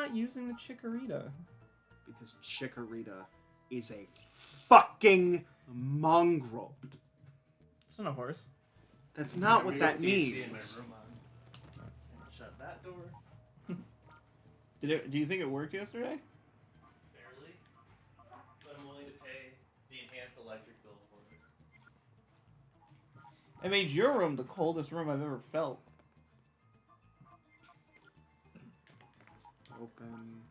not using the Chikorita? Because Chikorita is a fucking mongrel. It's not a horse. That's not what that means. Shut that door. Do you think it worked yesterday? Barely. But I'm willing to pay the enhanced electric bill for it. It made your room the coldest room I've ever felt. Open.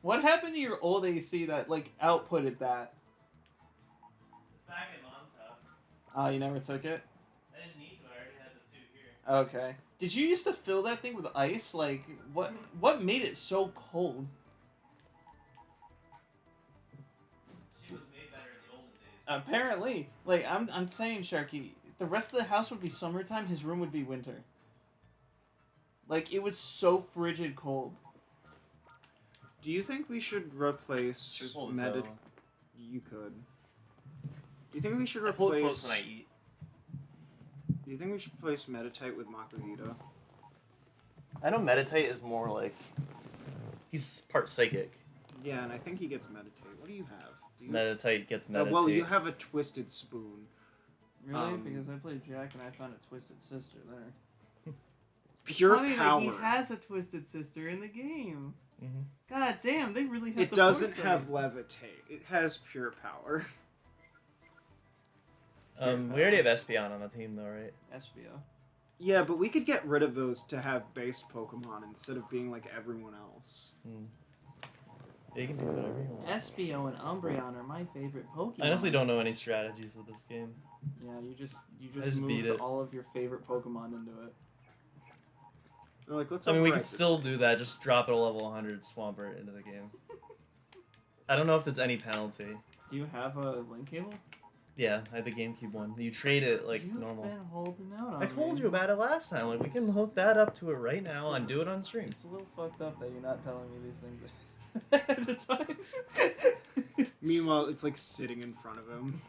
What happened to your old AC that, like, outputted that? It's back at Mom's house. Oh, you never took it? I didn't need to. I already had the 2 here. Okay. Did you used to fill that thing with ice? Like, what made it so cold? She was made better in the olden days. Apparently. Like, I'm saying, Sharky, the rest of the house would be summertime, his room would be winter. Like, it was so frigid cold. Do you think we should replace Medit? You could. Do you think we should I pull it replace? close when I eat. Do you think we should replace Meditite with Makuhita? I know Meditate is more like... He's part psychic. Yeah, and I think he gets Meditate. What do you have? Do you... Meditate gets Meditate. well, you have a Twisted Spoon. Really? Because I played Jack and I found a Twisted Sister there. Pure funny power. That he has a Twisted Sister in the game. Mm-hmm. God damn, they really have It doesn't have Levitate. It has pure power. We already have Espeon on the team, though, right? Espio. Yeah, but we could get rid of those to have based Pokemon instead of being like everyone else. Yeah, you can do whatever you want. Espio and Umbreon are my favorite Pokemon. I honestly don't know any strategies with this game. Yeah, you just beat moved it. all of your favorite Pokemon into it. They're like, let's. I mean, we overwrite could this. still do that. Just drop it a level 100 Swampert into the game. I don't know if there's any penalty. Do you have a link cable? Yeah, I had the GameCube one. You trade it like You've normal. been holding out on I told me. you about it last time. Like, we can hook that up to it right now and do it on stream. It's a little fucked up that you're not telling me these things at the time. Meanwhile, it's like sitting in front of him.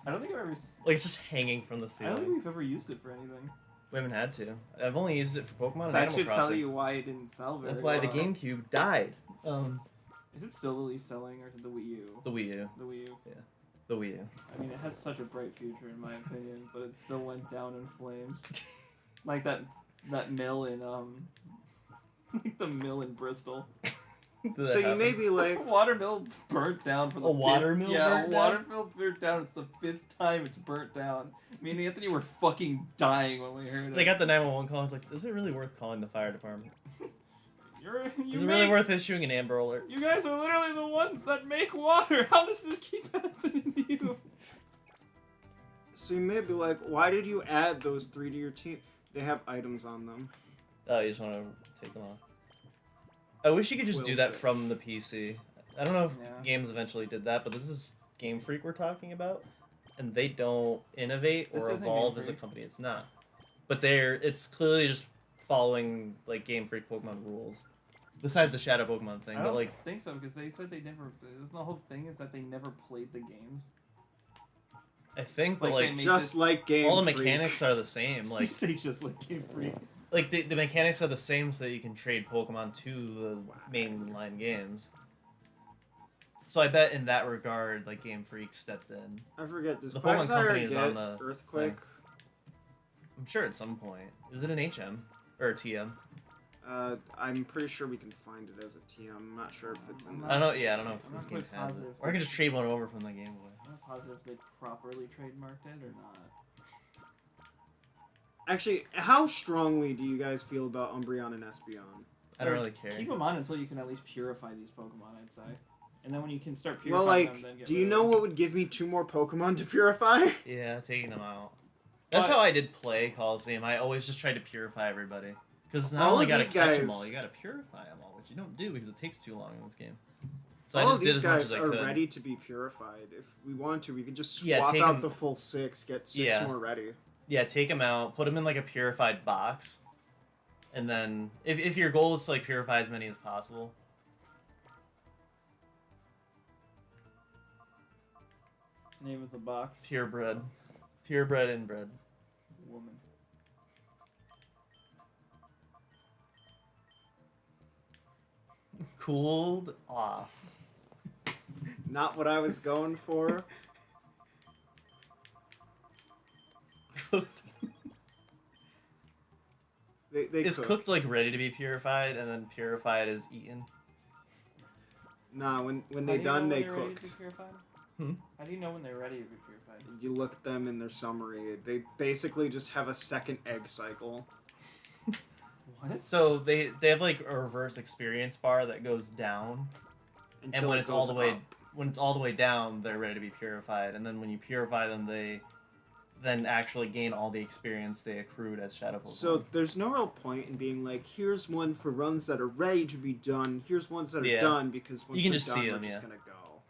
I don't think I've ever. Like, it's just hanging from the I don't think ceiling. we've ever used it for anything. We haven't had to. I've only used it for Pokemon and That Animal should Crossing. tell you why it didn't sell very That's why the well. GameCube died. Is it still at least selling, or is it the Wii U? The Wii U. The Wii U. The Wii U. I mean, it had such a bright future in my opinion, but it still went down in flames. Like that mill in like the mill in Bristol. So you may be like, Water mill burnt down for the A water mill Yeah, burnt a water down? mill burnt down. It's the 5th time it's burnt down. Me and Anthony were fucking dying when we heard it. They got the 911 call. It's like, is it really worth calling the fire department? Is it really make- worth issuing an Amber Alert? You guys are literally the ones that make water. How does this keep happening to you? so you may be like, why did you add those 3 to your team? They have items on them. Oh, you just want to take them off. I wish you could just do that Willfish. from the PC. I don't know if Yeah. games eventually did that, but this is Game Freak we're talking about, and they don't innovate This or isn't evolve Game as a Freak. company. It's not. But it's clearly just following like Game Freak Pokemon rules. Besides the Shadow Pokemon thing, I but don't like think so because they said they never. Isn't the whole thing is that they never played the games? I think, but Like, like they made Just like Game all the Freak. mechanics are the same. Like Like say just like Game Freak. like the mechanics are the same, so that you can trade Pokemon to the mainline games. So I bet in that regard, like Game Freak stepped in. I forget. Does The Pokemon company Quagsire is get on the Earthquake? I'm sure at some point. Is it an HM or a TM? I'm pretty sure we can find it as a TM. I'm not sure if it's in this. I don't know if I'm this not game quite has it. positive. Or I can just trade one over from the Game Boy. I'm not positive if they properly trademarked it or not. Actually, how strongly do you guys feel about Umbreon and Espeon? I don't really care. Keep them on until you can at least purify these Pokemon, I'd say. And then when you can start Well, purifying like, them, then get do you rid know of what would give me 2 more Pokemon to purify? Yeah, taking them out. That's But- how I did play Colosseum. I always just tried to purify everybody. Because not All only of gotta these catch them guys- all, you gotta purify them all, which you don't do because it takes too long in this game. So I All just of did these as much guys as I are could. ready to be purified. If we want to, we could just Yeah, swap take out 'em- the full 6, get 6 Yeah. more ready. Yeah, take them out, put them in like a purified box, and then if your goal is to like purify as many as possible. Name of the box. Purebred inbred. Woman. cooled off. Not what I was going for. Cooked. They Is cook. cooked like ready to be purified, and then purified is eaten? Nah, when How they do you know done, when they they're ready to be cooked. purified? Hmm? How do you know when they're ready to be purified? You look at them in their summary. They basically just have a second egg cycle. What? So they have like a reverse experience bar that goes down, Until and when it it's all goes the way up. when it's all the way down, they're ready to be purified. And then when you purify them, they then actually gain all the experience they accrued as Shadow Pokemon. So there's no real point in being like, here's one for runs that are ready to be done. Here's ones that are Yeah. done because once You can they're just done, see we're them, just yeah. gonna go.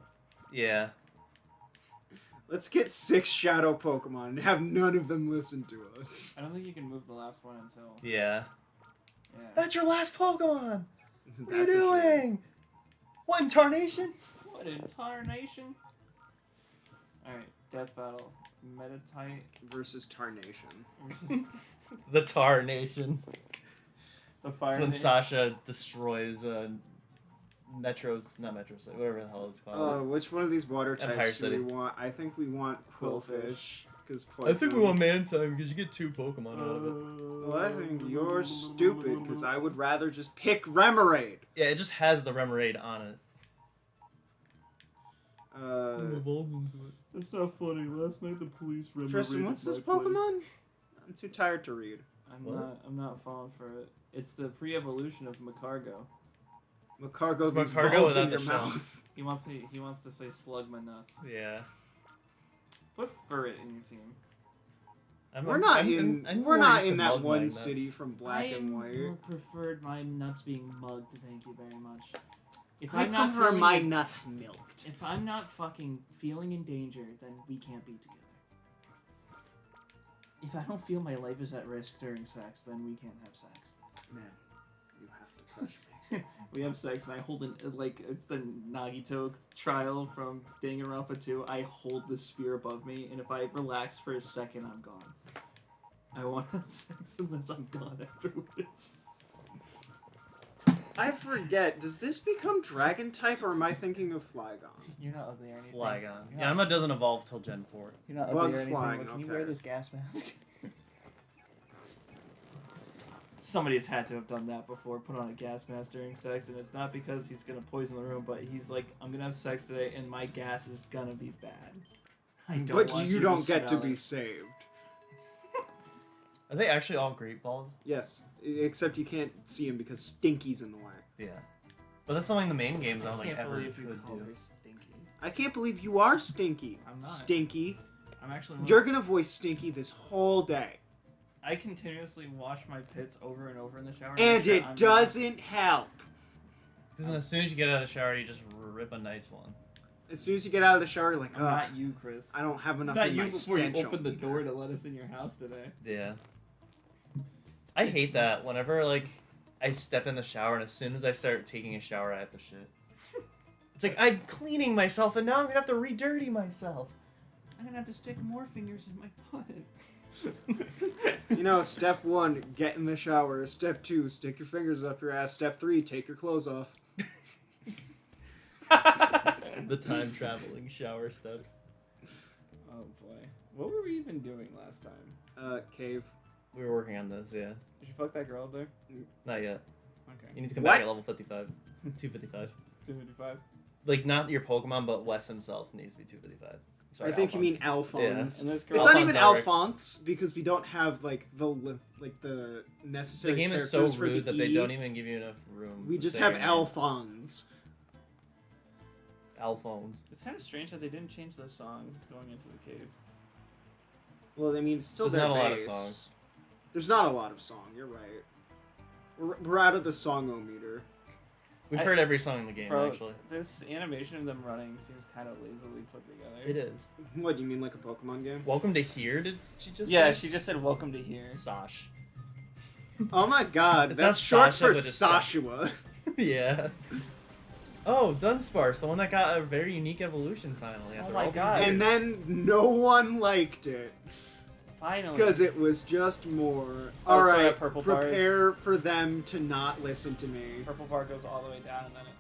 Yeah. Let's get 6 Shadow Pokemon and have none of them listen to us. I don't think you can move the last one until. Yeah. Yeah. That's your last Pokemon! What are you That's a shame. doing? What in tarnation? What in tarnation? Alright, Death Battle. Metatite Versus Tarnation. versus The Tar Nation. the Fire That's when Nation. Sasha destroys not Metro City, whatever the hell it's called. Which one of these water Empire types do we City. want? I think we want Quillfish. Because I think we want Mantime because you get 2 Pokemon out of it. Well, I think you're stupid because I would rather just pick Remoraid. Yeah, it just has the Remoraid on it. Uh, That's not funny. Last night the police Tristan, what's this Pokemon? I'm too tired to read. I'm not falling for it. It's the pre-evolution of Macargo. Macargo, these Macargo balls in without your the shell. mouth. He wants to say slug my nuts. Yeah. Put Furret in your team. We're not in that one nuts. city from Black and White. preferred my nuts being mugged. Thank you very much. If I I'm not prefer feeling my in- nuts milked. if I'm not fucking feeling in danger, then we can't be together. If I don't feel my life is at risk during sex, then we can't have sex. Man, you have to crush me. We have sex, and I hold it's the Nagito trial from Danganronpa 2. I hold the spear above me, and if I relax for a second, I'm gone. I want to have sex unless I'm gone afterwards. I forget, does this become Dragon type or am I thinking of Flygon? You're not ugly or anything. Flygon. You're Yeah, Yanma doesn't evolve till Gen 4. You're not Bug ugly or anything, flying, but can you okay. wear this gas mask? Somebody's had to have done that before, put on a gas mask during sex, and it's not because he's gonna poison the room, but he's like, I'm gonna have sex today, and my gas is gonna be bad. I don't But want you don't to get to smell be it. saved. Are they actually all Great Balls? Yes, except you can't see him because Stinky's in the way. Yeah. But that's something the main games I I don't think can't ever believe you could called do. her stinky. I can't believe you are Stinky. I'm not. Stinky. I'm actually. You're gonna voice Stinky this whole day. I continuously wash my pits over and over in the shower. And make sure it I'm doesn't help. Because as soon as you get out of the shower, you just rip a nice one. As soon as you get out of the shower, you're like, I'm oh, not you, Chris. I don't have enough Not in you my before you stench opened the on me. door to let us in your house today. Yeah. I hate that. Whenever, like, I step in the shower and as soon as I start taking a shower, I have to shit. It's like, I'm cleaning myself and now I'm gonna have to re-dirty myself. I'm gonna have to stick more fingers in my butt. You know, step 1, get in the shower. Step 2, stick your fingers up your ass. Step 3, take your clothes off. The time traveling shower steps. Oh boy. What were we even doing last time? Cave. We were working on this, yeah. Did you fuck that girl up there? Not yet. Okay. You need to come What? back at level 55. 255. 255? Like, not your Pokemon, but Wes himself needs to be 255. Sorry, I think you Alphonse. mean Alphonse. And this It's girl. not even Alphonse Elric. Alphonse because we don't have like the necessary. The game is so characters for rude the that they E. don't even give you enough room. We to just say have your name. Alphonse. Alphonse. It's kind of strange that they didn't change the song going into the cave. Well, I mean, it's still There's their not a lot of base. songs. There's not a lot of song. You're right. We're out of the song-o-meter. We've I- heard every song in the game, Bro, actually. this animation of them running seems kind of lazily put together. It is. What do you mean, like a Pokemon game? Welcome to here, did she just Yeah, say? she just said welcome to here. Sash. Oh my God, It's that's not short Sasha, for but it's Sashua. Yeah. Oh, Dunsparce, the one that got a very unique evolution finally. Oh after my all these God. years. And then no one liked it Finally. because it was just more. Oh, All so right, that purple bar is- prepare for them to not listen to me. Purple bar goes all the way down and then it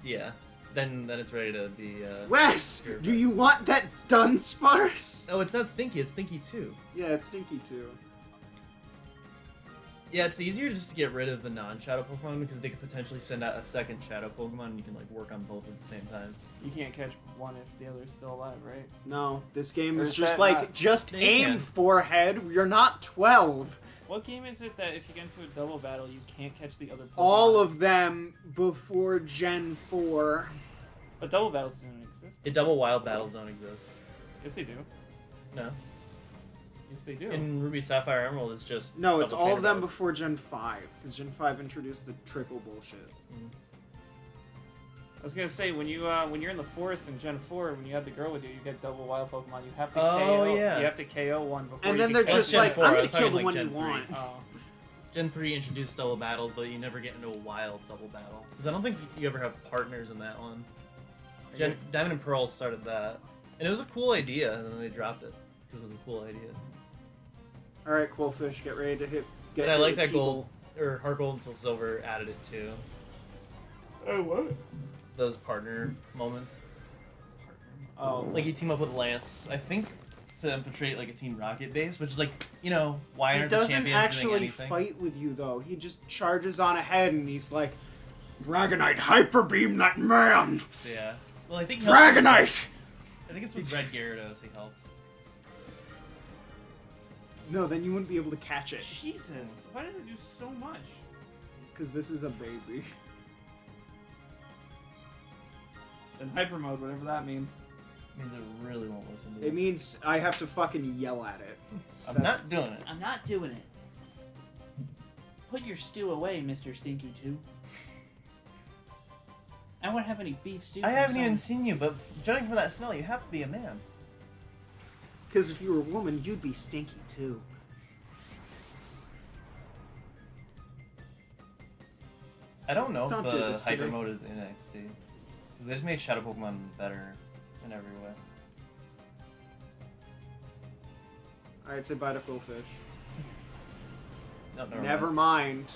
Yeah. Then it's ready to be. Wes, purified. do you want that Dunsparce? Oh, it's not Stinky. It's Stinky 2. Yeah, it's stinky too. Yeah, it's easier just to get rid of the non-Shadow Pokemon because they could potentially send out a second Shadow Pokemon and you can like work on both at the same time. You can't catch one if the other's still alive, right? No, this game Or is is just that like, not- just They aim can. forehead. You're not 12. What game is it that if you get into a double battle, you can't catch the other Pokemon? All of them before Gen 4. But double battles don't exist. Double Wild Battles don't exist. Yes, they do. No. Yes, they do. In Ruby Sapphire Emerald, it's just. No, it's double all trainer of them battles. before Gen 5. Because Gen 5 introduced the triple bullshit. I was gonna say when you're in the forest in Gen 4, when you have the girl with you, you get double wild Pokemon. You have to Oh, KO. yeah. You have to KO one before. And you then can they're catch just Gen like, 4, I'm I gonna was kill talking the like one Gen you 3. want. Oh. Gen 3 introduced double battles, but you never get into a wild double battle. Because I don't think you ever have partners in that one. Diamond and Pearl started that. And it was a cool idea, and then they dropped it. Because it was a cool idea. Alright, Quillfish, get ready to hit. Get And I hit like with that T-Bolt. gold, or Heart Gold and Soul Silver added it too. Oh what? Those partner moments. Oh, Like you team up with Lance, I think, to infiltrate like a Team Rocket base, which is like, you know, why He aren't the doesn't champions doing actually anything? fight with you, though. He just charges on ahead and he's like, Dragonite, Hyper Beam that man! Yeah. Well, I think Dragonite! I think it's with Red Gyarados he helps. No, then you wouldn't be able to catch it. Jesus! Why did it do so much? Because this is a baby. It's in hyper mode, whatever that means. Means it really won't listen to It you. means I have to fucking yell at it. I'm not doing it. I'm not doing it. Put your stew away, Mr. Stinky 2. I won't have any beef stew. I from haven't even someone- seen you, but judging from that smell, you have to be a man. Because if you were a woman, you'd be stinky too. I don't know Don't if do the this to hyper me. mode is in XD. They just made Shadow Pokemon better in every way. Alright, say bye to Quillfish. No, Never mind.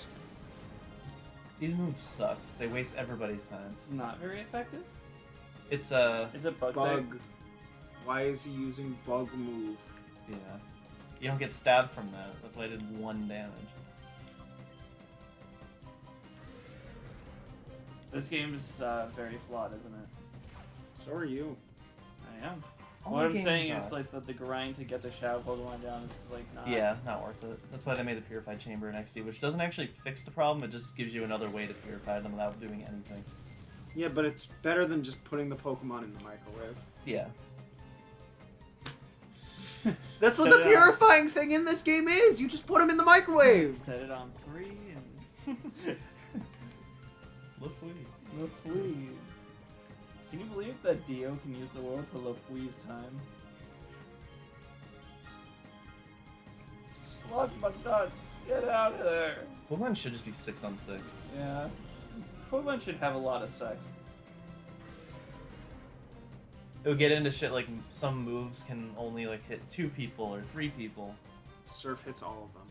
These moves suck. They waste everybody's time. It's not very effective. It's Is it bug type? Bug. Why is he using bug move? yeah. You don't get stabbed from that. That's why I did 1 damage. This game is very flawed, isn't it? So are you. I am. All What I'm games saying are. is like the grind to get the Shadow Pokemon down is like not. Yeah, not worth it. That's why they made the Purified Chamber in XD, which doesn't actually fix the problem. It just gives you another way to purify them without doing anything. Yeah, but it's better than just putting the Pokemon in the microwave. Yeah. That's what Set the it on- purifying thing in this game is! You just put them in the microwave! Set it on 3 and Lafouille. Can you believe that Dio can use the world to Lafouille's time? Slug my nuts! Get out of there! Pokemon should just be 6-on-6. Yeah. Pokemon should have a lot of sex. It would get into shit like some moves can only like hit 2 people or 3 people. Surf hits all of them.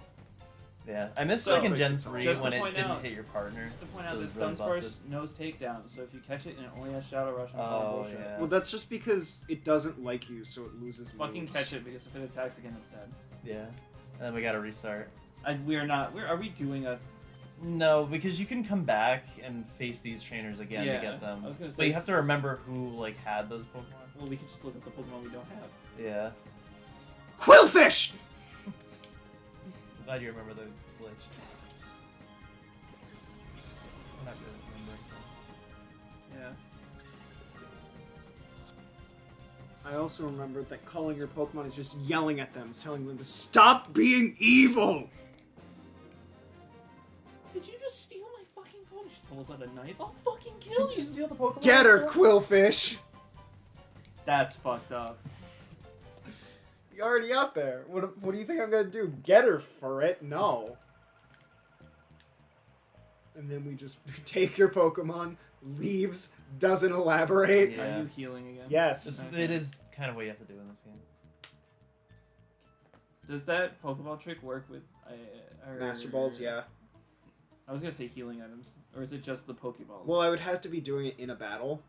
Yeah, I missed So, like in Gen just 3 to when it point didn't out- hit your partner. Just to point so out, it this was really Dunsparce busted. knows takedown, so if you catch it and it only has Shadow Rush and Oh, all bullshit, yeah. Well, that's just because it doesn't like you, so it loses fucking moves. catch it because if it attacks again, it's dead. Yeah. And then we gotta restart. We are not. Are we doing a? No, because you can come back and face these trainers again Yeah, to get them. I was gonna But say- you have to remember who like had those Pokemon. Well, we could just look at the Pokemon we don't have. Yeah. Quillfish! I'm glad you remember the glitch. I'm not good at remembering things. Yeah. I also remembered that calling your Pokemon is just yelling at them, telling them to stop being evil! Did you just steal my fucking Pokemon? She pulls out a knife. I'll fucking kill you. steal the Pokemon? Get her, Quillfish! That's fucked up. You're already out there. What do you think I'm gonna do? Get her for it? No. And then we just take your Pokemon, leaves, doesn't elaborate. Yeah. Are you healing again? Yes. It is kind of what you have to do in this game. Does that Pokeball trick work with? Master Balls, yeah. I was gonna say healing items, or is it just the Pokeballs? Well, I would have to be doing it in a battle,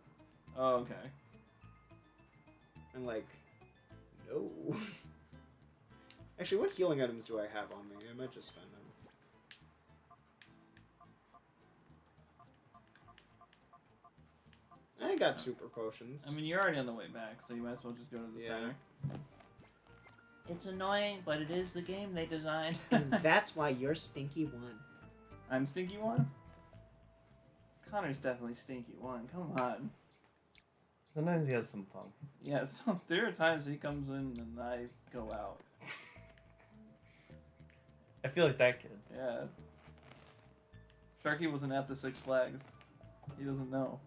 Oh, okay. and like, no. Actually, what healing items do I have on me? I might just spend them. I got super potions. I mean, you're already on the way back, so you might as well just go to the Yeah. center. It's annoying, but it is the game they designed. And that's why you're Stinky One. I'm Stinky One? Connor's definitely Stinky One. Come on. Sometimes he has some funk. Yeah, so there are times he comes in and I go out. I feel like that kid. Yeah. Sharky wasn't at the Six Flags. He doesn't know.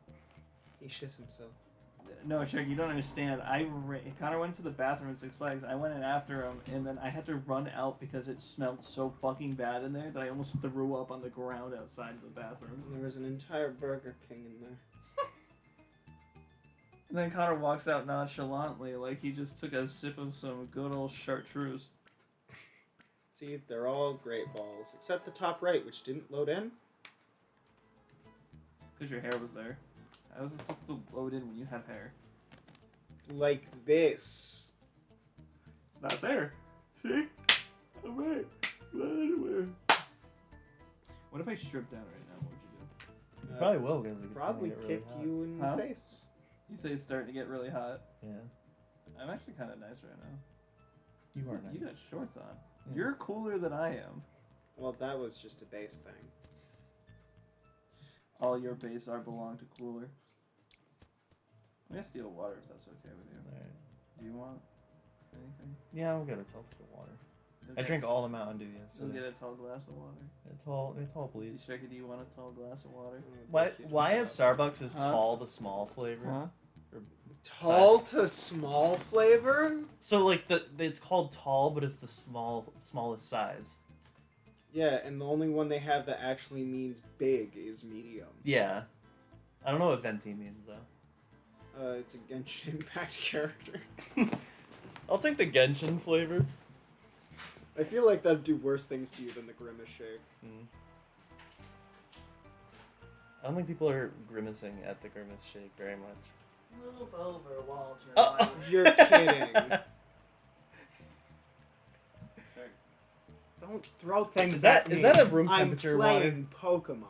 He shit himself. No, Sharky, you don't understand. Connor went to the bathroom at Six Flags. I went in after him, and then I had to run out because it smelled so fucking bad in there that I almost threw up on the ground outside of the bathroom. There was an entire Burger King in there. And then Connor walks out nonchalantly, like he just took a sip of some good old chartreuse. See, they're all great balls, except the top right, which didn't load in. Because your hair was there. I was supposed to load in when you have hair. Like this. It's not there. See? I'm right. Not anywhere. What if I stripped down right now? What would you do? Probably will because it's Probably gonna get really kick hot. you in Huh? the face. You say it's starting to get really hot. Yeah. I'm actually kind of nice right now. You are nice. You got shorts on. Yeah. You're cooler than I am. Well, that was just a base thing. All your base are belong to cooler. I'm gonna steal water if that's okay with you. Alright. Do you want anything? Yeah, I'm good. I'll take the water. You'll I get- drink all the Mountain Dew You'll get yesterday. a tall glass of water. A tall, please. Sharky, do you want a tall glass of water? Why is Starbucks is Huh? tall the small flavor? Huh? Tall to small flavor? So like it's called tall, but it's the smallest size. Yeah, and the only one they have that actually means big is medium. Yeah. I don't know what venti means though. It's a Genshin Impact character. I'll take the Genshin flavor. I feel like that'd do worse things to you than the Grimace Shake. I don't think people are grimacing at the Grimace Shake very much. Move over, Walter. Oh. You're kidding. Don't throw things Is that- at me. is that a room temperature I'm water? playing Pokemon.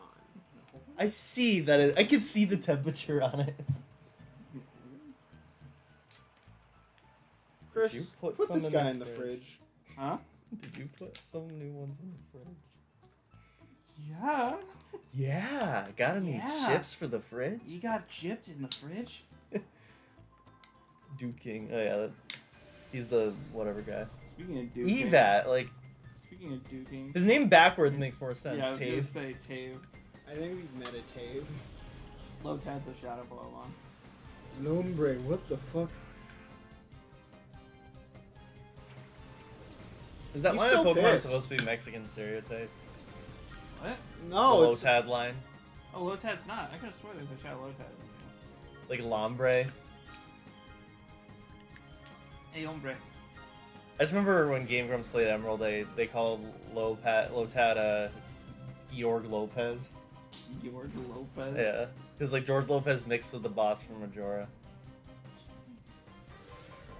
I see that. I can see the temperature on it. Chris, you put put some this in guy the in the fridge? fridge. Huh? Did you put some new ones in the fridge? Yeah. Yeah, gotta need Yeah. chips for the fridge. You got gypped in the fridge? Duking. Oh yeah, he's the whatever guy. Speaking of duking. Evat, like Speaking of duking. his name backwards makes more sense. Yeah, I was gonna Tave. say Tave. I think we've met a Tave. Lotad's a shadow blow on. Lombre, what the fuck? Is that He's line of still Pokemon pissed. supposed to be Mexican stereotypes? What? No, the it's Lotad line, Oh, Lotad's not. I could have sworn there's a shadow Lotad. like Lombre. Hey, hombre. I just remember when Game Grumps played Emerald, they called Lotad Georg Lopez. George Lopez. Yeah, it was like George Lopez mixed with the boss from Majora.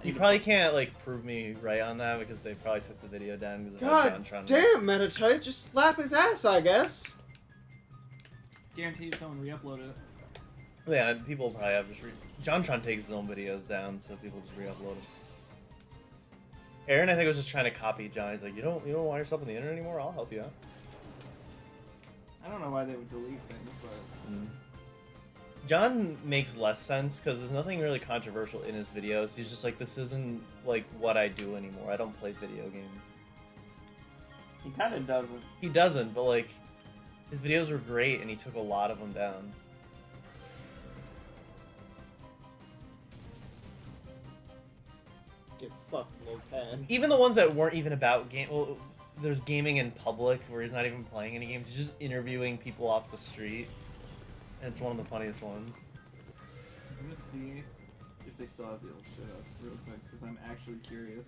You probably can't like prove me right on that because they probably took the video down because of God Jontron. damn, Metatite, just slap his ass, I guess. Guarantee you someone re-uploaded it. Yeah, people probably have just Jontron takes his own videos down, so people just re-upload them. Aaron, I think, was just trying to copy John. He's like, you don't want yourself on the internet anymore? I'll help you out. I don't know why they would delete things, but John makes less sense because there's nothing really controversial in his videos. He's just like, this isn't like what I do anymore. I don't play video games. he kind of doesn't. He doesn't, but like, his videos were great and he took a lot of them down. Get fucked, Lopad. Even the ones that weren't even about game. Well, there's gaming in public where he's not even playing any games. He's just interviewing people off the street. And it's one of the funniest ones. I'm gonna see if they still have the old shit up real quick, because I'm actually curious.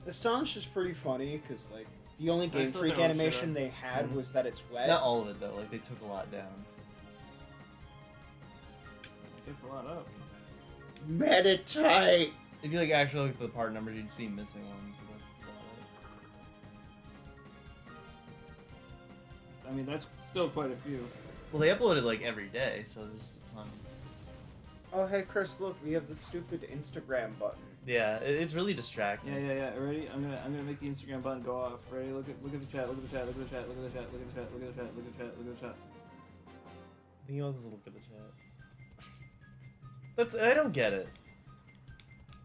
The song's just pretty funny because like the only Game still Freak don't animation shit they had Mhm. was that it's wet. Not all of it though. Like they took a lot down. I picked a lot up. Meditate. If you like actually look at the part numbers, you'd see missing ones. But that's about it. I mean, that's still quite a few. Well, they uploaded like every day, so there's a ton. Oh hey Chris, look, we have the stupid Instagram button. Yeah, it's really distracting. Yeah. Ready? I'm gonna make the Instagram button go off. Ready? Look at the chat. Look at the chat. Look at the chat. Look at the chat. Look at the chat. Look at the chat. Look at the chat. Look at the chat. I think he wants us to look at the chat. I don't get it.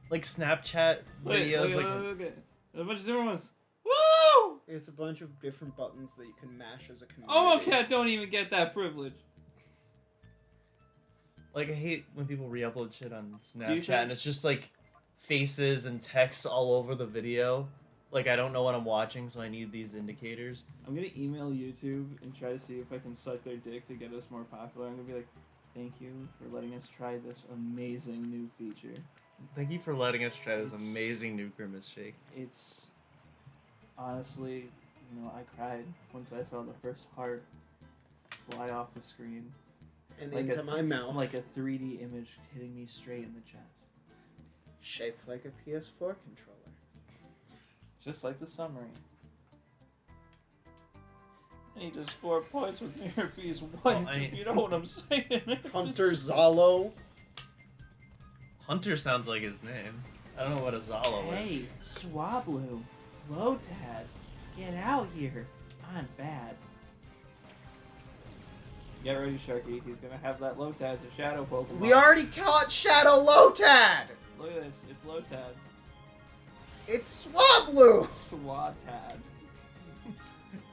Like Snapchat videos, Look at there's a bunch of different ones. Woo! It's a bunch of different buttons that you can mash as a community. Oh, okay. Don't even get that privilege. like I hate when people re-upload shit on you Snapchat think- and it's just like faces and text all over the video. Like I don't know what I'm watching, so I need these indicators. I'm gonna email YouTube and try to see if I can suck their dick to get us more popular. I'm gonna be like, thank you for letting us try this amazing new feature. Thank you for letting us try this It's- amazing new Grimace Shake. It's honestly, I cried once I saw the first heart fly off the screen. And Like into a- my mouth. Like a 3D image hitting me straight in the chest. Shaped like a PS4 controller. Just like the summary. I need to score points with Mirror Beast 1, if you know what I'm saying. Hunter Zalo. Hunter sounds like his name. I don't know what a Zalo is. Hey, Swablu, Lotad, get out here. I'm bad. Get ready, Sharky. He's gonna have that Lotad as a shadow Pokemon. We already caught Shadow Lotad! Look at this. It's Lotad. It's Swablu! Swatad.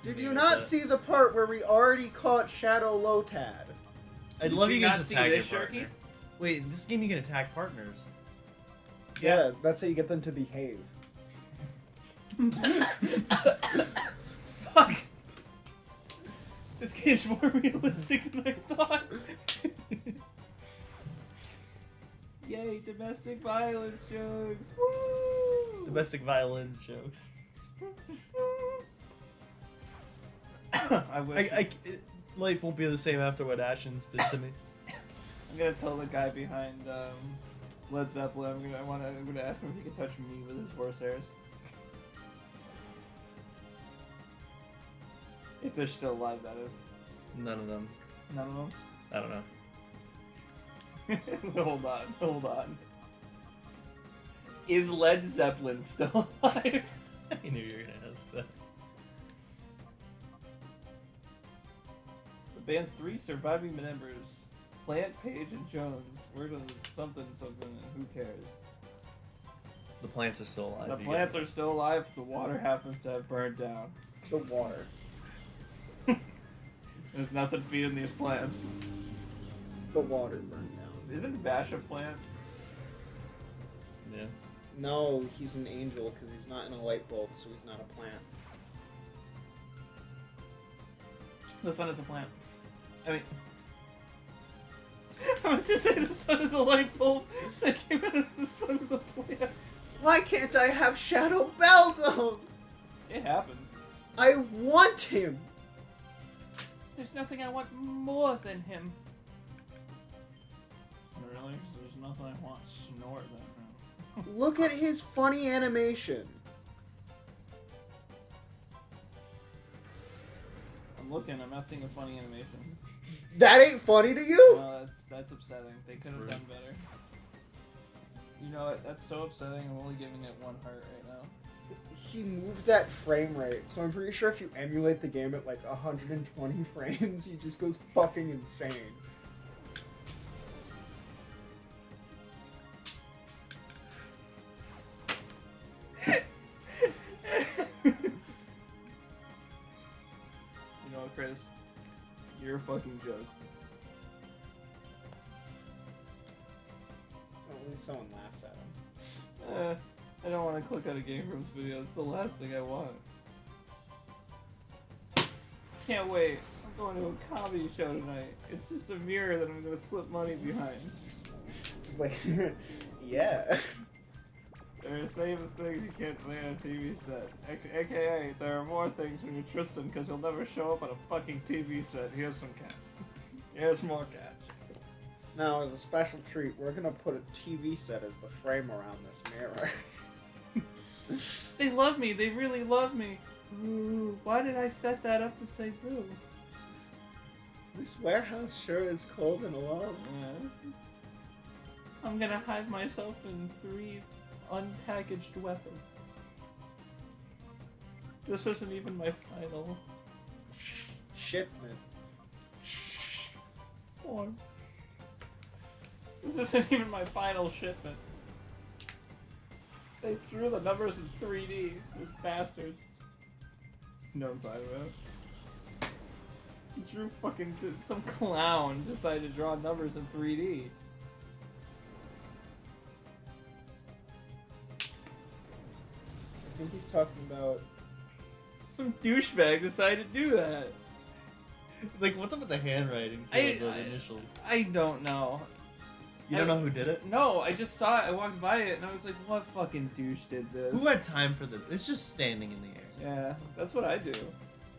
Did Maybe you not that- see the part where we already caught Shadow Lotad? I'd Did love you you guys not to see attack your this, partner. Sharky? Wait, this game you can attack partners. Yeah, that's how you get them to behave. Fuck! This game's more realistic than I thought. Yay, domestic violence jokes! Woo! Domestic violence jokes. I wish. Life won't be the same after what Ashens did to me. I'm gonna tell the guy behind Led Zeppelin. I'm gonna ask him if he can touch me with his horse hairs. If they're still alive, that is. None of them. None of them. I don't know. Hold on. Is Led Zeppelin still alive? I knew you were gonna ask that. The band's 3 surviving members, Plant, Page, and Jones, worked on something, and who cares? The plants are still alive. The plants are still alive, the water happens to have burned down. The water. There's nothing feeding these plants. The water burned down. Isn't Bash a plant? Yeah. No, he's an angel because he's not in a light bulb, so he's not a plant. The sun is a plant. I mean... I meant to say the sun is a light bulb. That came out as the sun is a plant. Why can't I have Shadow Beldum? It happens. I want him! There's nothing I want more than him. Really? 'Cause there's nothing I want snort than him. Look at his funny animation. I'm looking, I'm not seeing a funny animation. That ain't funny to you? No, that's upsetting. They could have rude. done better. You know what? That's so upsetting. I'm only giving it 1 heart right now. He moves at frame rate, so I'm pretty sure if you emulate the game at like 120 frames, he just goes fucking insane. You know what, Chris? You're a fucking joke. At least someone laughs at him. I don't want to click on a Game Grumps video. It's the last thing I want. Can't wait. I'm going to a comedy show tonight. It's just a mirror that I'm going to slip money behind. Just like, yeah. There are famous things you can't say on a TV set. AKA, there are more things when you're Tristan because you'll never show up on a fucking TV set. Here's some cash. Here's more cash. Now, as a special treat, we're gonna put a TV set as the frame around this mirror. They love me. They really love me. Ooh, why did I set that up to say boo? This warehouse sure is cold and alone. Yeah. I'm gonna hide myself in 3 unpackaged weapons. This isn't even my final Shipment. form. This isn't even my final shipment. They drew the numbers in 3D, those bastards. You know what I'm talking about? He drew fucking some clown decided to draw numbers in 3D. I think he's talking about. Some douchebag decided to do that. Like, what's up with the handwriting? The initials. I don't know. You don't know who did it? No, I just saw it. I walked by it and I was like, what fucking douche did this? Who had time for this? It's just standing in the air. Yeah, that's what I do.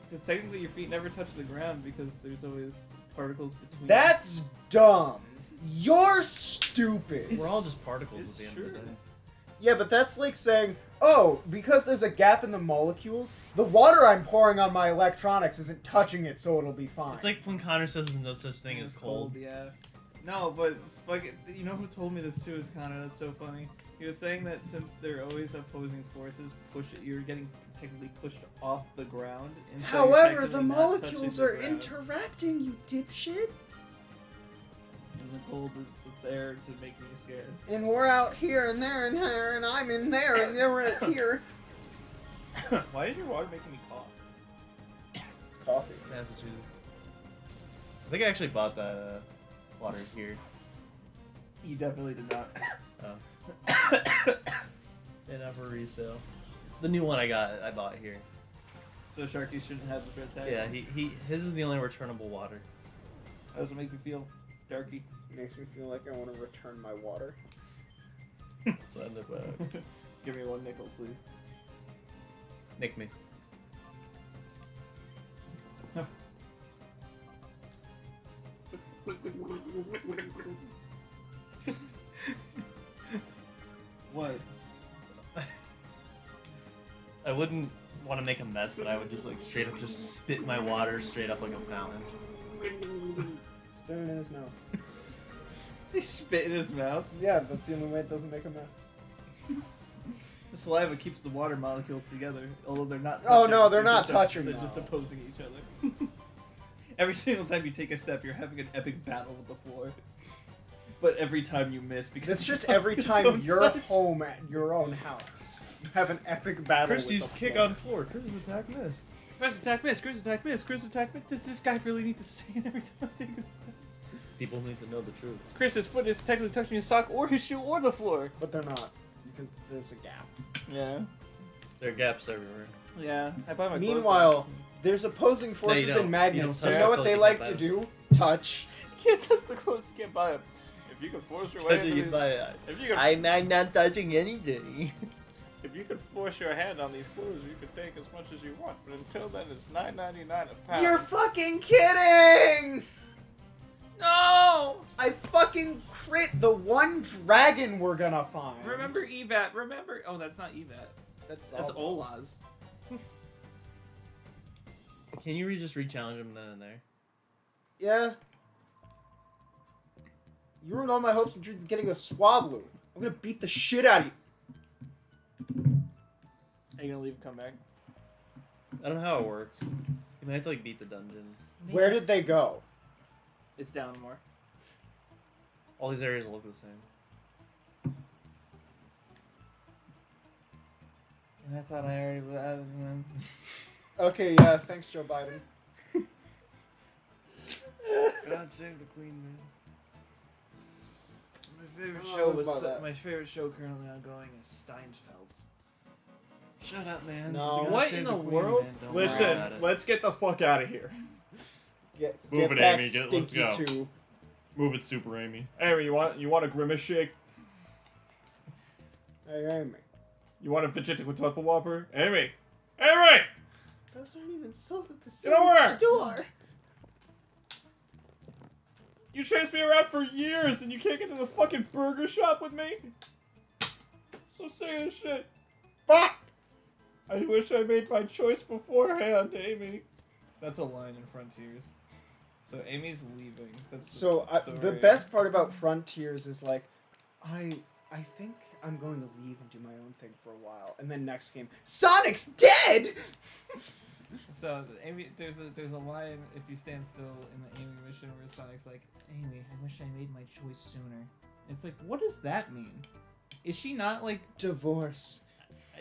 Because technically your feet never touch the ground because there's always particles between. That's dumb. You're stupid. We're all just particles it's at the end true. of the day. Yeah, but that's like saying, oh, because there's a gap in the molecules, the water I'm pouring on my electronics isn't touching it, so it'll be fine. It's like when Connor says there's no such thing as It's cold. Yeah. No, but like, you know who told me this too is Connor. That's so funny. He was saying that since they're always opposing forces, you're getting technically pushed off the ground. And so you're However, the technically not molecules touching are the ground. interacting, you dipshit. And the cold is there to make me scared. And we're out here and there and here, and I'm in there and they're at here. Why is your water making me cough? It's coffee. Massachusetts. I think I actually bought that water here. You definitely did not. Oh. And have a resale. The new one I bought here. So Sharky shouldn't have this red tag. Yeah, his is the only returnable water. How does it make you feel, Sharky? Makes me feel like I want to return my water. Send it back. Give me 1 nickel, please. Nick me. What? I wouldn't want to make a mess, but I would just like straight up just spit my water straight up like a fountain. Spit it in his mouth. Does he spit in his mouth? Yeah, that's the only way it doesn't make a mess. The saliva keeps the water molecules together, although they're not. Oh, touching, no, they're not touching, They're no. just opposing each other. Every single time you take a step, you're having an epic battle with the floor. But every time you miss, because It's you just every just time don't you're touch. home at your own house, you have an epic battle Chris with used the kick floor. on floor. Chris attack missed. Chris attack miss, Chris attack miss, Chris attack miss. Does this guy really need to say it every time I take a step? People need to know the truth. Chris's foot is technically touching his sock or his shoe or the floor. But they're not, because there's a gap. Yeah. There are gaps everywhere. Yeah. I buy my clothes Meanwhile, there's opposing forces don't. and magnets. You Do don't you touch know the what clothes, they you like can't to buy do? Touch. You can't touch the clothes, you can't buy them. If you can force your way into these, if you can, I'm not touching anything. if you could force your hand on these clothes, you could take as much as you want. But until then, it's $9.99 a pound. You're fucking kidding! No! I fucking crit the one dragon we're gonna find. Remember EVAT. Remember. Oh, that's not EVAT. That's That's all. Olaz. Can you just re-challenge him then and there? Yeah. You ruined all my hopes and dreams of getting a Swablu. I'm gonna beat the shit out of you. Are you gonna leave and come back? I don't know how it works. You might have to like beat the dungeon. Where did they go? It's down more. All these areas look the same. And I thought I already was out of them. Okay, yeah, thanks, Joe Biden. God save the queen, man. My favorite Oh, show about was that. my favorite show currently ongoing is Steinfeld. Shut up, man. No. God What save in the the queen, world? man. Don't worry about it. let's get the fuck out of here. Get Move it, back, Amy, Stinky let's go. 2. Move it, Super Amy. Amy, you want a grimace shake? Hey, Amy. You want a Vegeta with Purple Whopper? Amy! Amy! Those aren't even sold at the Get same over here! store. You chased me around for years and you can't get to the fucking burger shop with me? I'm so sick of this shit. Fuck! I wish I made my choice beforehand, Amy. That's a line in Frontiers. So Amy's leaving. That's So the story. best part about Frontiers is like, I think I'm going to leave and do my own thing for a while, and then next game, Sonic's dead. So Amy, there's a line if you stand still in the Amy mission where Sonic's like, Amy, I wish I made my choice sooner. It's like, what does that mean? Is she not like Divorce.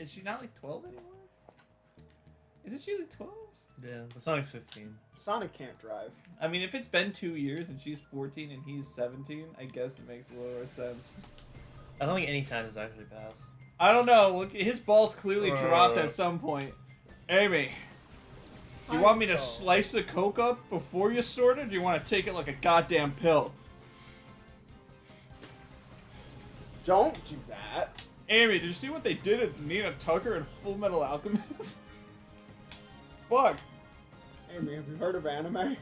Is she not like 12 anymore? Isn't she like 12? Yeah, the Sonic's 15. Sonic can't drive. I mean, if it's been 2 years and she's 14 and he's 17, I guess it makes a little more sense. I don't think any time has actually passed. I don't know. Look, his balls clearly dropped at some point. Amy, do you want me to slice the Coke up before you snort it, or do you want to take it like a goddamn pill? Don't do that. Amy, did you see what they did at Nina Tucker in Full Metal Alchemist? Fuck. Amy, have you heard of anime?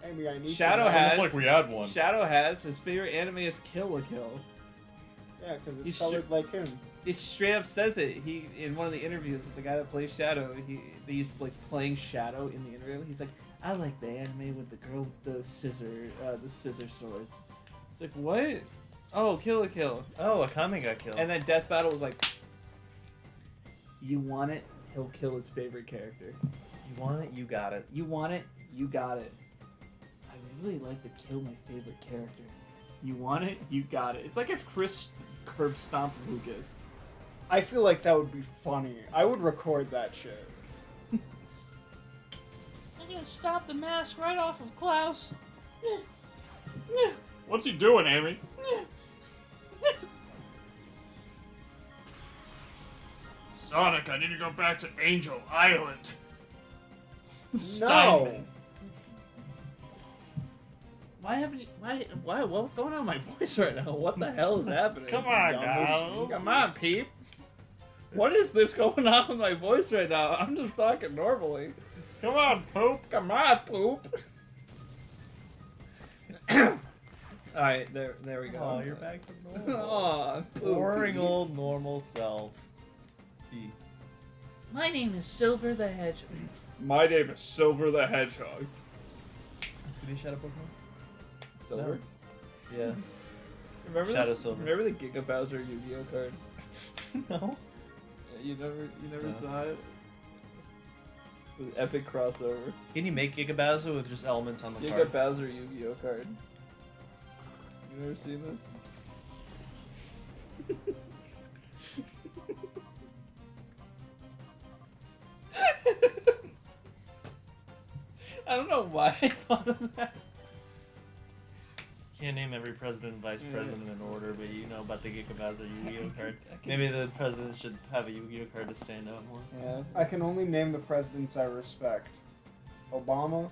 Amy, I need Shadow to know. has. Almost like we had one. Shadow has his favorite anime is Kill la Kill. Yeah, because it's He's colored like him. He straight up says it. He in one of the interviews with the guy that plays Shadow. They used like playing Shadow in the interview. He's like, I like the anime with the girl with the scissor swords. It's like, what? Oh, Kill la Kill. Oh, Akame got killed. And then Death Battle was like, you want it? He'll kill his favorite character. You want it? You got it. You want it? You got it. I really like to kill my favorite character. You want it? You got it. It's like if Chris curb stomped Lucas. I feel like that would be funny. I would record that shit. I'm gonna stop the mask right off of Klaus. What's he doing, Amy? Sonic, I need to go back to Angel Island. Steinman. Why haven't you? Why? What's going on with my voice right now? What the hell is happening? Come on, Young guys. Come on, peep. What is this going on with my voice right now? I'm just talking normally. Come on, poop. Come on, poop. Alright, there we go. Oh, you're back to normal. Aw, poop. Boring old normal self. My name is Silver the Hedgehog. My name is Silver the Hedgehog. City Shadow Pokemon? Silver? Yeah. Remember Shadow this? Silver. Remember the Giga Bowser Yu-Gi-Oh card? No. Yeah, you never No. saw it? It was an epic crossover. Can you make Giga Bowser with just elements on the Giga card? Bowser Yu-Gi-Oh card. You never seen this? I don't know why I thought of that. Can't name every president and vice president in order, but you know about the Giga Bowser Yu-Gi-Oh card. I can- Maybe the president should have a Yu-Gi-Oh card to stand out more. Yeah. I can only name the presidents I respect. Obama.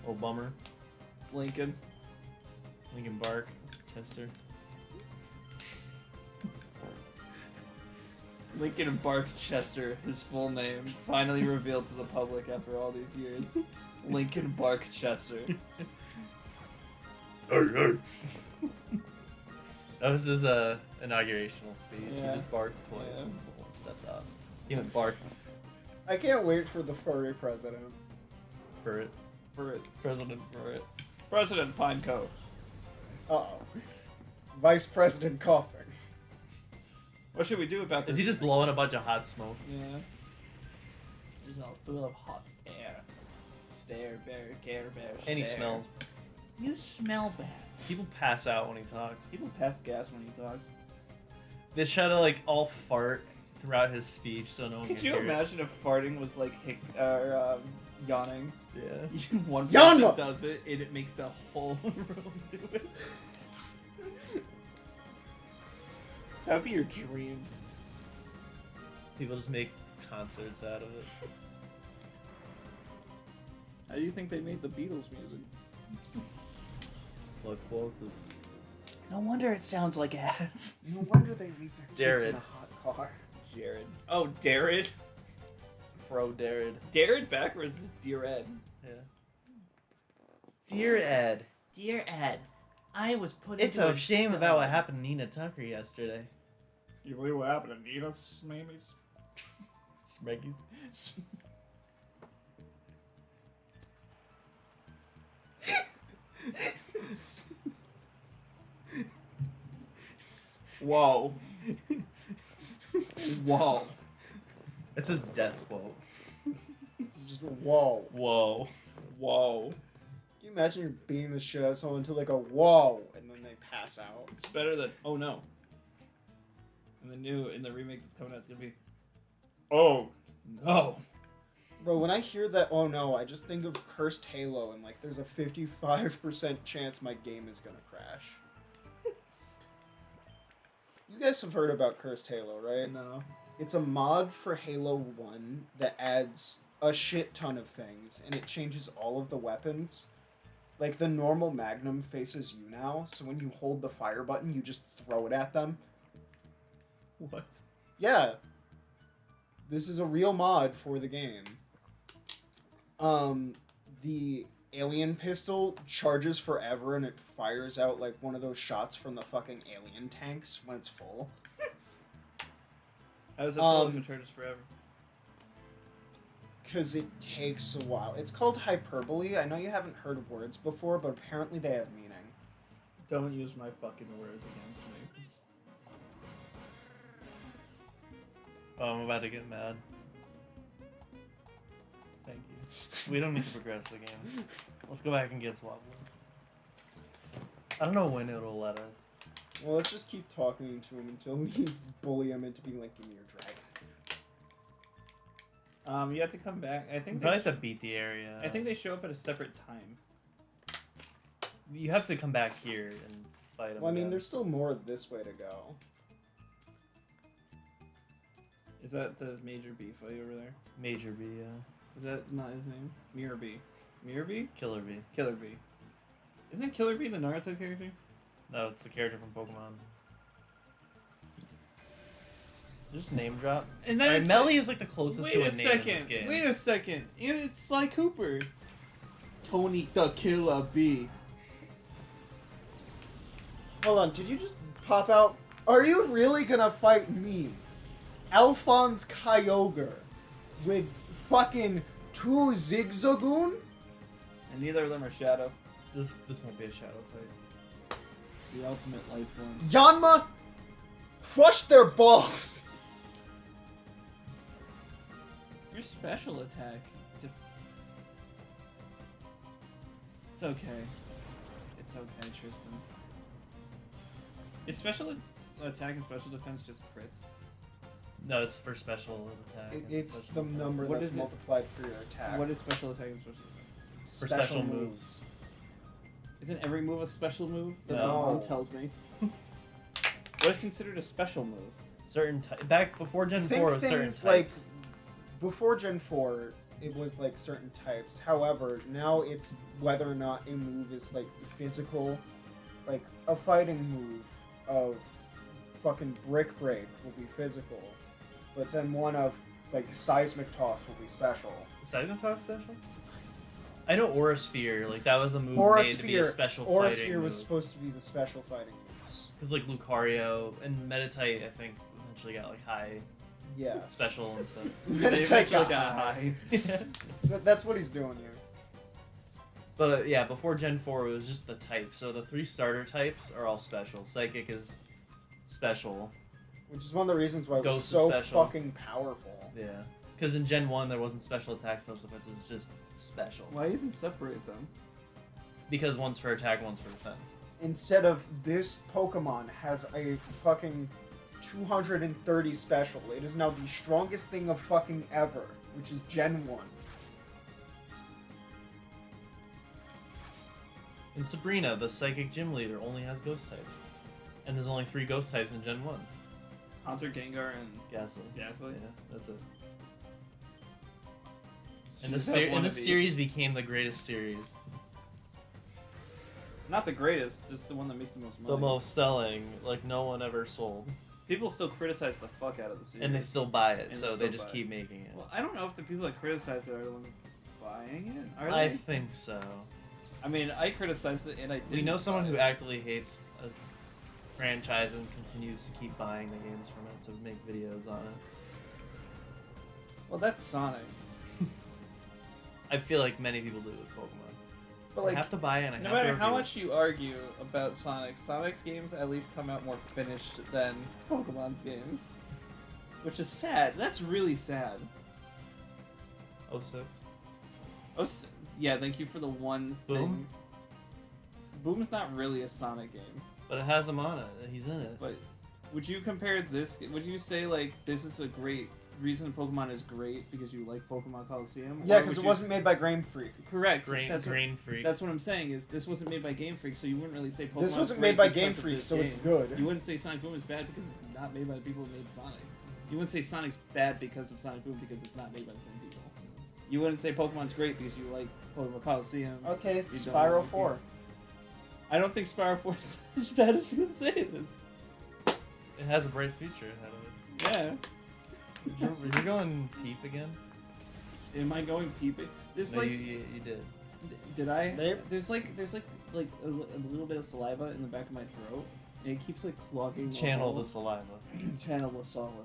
Oh, bummer. Lincoln. Lincoln Bark. Chester. Lincoln Bark Chester, his full name, finally revealed to the public after all these years. Lincoln Bark Chester. That was his inaugurational speech. Yeah. He just barked twice Yeah. and stepped up. He went bark I can't wait for the furry president. for it. For it. President for it. President Pinecoat. Uh-oh. Vice President coughing. What should we do about this? Is he just blowing a bunch of hot smoke? Yeah. It's all full of hot air. Stare, bear, care, bear. And he stare. smells. You smell bad. People pass out when he talks. People pass gas when he talks. They try to like all fart throughout his speech so no one Could can you hear imagine if farting was like yawning? it. Yeah. One Yawn! person does it, and it makes the whole room do it. That'd be your dream. People just make concerts out of it. How do you think they made the Beatles music? Look forward to No wonder it sounds like ass. No wonder they leave their Dare kids in it. a hot car. Jared. Oh, Darred. Bro, Darred. Darred backwards is Dear Ed. Yeah. Dear Ed. Dear Ed, I was put It's into a shame dog. about what happened to Nina Tucker yesterday. You believe what happened to Nina Smamies? Smeggies. Whoa. Whoa. That's his death quote. It's just whoa. Whoa. Whoa. Can you imagine you're beating the shit out of someone until they go whoa, and then they pass out? It's better than oh no. In the remake that's coming out, it's gonna be oh no. Bro, when I hear that oh no, I just think of Cursed Halo, and like there's a 55% chance my game is gonna crash. You guys have heard about Cursed Halo, right? No. It's a mod for Halo 1 that adds a shit ton of things, and it changes all of the weapons. Like, the normal Magnum faces you now, so when you hold the fire button, you just throw it at them. What? Yeah. This is a real mod for the game. The alien pistol charges forever, and it fires out, like, one of those shots from the fucking alien tanks when it's full. How does it feel if it charges forever? Because it takes a while. It's called hyperbole. I know you haven't heard words before, but apparently they have meaning. Don't use my fucking words against me. Oh, I'm about to get mad. Thank you. We don't need to progress the game. Let's go back and get swapped. I don't know when it'll let us. Well, let's just keep talking to him until we bully him into being like, give me your dragon. You have to come back. I think You probably have to beat the area. I think they show up at a separate time. You have to come back here and fight them. Well, I mean, again. there's still more this way to go. Is that the Major B fight over there? Major B, yeah. Is that not his name? Mirror B. Mirror B? Killer B. Killer B. Isn't Killer B the Naruto character? No, it's the character from Pokemon. So just name drop. And then Alright, it's Melly is like the closest wait to a a name second. in this game. Wait a second. And it's Sly Cooper. Tony the Killer B. Hold on, did you just pop out? Are you really gonna fight me, Alphonse Kyogre, with fucking 2 Zigzagoon? And neither of them are Shadow. This won't be a shadow fight. The ultimate life form. Yanma, crush their balls. Your special attack. It's okay. It's okay, Tristan. Is special attack and special defense just crits? No, it's for special attack. It's special the defense. number What that's is it? multiplied for your attack. What is special attack and special defense? For special moves. Isn't every move a special move? That's No. what Mom tells me. What is considered a special move? Certain back before Gen Think 4 it was certain things like types. before Gen 4, it was like certain types. However, now it's whether or not a move is like physical, like a fighting move of fucking Brick Break will be physical, but then one of like Seismic Toss will be special. Is Seismic Talk special? I know Aura Sphere, like that was a move Aura made to be a special Aura fighting Sphere move. was supposed to be the special fighting moves. Because like Lucario and Meditite, I think, eventually got like high Yeah. special and stuff. They Meditite eventually got got high. high. That's what he's doing here. But yeah, before Gen 4 it was just the type. So the 3 starter types are all special. Psychic is special. Which is one of the reasons why it was Ghost is so special. fucking powerful. Yeah. Because in Gen 1 there wasn't special attack, special defense, it was just special. Why even separate them? Because one's for attack, one's for defense. Instead of this Pokemon has a fucking 230 special. It is now the strongest thing of fucking ever, which is Gen 1. In Sabrina, the psychic gym leader only has ghost types. And there's only 3 ghost types in Gen 1. Haunter, Gengar, and Ghastly. Ghastly? Yeah, that's it. Should And have one this of each. series became the greatest series. Not the greatest, just the one that makes the most money. The most selling, like no one ever sold. People still criticize the fuck out of the series. And they still buy it, And so they they still just buy keep making it. Well, I don't know if the people that criticize it are the ones buying it. Are I they? think so. I mean, I criticized it and I didn't. We know someone buy who it. actively hates a franchise and continues to keep buying the games from it to make videos on it. Well, that's Sonic. I feel like many people do with Pokemon. But I like, have to buy it and I no have to matter how review much you argue about Sonic's games at least come out more finished than Pokemon's games. Which is sad. That's really sad. it. 06. Oh, yeah, thank you for the one Boom? thing. Boom's not really a Sonic game. But it has him on it. He's in it. But would you compare this? Would you say like this is a great reason Pokemon is great because you like Pokemon Colosseum? Yeah, Or because would it you wasn't made by Game Freak. correct. Green Freak. That's what I'm saying. Is this wasn't made by Game Freak, so you wouldn't really say Pokemon. This wasn't made by Game Freak, so it's good. You wouldn't say Sonic Boom is bad because it's not made by the people who made Sonic. You wouldn't say Sonic's bad because of Sonic Boom because it's not made by the same people. You wouldn't say Pokemon's great because you like Pokemon Colosseum. Okay, You don't Spyro like 4. I don't think Spyro 4 is as bad as people say it is. It has a bright future ahead of it. Yeah. You're going peep again? Am I going peeping? There's No, like, you did. did I? Maybe. There's like a little bit of saliva in the back of my throat, and it keeps like clogging. the Channel hole. the saliva. Channel the saliva.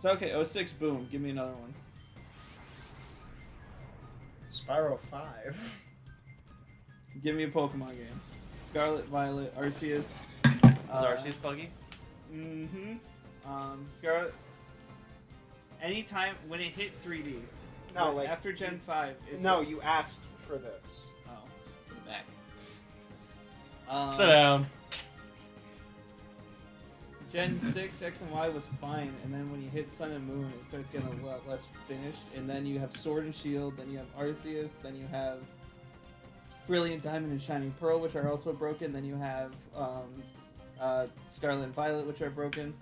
So okay, 06 Boom. Give me another one. Spyro 5. Give me a Pokemon game. Scarlet, Violet, Arceus. Is Arceus buggy? Mm-hmm. Scarlet. Anytime when it hit 3D. No, right like after Gen 5. It's No, you asked for this. Oh, put it back. Sit down. Gen 6 X and Y was fine, and then when you hit Sun and Moon, it starts getting a lot less finished. And then you have Sword and Shield, then you have Arceus, then you have Brilliant Diamond and Shining Pearl, which are also broken. Then you have Scarlet and Violet, which are broken.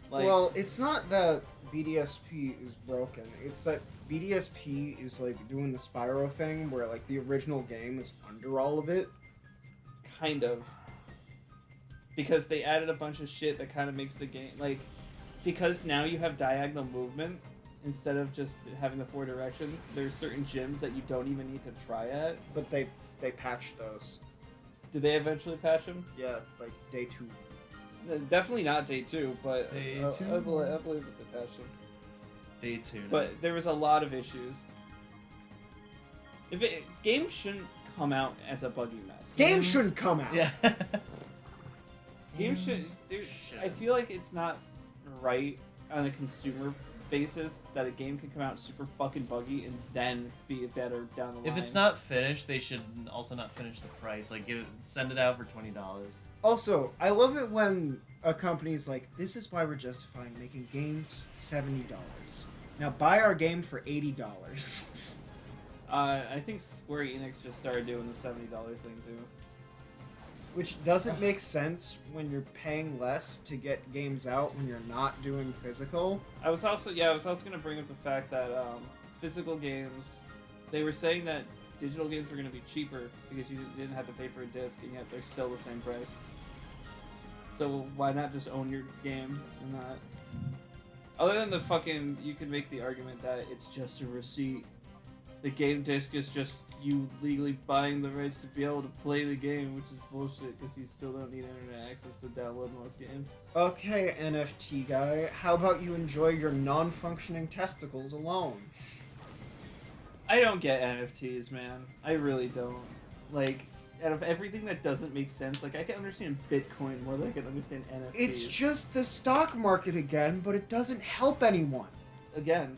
Like, Well, it's not that BDSP is broken. It's that BDSP is like doing the Spyro thing where like the original game is under all of it. kind of. Because they added a bunch of shit that kind of makes the game, like, because now you have diagonal movement instead of just having the 4 directions, there's certain gyms that you don't even need to try at. But they patched those. Did they eventually patch them? Yeah, like day 2. Definitely not day 2, but Day I 2? believe that they patched them. Day 2. now. But there was a lot of issues. Games shouldn't come out as a buggy mess. Games shouldn't come out. Yeah. Games should. I feel like it's not right on a consumer basis that a game can come out super fucking buggy and then be better down the line. If it's not finished, they should also not finish the price. Like, send it out for $20. Also, I love it when a company's like, this is why we're justifying making games $70. Now buy our game for $80. I think Square Enix just started doing the $70 thing too. Which doesn't make sense when you're paying less to get games out when you're not doing physical. I was also gonna bring up the fact that physical games, they were saying that digital games were gonna be cheaper because you didn't have to pay for a disc, and yet they're still the same price. So why not just own your game and not? Other than the fucking, you could make the argument that it's just a receipt. The game disc is just you legally buying the rights to be able to play the game, which is bullshit because you still don't need internet access to download most games. Okay, NFT guy, how about you enjoy your non-functioning testicles alone? I don't get NFTs, man. I really don't. Like, out of everything that doesn't make sense, like, I can understand Bitcoin more than I can understand NFTs. It's just the stock market again, but it doesn't help anyone. Again.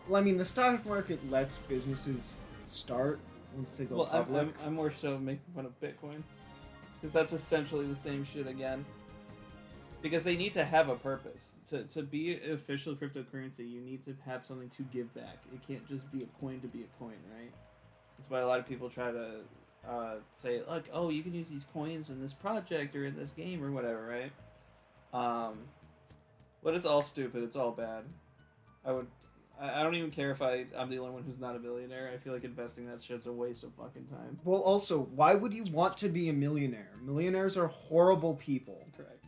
Well, I mean, the stock market lets businesses start once they go Well, public. I'm more so making fun of Bitcoin. Because that's essentially the same shit again. Because they need to have a purpose. To be an official cryptocurrency, you need to have something to give back. It can't just be a coin to be a coin, right? That's why a lot of people try to say, look, oh, you can use these coins in this project or in this game or whatever, right? But it's all stupid. It's all bad. I don't even care if I'm the only one who's not a millionaire. I feel like investing that shit's a waste of fucking time. Well, also, why would you want to be a millionaire? Millionaires are horrible people. Correct.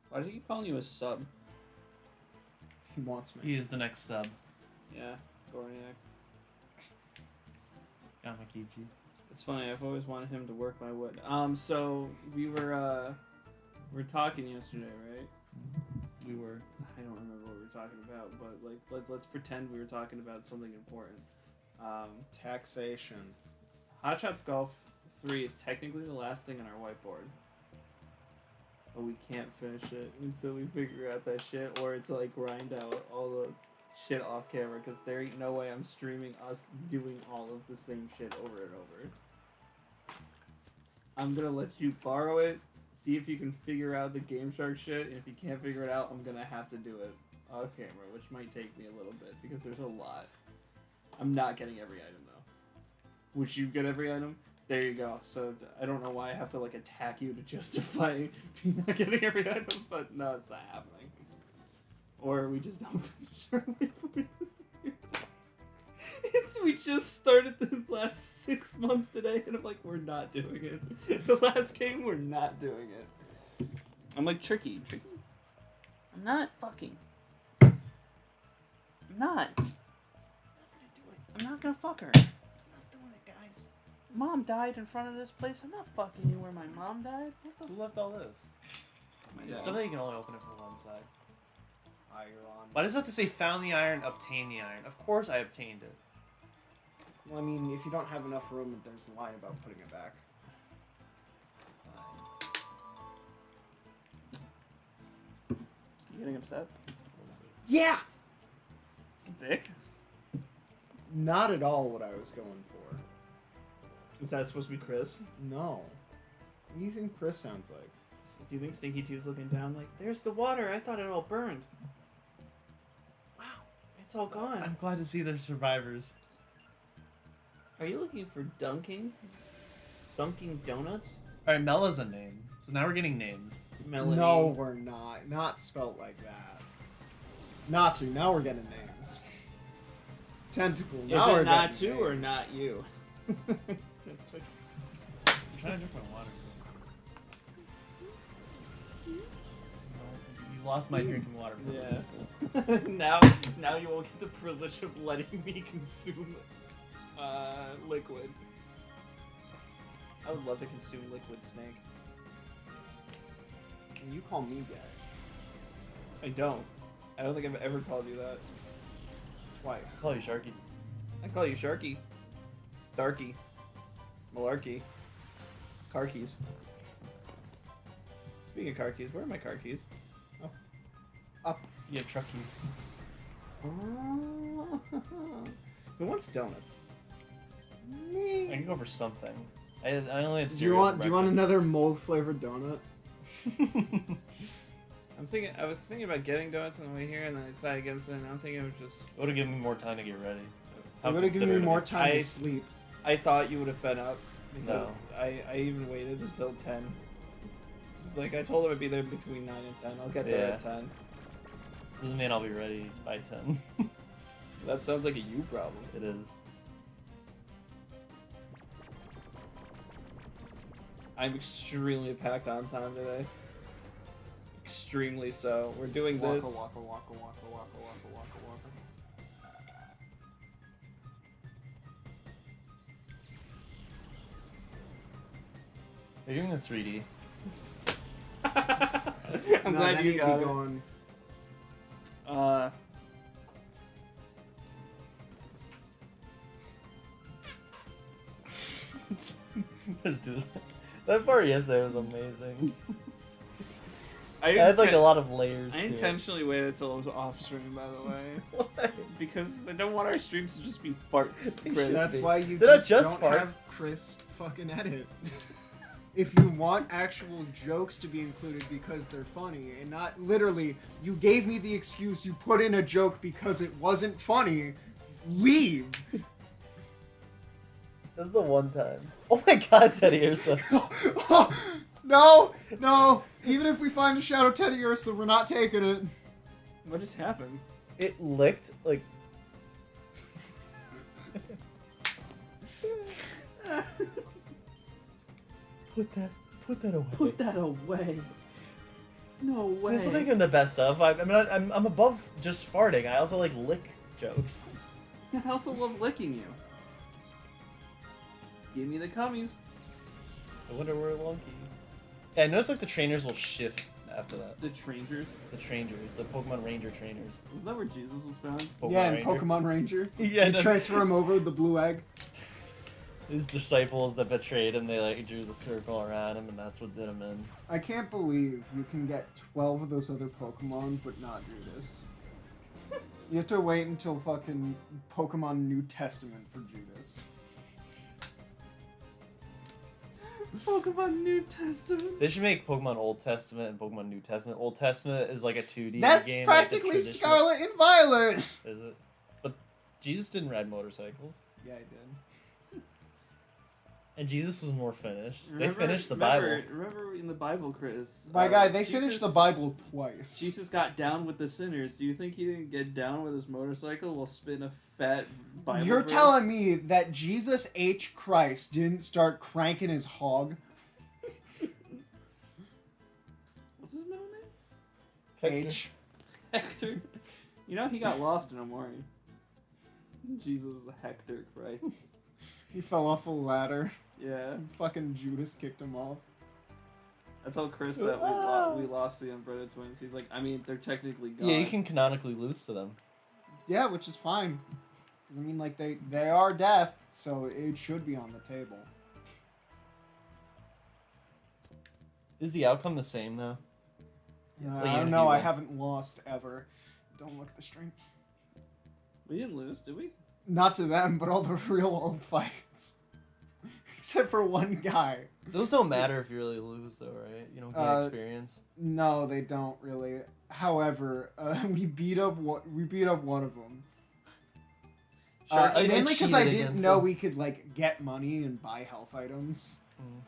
Why do you keep calling you a sub? He wants me. He is the next sub. Yeah, Gorniak. Yamakichi. It's funny. I've always wanted him to work my wood. So we were talking yesterday, right? We were. I don't remember what we were talking about, but like let's pretend we were talking about something important. Taxation. Hot Shots Golf 3 is technically the last thing on our whiteboard, but we can't finish it until we figure out that shit, or it's like grind out all the shit off camera, because there ain't no way I'm streaming us doing all of the same shit over and over. I'm gonna let you borrow it, see if you can figure out the Game Shark shit, and if you can't figure it out, I'm gonna have to do it off camera, which might take me a little bit, because there's a lot. I'm not getting every item, though. Would you get every item? There you go. So I don't know why I have to like attack you to justify me not getting every item, but no, it's not happening. Or we just don't finish our waypoint this year. We just started this last 6 months today, and I'm like, we're not doing it. The last game, we're not doing it. I'm like, Tricky. I'm not fucking. I'm not. I'm not gonna fuck her. I'm not doing it, guys. Mom died in front of this place. I'm not fucking you where my mom died. What the Who left all this? Yeah. It's something you can only open it from one side. Iron. Why does it have to say found the iron, obtain the iron? Of course I obtained it. Well, I mean, if you don't have enough room, there's a line about putting it back. You getting upset? Yeah! Vic? Not at all what I was going for. Is that supposed to be Chris? No. What do you think Chris sounds like? Do you think Stinky 2's looking down like, there's the water, I thought it all burned. Wow, it's all gone. I'm glad to see there's survivors. Are you looking for Dunking Donuts? Alright, Mella's a name. So now we're getting names. Melanie? No, we're not. Not spelt like that. Not to. Now we're getting names. Tentacle. Is Now we're it not getting to or names. not you? I'm trying to drink my water. You lost my drinking water. Yeah. now you won't get the privilege of letting me consume liquid. I would love to consume liquid, Snake. And you call me gay. I don't think I've ever called you that. Twice. I call you Sharky. I call you Sharky. Darky. Malarkey. Car keys. Speaking of car keys, where are my car keys? Up. You have truck keys. Oh. Who wants donuts? I can go for something. I only had Do you cereal want? for Do you want breakfast. another mold flavored donut? I was thinking about getting donuts on the way here, and then I decided against it. And I'm thinking it was just. It would have given me more time to get ready. It would have given me considerate more of time I- to sleep. I thought you would have been up because No. I even waited until 10. Just like I told him I'd be there between 9 and 10. I'll get there Yeah. at 10. it. Doesn't mean I'll be ready by 10. That sounds like a you problem. It is. I'm extremely packed on time today. Extremely so. We're doing Waka, this. waka, waka, waka, waka, waka, waka, waka. You're doing the 3D. I'm No, glad that you ain't got me it. going. Let's do this. That part yesterday was amazing. I It had like a inten- lot of layers. I to it. intentionally waited until it was off stream, by the way, What? because I don't want our streams to just be farts. Chris. That's why you They're not just, just don't farts. have Chris fucking edit. If you want actual jokes to be included because they're funny, and not literally, you gave me the excuse you put in a joke because it wasn't funny, leave! That's the one time. Oh my god, Teddy, you're so. No! No! Even if we find a Shadow Teddy Ursa, we're not taking it. What just happened? It licked like. Put that away. Put that away. No way. It's like in the best stuff. I'm above just farting. I also like lick jokes. I also love licking you. Give me the cummies. I wonder where Loki. Yeah, I noticed like the trainers will shift after that. The Trangers. The trainers, the Pokemon Ranger trainers. Isn't that where Jesus was found? Yeah, in Ranger. Pokemon Ranger. Yeah, You no. transfer him over with the blue egg. His disciples that betrayed him, they like drew the circle around him, and that's what did him in. I can't believe you can get 12 of those other Pokemon but not do this. You have to wait until fucking Pokemon New Testament for Judas. Pokemon New Testament. They should make Pokemon Old Testament and Pokemon New Testament. Old Testament is like a 2D That's game. practically like the traditional- Scarlet and Violet! Is it? But Jesus didn't ride motorcycles. Yeah, I did. And Jesus was more finished. They Remember- finished the remember- Bible. Remember in the Bible, Chris? My guy, they Jesus- finished the Bible twice. Jesus got down with the sinners. Do you think he didn't get down with his motorcycle while spitting a fat Bible You're verse? telling me that Jesus H. Christ didn't start cranking his hog? What's his middle name? H. Hector. You know he got lost in a morning. Jesus Hector Christ. He fell off a ladder. Yeah. Fucking Judas kicked him off. I told Chris that we lost the Umbrella twins. He's like, I mean, they're technically gone. Yeah, you can canonically lose to them. Yeah, which is fine. 'Cause, I mean, like, they are death, so it should be on the table. Is the outcome the same though? I even don't if know, you I win. haven't lost ever. Don't look at the string. We didn't lose, did we? Not to them, but all the real old fights. Except for one guy. Those don't matter if you really lose though, right? You don't get experience. No, they don't really. However, we beat up one of them. I Mainly because I cheated didn't against know them. we could like get money and buy health items.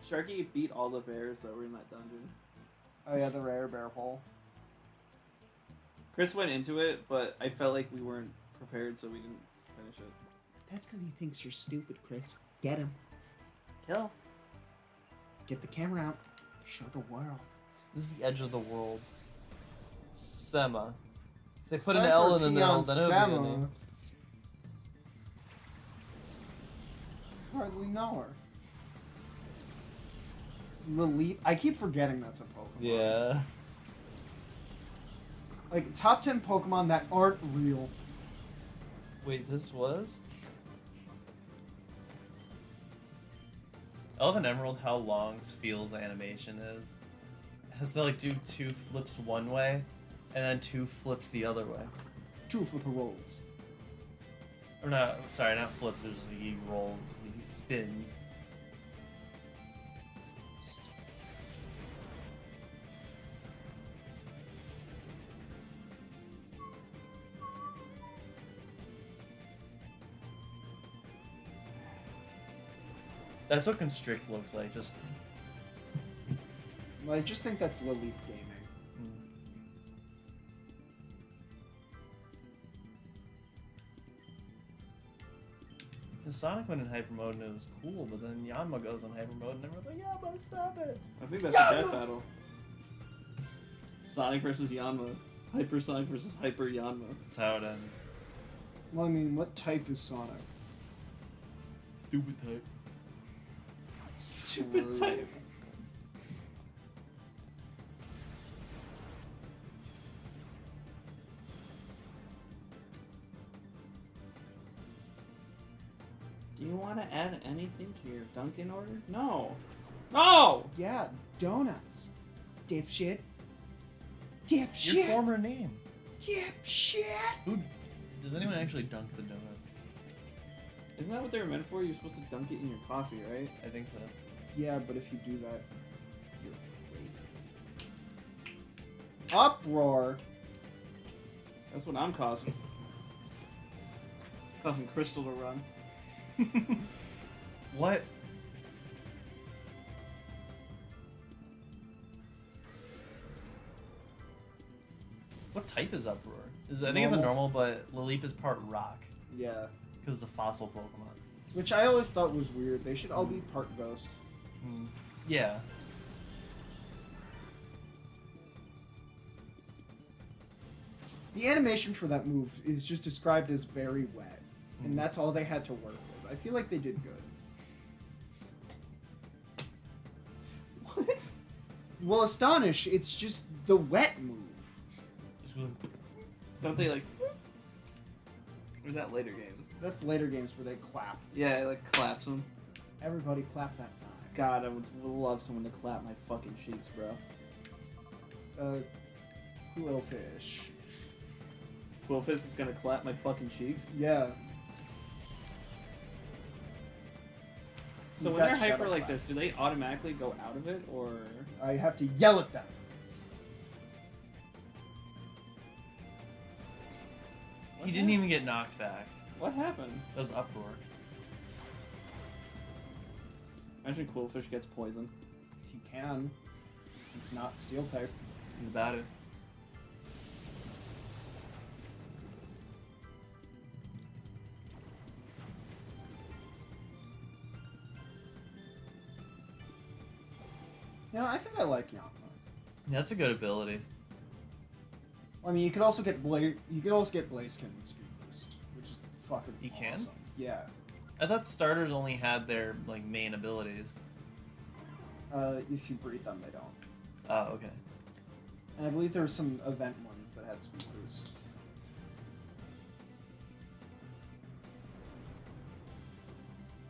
Sharky beat all the bears that were in that dungeon. Oh yeah, the rare bear hole. Chris went into it, but I felt like we weren't prepared, so we didn't finish it. That's because he thinks you're stupid, Chris. Get him. Kill. Get the camera out. Show the world. This is the edge of the world. Sema. If they put an L in the middle, then it would be the name. Hardly know her. Lilith. I keep forgetting that's a Pokemon. Yeah. Like, top 10 Pokemon that aren't real. Wait, this was? I love in Emerald how long Spheal's animation is. It has to like do 2 flips one way, and then 2 flips the other way. 2 flipper rolls. Or not, sorry, not flips, there's he rolls, he spins. That's what Constrict looks like, just... Well, I just think that's Lilith gaming. The Sonic went in hyper mode and it was cool, but then Yanma goes on hyper mode and everyone's like, Yanma, stop it! I think that's a death battle. Sonic versus Yanma. Hyper Sonic versus Hyper Yanma. That's how it ends. Well, I mean, what type is Sonic? Stupid type. Stupid type. Do you want to add anything to your Dunkin' order? No. No! Yeah, donuts. Dipshit. Your Dipshit. former name. Dipshit. Who... Does anyone actually dunk the donuts? Isn't that what they were meant for? You're supposed to dunk it in your coffee, right? I think so. Yeah, but if you do that, you're crazy. Uproar. That's what I'm causing. Causing Crystal to run. What? What type is Uproar? I think it's a normal, but Lilip is part rock Yeah. because it's a fossil Pokemon. Which I always thought was weird. They should all be part ghost. Yeah. The animation for that move is just described as very wet. And that's all they had to work with. I feel like they did good. What? Well, Astonish, it's just the wet move. Don't they like? Or is that later games? That's later games where they clap. Yeah, it like claps them. Everybody clap that guy. God, I would love someone to clap my fucking cheeks, bro. Quillfish. Quillfish is gonna clap my fucking cheeks. Yeah. So He's when got they're hyper shadow like clap. this, do they automatically go out of it, or? I have to yell at them. He didn't even get knocked back. What happened? That was Uproar. Imagine Quillfish gets poisoned. He can. It's not steel type. He's about it. You know, I think I like Yama. Yeah, that's a good ability. I mean, you could also get Blaziken with Speed Boost, which is fucking You can? awesome. Yeah. I thought starters only had their like main abilities. If you breed them, they don't. Oh, okay. And I believe there were some event ones that had Speed Boost.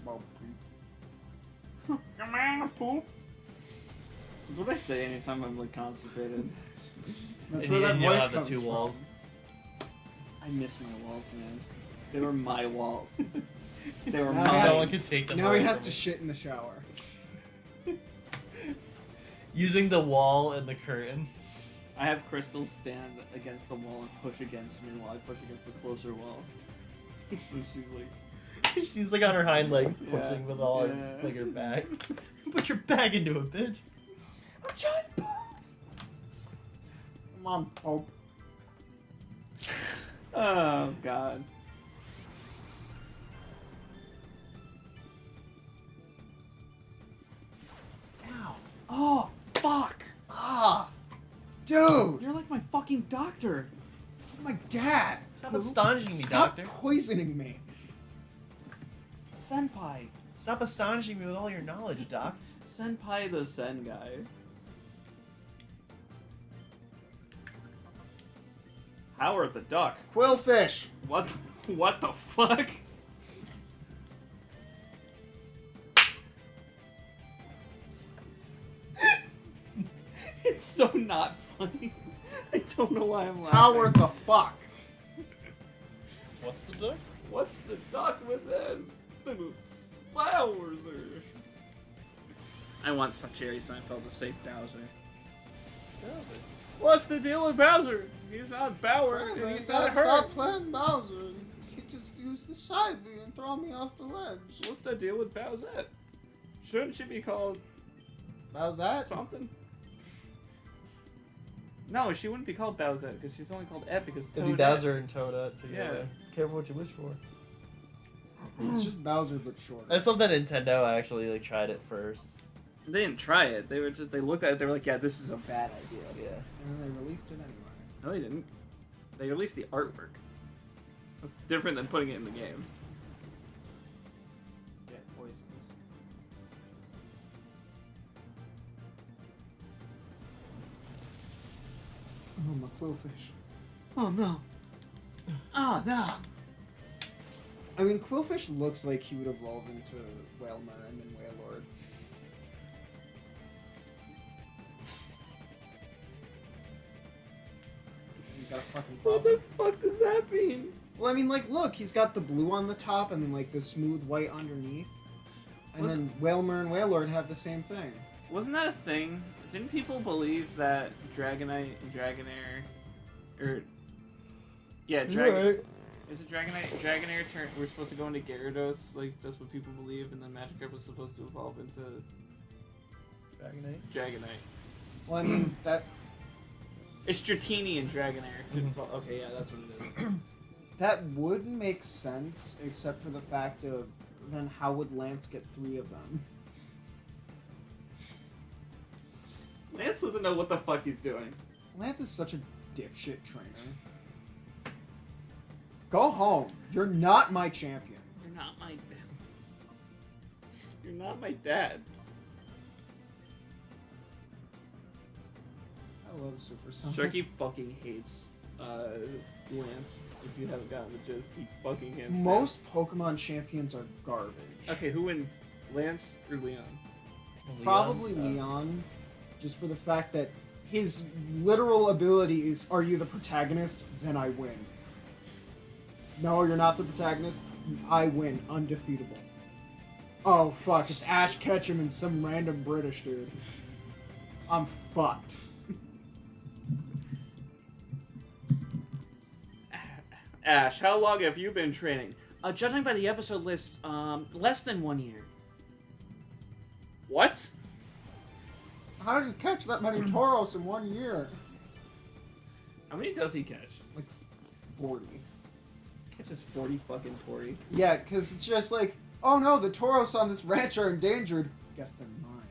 Well, Come on, poop. That's what I say anytime I'm like constipated. that's And where you- that and you'll voice have the comes two from. walls. I miss my walls, man. They were my walls. They were Now No he has- one can take them Now away he has from to me. shit in the shower. Using the wall and the curtain. I have Crystal stand against the wall and push against me while I push against the closer wall. So she's like, She's like on her hind legs, Yeah, pushing with all her, yeah. like her back. Put your back into it, bitch. I'm trying to Come on, Pope. oh god. Ow. Oh, fuck. Ah! Dude! You're like my fucking doctor. My dad! Stop astonishing me, Stop Doctor. poisoning me! Senpai. Stop astonishing me with all your knowledge, Doc. Senpai the Sen guy. Howard the Duck. Quillfish! What the fuck? It's so not funny. I don't know why I'm laughing. Howard the fuck! What's the duck? What's the duck with this? Little flowers or... I want Jerry Seinfeld to say Bowser. What's the deal with Bowser? He's not Bauer, and he's not hurt. stop playing Bowser. He just used the side B and throw me off the ledge. What's the deal with Bowsette? Shouldn't she be called How's that? something? No, she wouldn't be called Bowsette because she's only called Ed because It'd be Toadette. Bowser and Toadette together. Yeah. Careful what you wish for. It's just Bowser but shorter. I just love that Nintendo actually like tried it first. They didn't try it. They looked at it. They were like, "Yeah, this is a bad idea." Yeah. And then they released it anyway. No, they didn't. They released the artwork. That's different than putting it in the game. Get poisoned. Oh, my Quillfish. Oh no! Oh no! I mean, Quillfish looks like he would evolve into Whalmer and then Wailord. You got a fucking What the problem? fuck does that mean? Well, I mean, like, look, he's got the blue on the top and then, like, the smooth white underneath. And then Whalmer and Wailord have the same thing. Wasn't that a thing? Didn't people believe that Dragonite and Dragonair, or yeah, is it Dragonite? Dragonair we're supposed to go into Gyarados, like that's what people believe, and then Magikarp was supposed to evolve into Dragonite. Dragonite. Well, I mean, that... It's Dratini and Dragonair. Okay, yeah, that's what it is. That would make sense, except for the fact of then how would Lance get 3 of them? Lance doesn't know what the fuck he's doing. Lance is such a dipshit trainer. Go home. You're not my champion. You're not my dad. You're not my dad. I love Super Sonic. Sharky fucking hates Lance. If you haven't gotten the gist, he fucking hates Most Pokemon champions are garbage. Lance. Okay, who wins? Lance or Leon? Probably Leon, just for the fact that his literal ability is, are you the protagonist? Then I win. No, you're not the protagonist. I win. Undefeatable. Oh, fuck. It's Ash Ketchum and some random British dude. I'm fucked. Ash, how long have you been training? Judging by the episode list, less than 1 year. What? How did you catch that many Tauros in 1 year? How many does he catch? Like 40. Catches 40 fucking Tori. Yeah, because it's just like, oh no, the Tauros on this ranch are endangered. Guess they're mine.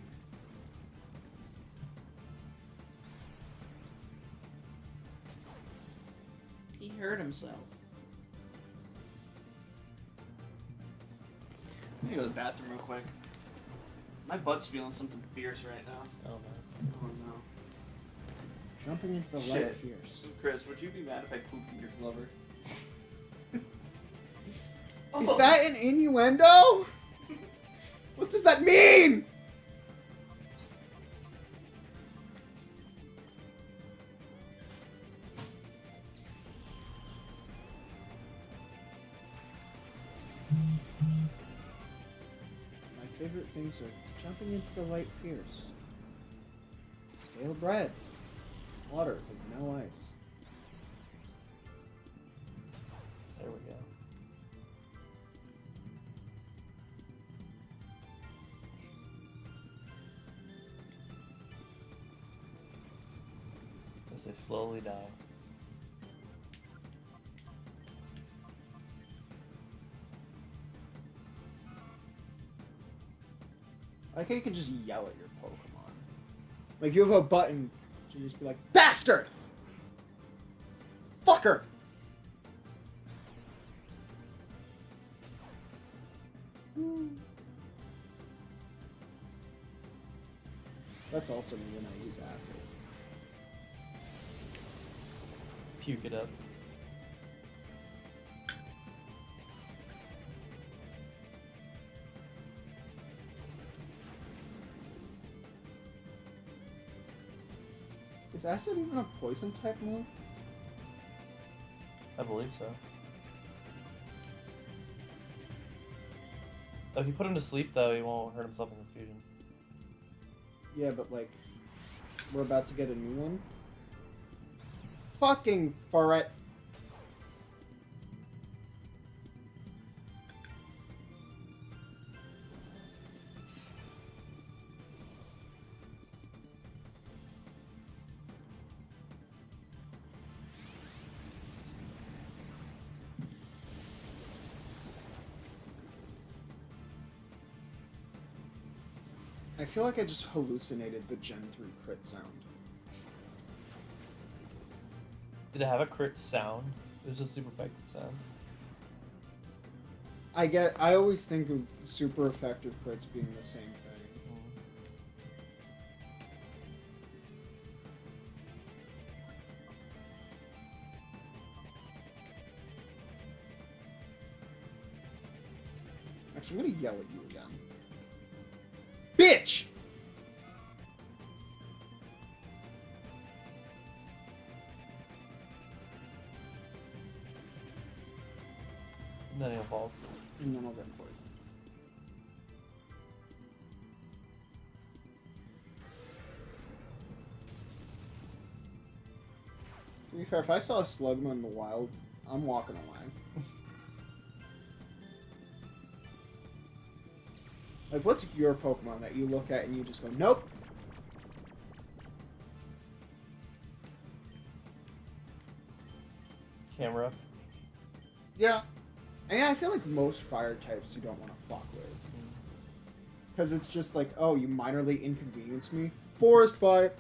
He hurt himself. I'm gonna go to the bathroom real quick. My butt's feeling something fierce right now. Oh no. Oh no. Jumping into the Shit. light fierce. Chris, would you be mad if I pooped in your blubber? Is that an innuendo? What does that mean? My favorite things are jumping into the light fierce. Stale bread. Water with no ice. There we go. As they slowly die. I like how you can just yell at your Pokemon. Like, you have a button, you just be like, BASTARD! Fucker! That's also me when I use acid. Puke it up. Is acid even a poison type move? I believe so. If you put him to sleep, though, he won't hurt himself in confusion. Yeah, but like, we're about to get a new one. Fucking farret. I feel like I just hallucinated the Gen 3 crit sound. Did it have a crit sound? It was just super effective sound. I always think of super effective crits being the same thing. Actually, I'm gonna yell at you again. Bitch! And then he'll fall asleep. And then I'll get poisoned. To be fair, if I saw a Slugma in the wild, I'm walking away. Like, what's your Pokemon that you look at and you just go, nope? Camera. Yeah. And I feel like most fire types you don't want to fuck with. Because it's just like, oh, you minorly inconvenience me? Forest fire!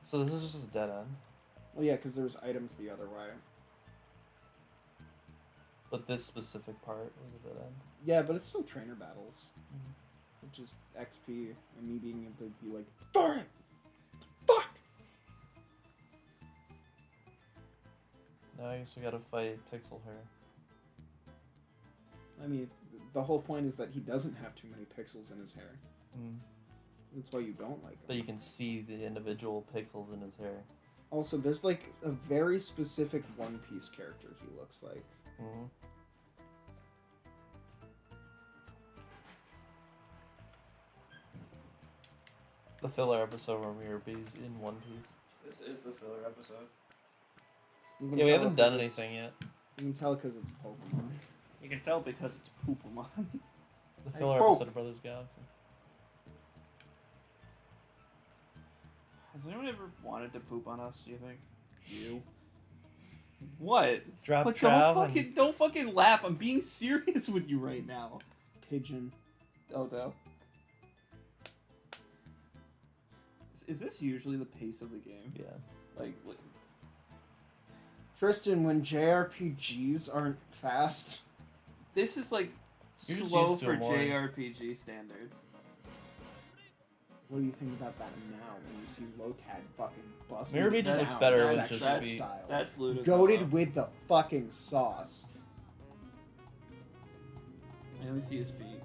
So this is just a dead end. Well, yeah, because there's items the other way. But this specific part was a dead end. Yeah, but it's still trainer battles. Mhm. Which is XP and me being able to be like, darn it! Fuck! Now I guess we gotta fight Pixel Hair. I mean, the whole point is that he doesn't have too many pixels in his hair. Mm. That's why you don't like But him. you can see the individual pixels in his hair. Also, there's like a very specific One Piece character he looks like. Mm. The filler episode where Mirabee's in One Piece. This is the filler episode. You can Yeah, we tell haven't 'cause done it's- anything yet. You can tell because it's Pokemon. You can tell because it's Poopamon. The Hey, filler Pope. episode of Brothers Galaxy. Has anyone ever wanted to poop on us, do you think? You? What? Drop But Trav don't fucking laugh. I'm being serious with you right now. Pigeon. Oh no. Is this usually the pace of the game? Yeah. Like, Tristan, when JRPGs aren't fast, this is like You're just slow used to for it more. JRPG standards. what do you think about that now when you see Lotad fucking busting Mirabee it just looks down better with section just feet. style? That's ludicrous. Goated with the fucking sauce. Let me see his feet.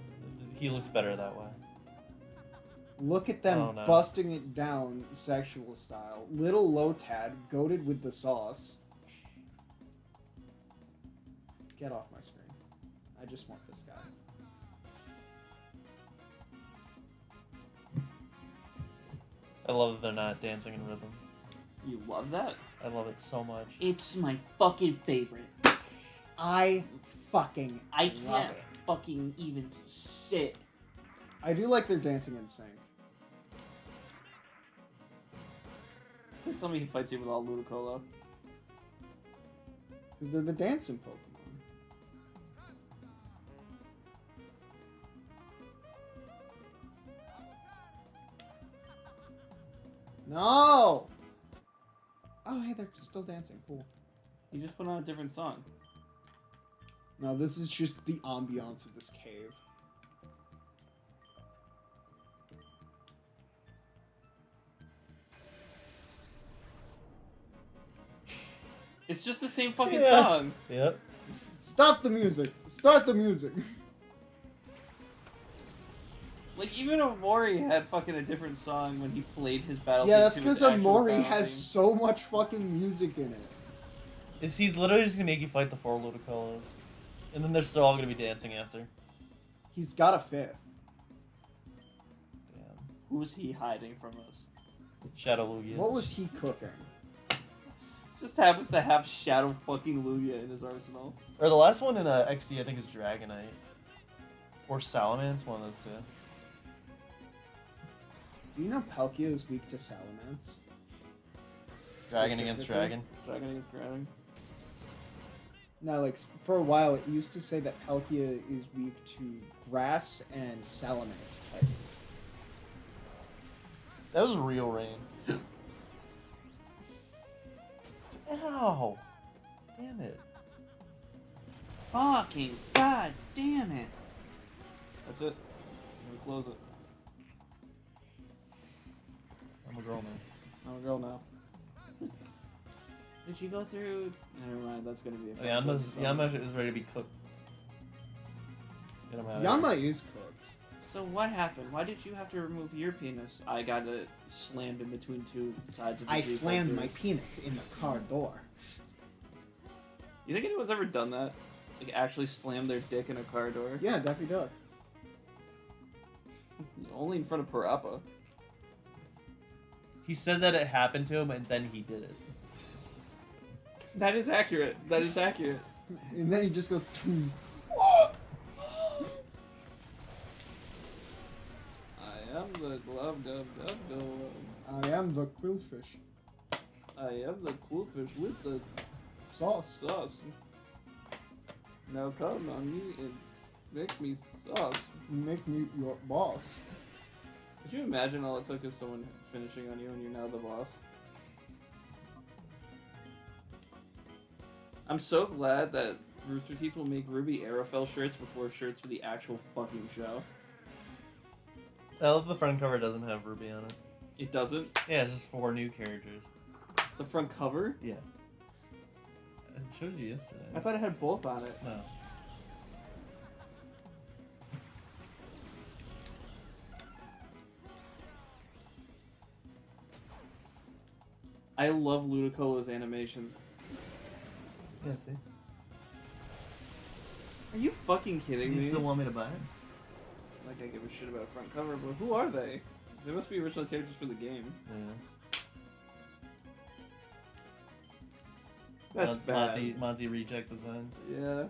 He looks better that way. Look at them Oh, no. busting it down sexual style. Little Lotad goated with the sauce. Get off my screen. I just want this guy. I love that they're not dancing in rhythm. You love that? I love it so much. It's my fucking favorite. I fucking I love can't it. fucking even sit. I do like their dancing in sync. Please tell me he fights you with all Ludicolo. Because they're the dancing Pokemon. No! Oh, hey, they're still dancing. Cool. He just put on a different song. No, this is just the ambiance of this cave. It's just the same fucking Yeah. song. Yep. Stop the music! Start the music! Like, even Omori had fucking a different song when he played his Battlefield Yeah, that's 2 because with actual Amori battle has theme. so much fucking music in it. He's literally just gonna make you fight the 4 Ludicolos. And then they're still all gonna be dancing after. He's got a fifth. Damn. Who's he hiding from us? Shadow Lugia. What was he cooking? Just happens to have Shadow fucking Lugia in his arsenal. Or the last one in XD, I think, is Dragonite. Or Salamence, one of those two. Do you know Palkia is weak to Salamence? Dragon against Specifically? Dragon. Dragon against Dragon. No, like, for a while it used to say that Palkia is weak to Grass and Salamence type. That was real rain. Ow! Damn it. Fucking god damn it. That's it. I'm gonna close it. I'm a girl now. I'm a girl now. Did you go through... Never mind, that's gonna be a fun song. Yama is ready to be cooked. Get him out of Yama here. is cooked. So what happened? Why did you have to remove your penis? I got it slammed in between two sides of the I Z slammed filter. my penis in the car door. You think anyone's ever done that? Like, actually slammed their dick in a car door? Yeah, Daffy Duck. Only in front of Parappa. He said that it happened to him, and then he did it. That is accurate. That is accurate. And then he just goes. "Toom." I am the glove dub dub dub. I am the quillfish. I am the cool fish with the Sauce. sauce. Now come on me and make me sauce. Make me your boss. Could you imagine all it took is someone finishing on you and you're now the boss? I'm so glad that Rooster Teeth will make Ruby Arafel shirts before shirts for the actual fucking show. I love the front cover doesn't have Ruby on it. It doesn't? Yeah, it's just 4 new characters. The front cover? Yeah. I showed you yesterday. I thought it had both on it. No. I love Ludicolo's animations. Yeah, see? Are you fucking kidding Do you me? still want me to buy it? Like I give a shit about a front cover, but who are they? They must be original characters for the game. Yeah. That's bad. Monty reject design. Yeah.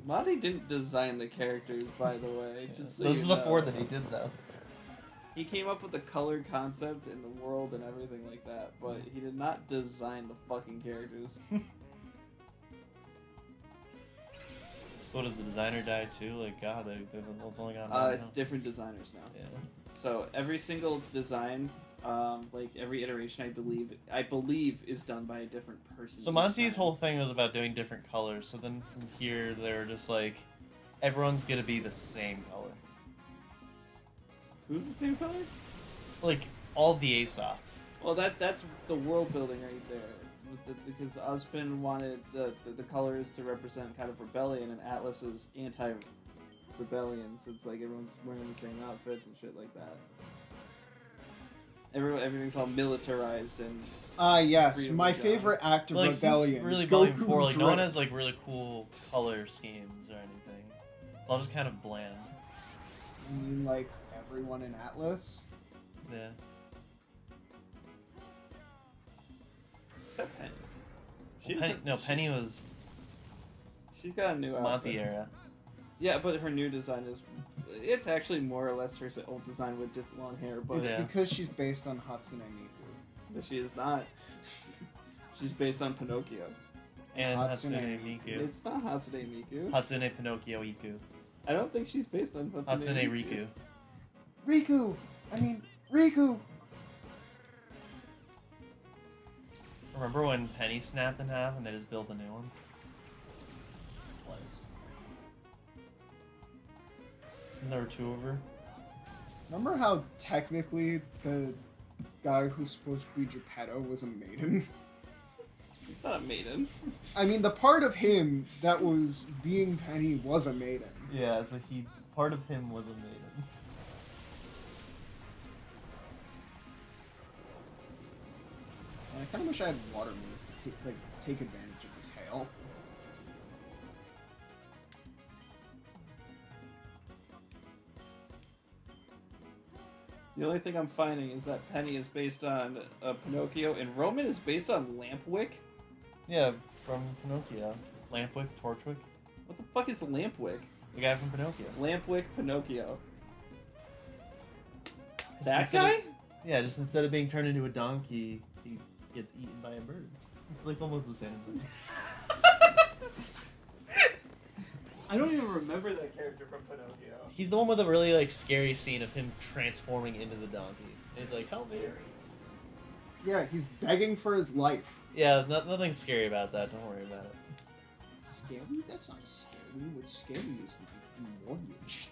Monty didn't design the characters, by the way. Yeah. Just so Those you are the know. 4 that he did, though. He came up with the color concept and the world and everything like that, but he did not design the fucking characters. So did the designer die too? Like, God, it's only got It's different designers now. Yeah. So every single design, like every iteration, I believe is done by a different person. So each Monty's time. whole thing was about doing different colors. So then from here, they're just like, everyone's gonna be the same color. Who's the same color? Like all the Aesops. Well, that's the world building right there. Because Ozpin wanted the colors to represent kind of rebellion, and Atlas is anti-rebellion. So it's like everyone's wearing the same outfits and shit like that. Everything's all militarized and. Yes, Freedom my of God. favorite act of Like rebellion. since really Goku Volume 4, like no one Drake. has like really cool color schemes or anything. It's all just kind of bland. I mean, like everyone in Atlas. Yeah. Except Penny. Penny was She's got a new outfit. Monty era. Yeah, but her new design is. It's actually more or less her old design with just long hair, but, It's Yeah. because she's based on Hatsune Miku. but she is not. She's based on Pinocchio. And Hatsune Hatsune Miku. Miku. It's not Hatsune Miku. Hatsune Pinocchio Iku. I don't think she's based on Hatsune, Hatsune Miku. Riku. Riku! Remember when Penny snapped in half and they just built a new one? And there were 2 of her. Remember how technically the guy who's supposed to be Geppetto was a maiden? He's not a maiden. I mean, the part of him that was being Penny was a maiden. Yeah, so part of him was a maiden. I kind of wish I had water maze to take advantage of this hail. The only thing I'm finding is that Penny is based on Pinocchio, and Roman is based on Lampwick. Yeah, from Pinocchio. Lampwick, Torchwick. What the fuck is Lampwick? The guy from Pinocchio. Lampwick, Pinocchio. Just That instead guy? of- yeah, just instead of being turned into a donkey, he gets eaten by a bird. It's like almost the same thing. I don't even remember that character from Pinocchio. He's the one with a really like scary scene of him transforming into the donkey. And he's like, "Help me!" Yeah, he's begging for his life. Yeah, nothing scary about that. Don't worry about it. Scary? That's not scary. What's scary is mortgage.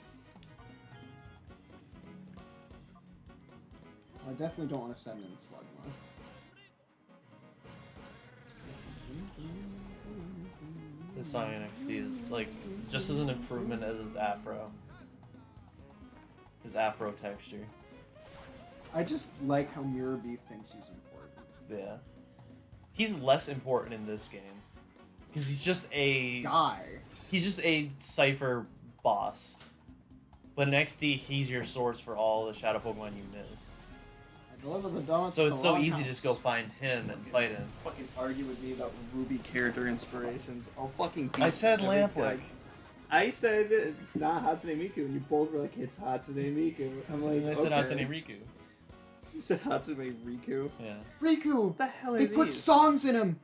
I definitely don't want to send in Slugma. This song in NXT is like just as an improvement as his afro. His afro texture. I just like how Mirabi thinks he's important. Yeah. He's less important in this game. Because he's just a Cypher boss. But in XD, he's your source for all the Shadow Pokemon you missed. I Deliver the donuts. So to it's the so Long easy to House. just go find him and fight him. Fucking argue with me about Ruby character inspirations. I'll fucking beat I said every Lampwick. guy. I said it's not Hatsune Miku, and you both were like, it's Hatsune Miku. I'm like, And I said okay. Hatsune Riku. You said Hatsune Riku. Yeah. Riku. What the hell are They these? put songs in him.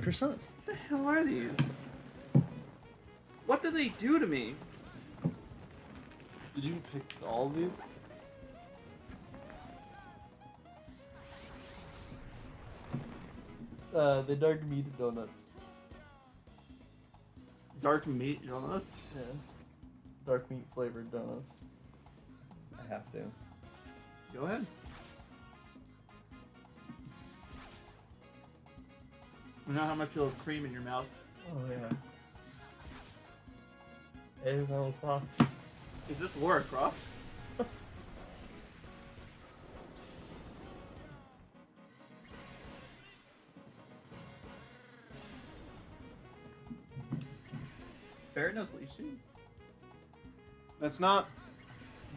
Croissants. What the hell are these? What did they do to me? Did you pick all of these? The dark meat donuts. Dark meat donuts? Yeah. Dark meat flavored donuts. I have to. Go ahead. You know how much you'll have cream in your mouth? Oh yeah. Hey, well, fuck. Is this Laura Croft? Barrett knows Lishi? That's not.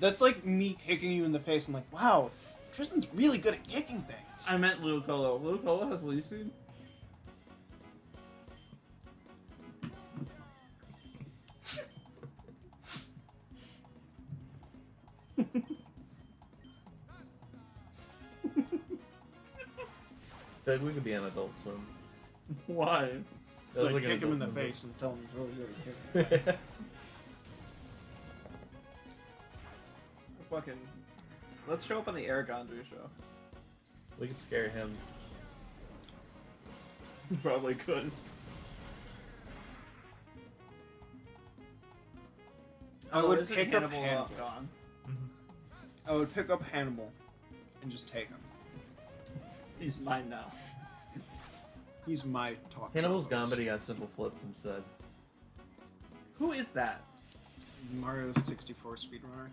That's like me kicking you in the face and like, wow, Tristan's really good at kicking things. I meant Lucolo. Lucolo has Lishi? Doug, we could be on Adult Swim. Why? It's like kick him in the face and tell him he's really good at kicking. Fucking. Let's show up on the Eric Andre show. We could scare him. Probably could. I would isn't pick up Hannibal Hannibal. gone? I would pick up Hannibal and just take him. He's mine now. He's my talk. Hannibal's show gone, host. but he got simple flips instead. Who is that? Mario's 64 speedrunner.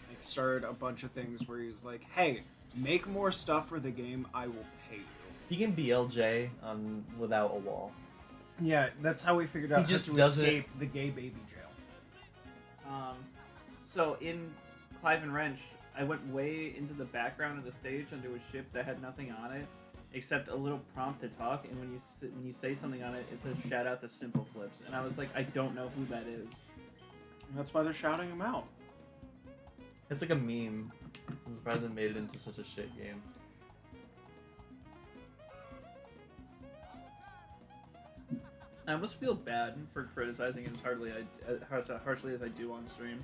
Like started a bunch of things where he's like, "Hey, make more stuff for the game. I will pay you." He can BLJ on without a wall. Yeah, that's how we figured out He just how to does it- escape the gay baby jail. So in Clive and Wrench, I went way into the background of the stage onto a ship that had nothing on it, except a little prompt to talk. And when you say something on it, it says "shout out to Simple Flips," and I was like, I don't know who that is. And that's why they're shouting him out. It's like a meme. I'm surprised it made it into such a shit game. I almost feel bad for criticizing it as harshly as I do on stream.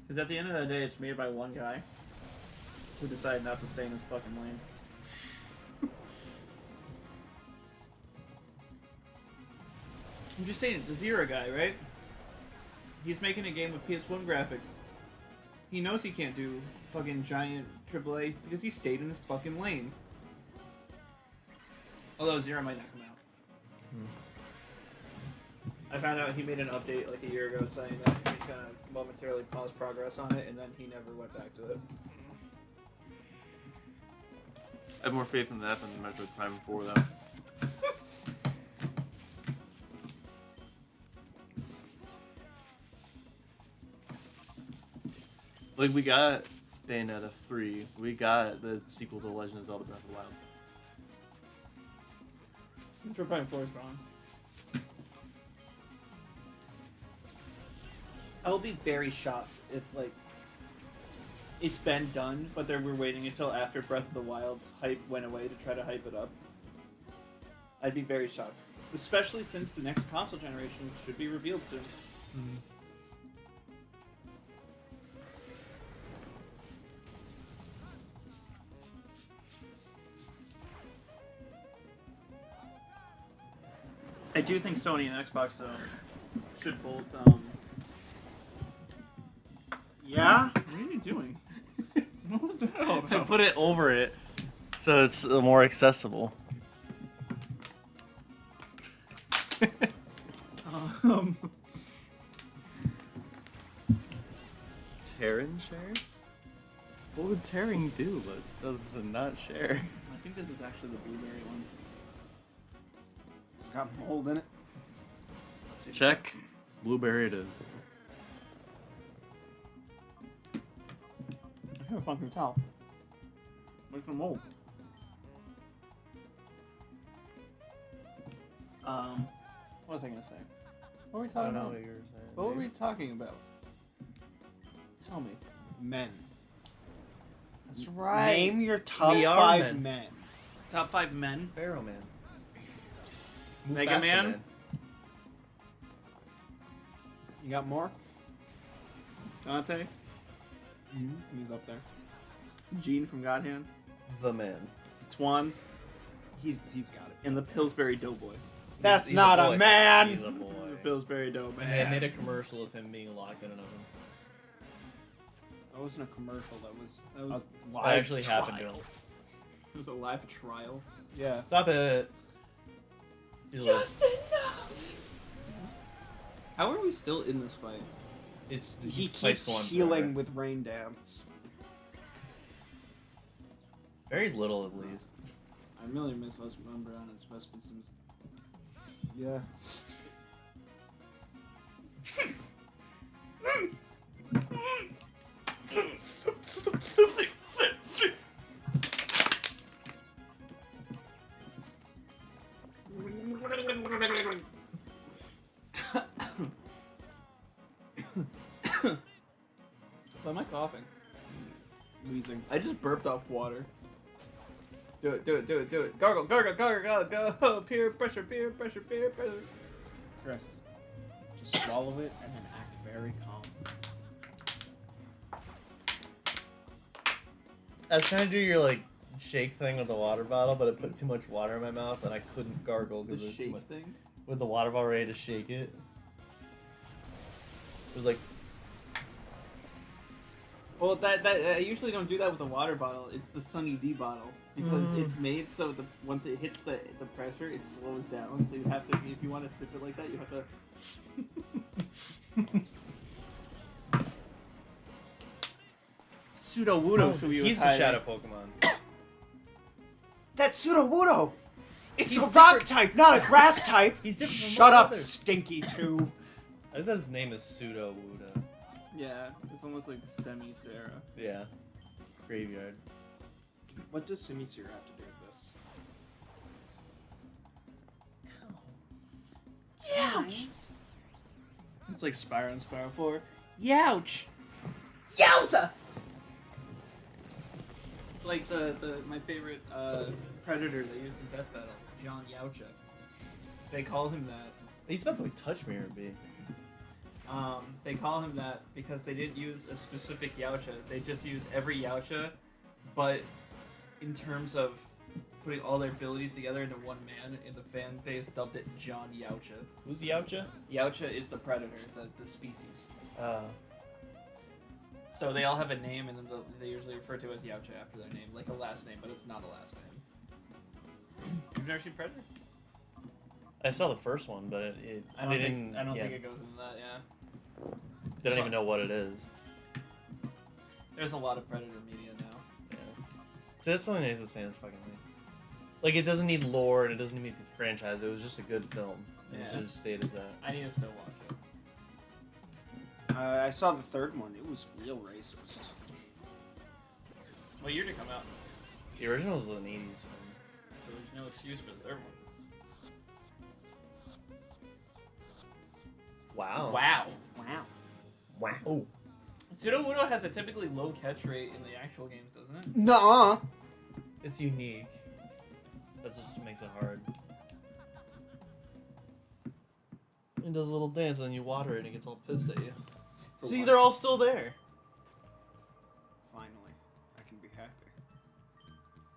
Because at the end of the day, it's made by one guy who decided not to stay in his fucking lane. I'm just saying, the Zero guy, right? He's making a game with PS1 graphics. He knows he can't do fucking giant AAA because he stayed in his fucking lane. Although Zero might not come out. I found out he made an update like a year ago saying that he's gonna momentarily pause progress on it, and then he never went back to it. I have more faith in that than Metroid Prime 4, though. Like, we got Bayonetta 3. We got the sequel to Legend of Zelda Breath of the Wild. Metroid Prime 4 is wrong. I will be very shocked if, like, it's been done, but we're waiting until after Breath of the Wild's hype went away to try to hype it up. I'd be very shocked. Especially since the next console generation should be revealed soon. I do think Sony and Xbox, though, should both, Yeah? What are you doing? What was that all I about? put it over it, so it's more accessible. Terran share? What would Terran do but other than not share? I think this is actually the blueberry one. It's got mold in it. Check. Blueberry it is. can't fucking tell. Make some mold. What was I gonna say? What were we I talking don't know about? what you were saying. What were we talking about? Tell me. Men. That's right. Name your top We are 5 men. men. Top 5 men. Pharaoh Man. Mega Mufasa Man? You got more? Dante. He's up there. Gene from God Hand. The Man. Twan. He's got it. And the Pillsbury Doughboy. That's He's not boy. a man. He's a boy. The Pillsbury Doughboy. And they made a commercial of him being locked in an oven. That wasn't a commercial. That was was- a That live actually happened to trial. him. It was a live trial. Yeah. Stop it. He's like, enough. How are we still in this fight? it's He this fight's keeps going healing forever. with rain dance. Very little, at least. I really miss us remember on its specimens. Yeah. Why am I coughing? Wheezing. I just burped off water. Do it, do it, do it, do it. Gargle, gargle, gargle, gargle, go. Peer pressure, peer pressure, peer pressure. Chris, just swallow it and then act very calm. I was trying to do your, like, shake thing with the water bottle, but it put too much water in my mouth and I couldn't gargle The because there was too shake much. thing. With the water bottle ready to shake it. It was like, Well, that I usually don't do that with the water bottle. It's the Sunny D bottle because it's made so the once it hits the pressure, it slows down. So you have to, if you want to sip it like that, you have to. Pseudo Wudo. he's the shadow Pokemon. That's Sudowoodo! It's He's a rock different- type, not a grass type! He's different from Shut all up, others. Stinky 2. I think his name is Pseudo Wuda. Yeah, it's almost like semi-Sarah. Yeah. Graveyard. What does Simisear have to do with this? Youch! It's like Spyro and Spyro 4. Youch! Yowza! It's like the my favorite predator they used in Death Battle, John Youcha. They call him that. He's about to like touch me or be. They call him that because they didn't use a specific Yautja. They just used every Yautja, but in terms of putting all their abilities together into one man, and the fan base dubbed it John Yautja. Who's Yautja? Yautja is the predator, the species. Uh, So they all have a name, and then they usually refer to as Yautja after their name, like a last name, but it's not a last name. You've never seen Predator? I saw the first one, but I don't think it goes into that. Yeah. They don't even know what it is. There's a lot of Predator media now. Yeah. So that's something that needs to stay in this fucking thing. Like, it doesn't need lore, and it doesn't need the franchise. It was just a good film. And It Yeah. should have stayed as that. I need to still watch it. I saw the third one. It was real racist. What year did it come out? The original was an 80s film. So there's no excuse for the third one. Wow. Wow. Wow. Wow. Sudowoodo has a typically low catch rate in the actual games, doesn't it? Nuh-uh. It's unique. That just makes it hard. It does a little dance, and then you water it, and it gets all pissed at you. See, they're all still there. Finally, I can be happy.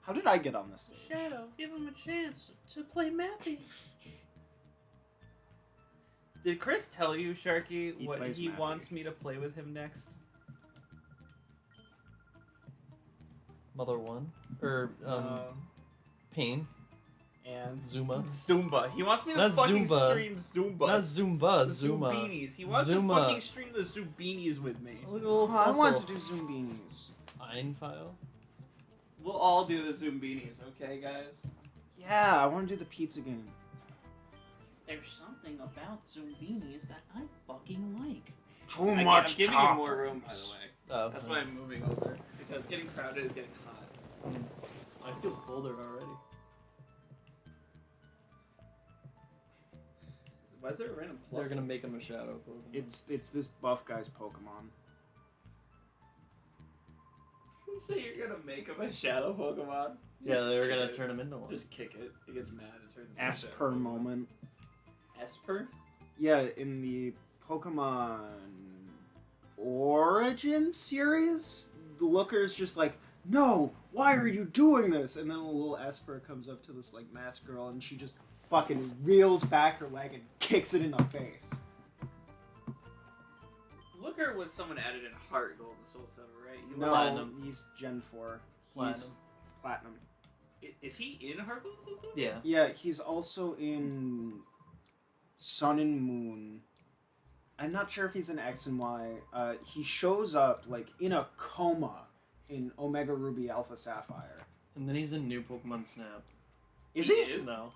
How did I get on this stage? Shadow, give him a chance to play Mappy. Did Chris tell you, Sharky, He what plays he Mappy. wants me to play with him next? Mother 1? Or, Pain. And Zuma. Zumba. He wants me to Not fucking Zumba. stream Zumba. Not Zumba, The Zuma. Zubinis. He wants Zuma. to fucking stream the Zubinis with me. Look at the little I want fossil. to do Zumbinis. Einfile? We'll all do the Zumbinis, okay, guys? Yeah, I want to do the pizza game. There's something about Zumbinis that I fucking like. Too I'm much giving you more room, by the tacos. way. Oh, That's why I'm moving over. Because getting crowded is getting hot. I feel colder already. Why is there a random plus? They're gonna make him a shadow Pokemon. It's this buff guy's Pokemon. You say you're gonna make him a shadow Pokemon? Yeah, they were kick gonna it. turn him into one. Just kick it. It gets mad. It turns into a Esper shadow Pokemon. moment. Esper? Yeah, in the Pokemon Origin series, the Looker's just like, no, why are you doing this? And then a little Esper comes up to this like masked girl, and she just fucking reels back her leg and kicks it in the face. Looker was someone added in Heart Gold and Soul Silver, right? He No, Platinum. he's Gen 4. He's Platinum. Platinum. Is he in Heart Gold and Soul Silver? Yeah. Yeah, he's also in Sun and Moon. I'm not sure if he's in X and Y. He shows up like in a coma in Omega Ruby Alpha Sapphire. And then he's in new Pokemon Snap. Is He he? is? No.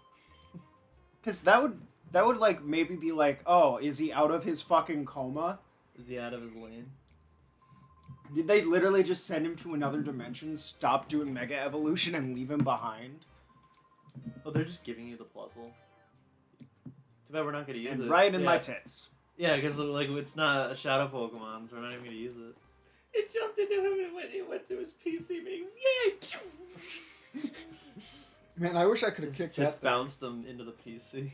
Because that would like maybe be like, oh, is he out of his fucking coma? Is he out of his lane? Did they literally just send him to another dimension, stop doing Mega Evolution, and leave him behind? Oh, they're just giving you the Plusle. Too bad we're not gonna use And it. right in yeah. my tits. Yeah, because like it's not a shadow Pokemon, so we're not even gonna use it. It jumped into him and it went to his PC being yay! Man, I wish I could have His kicked tits that thing. bounced him into the PC.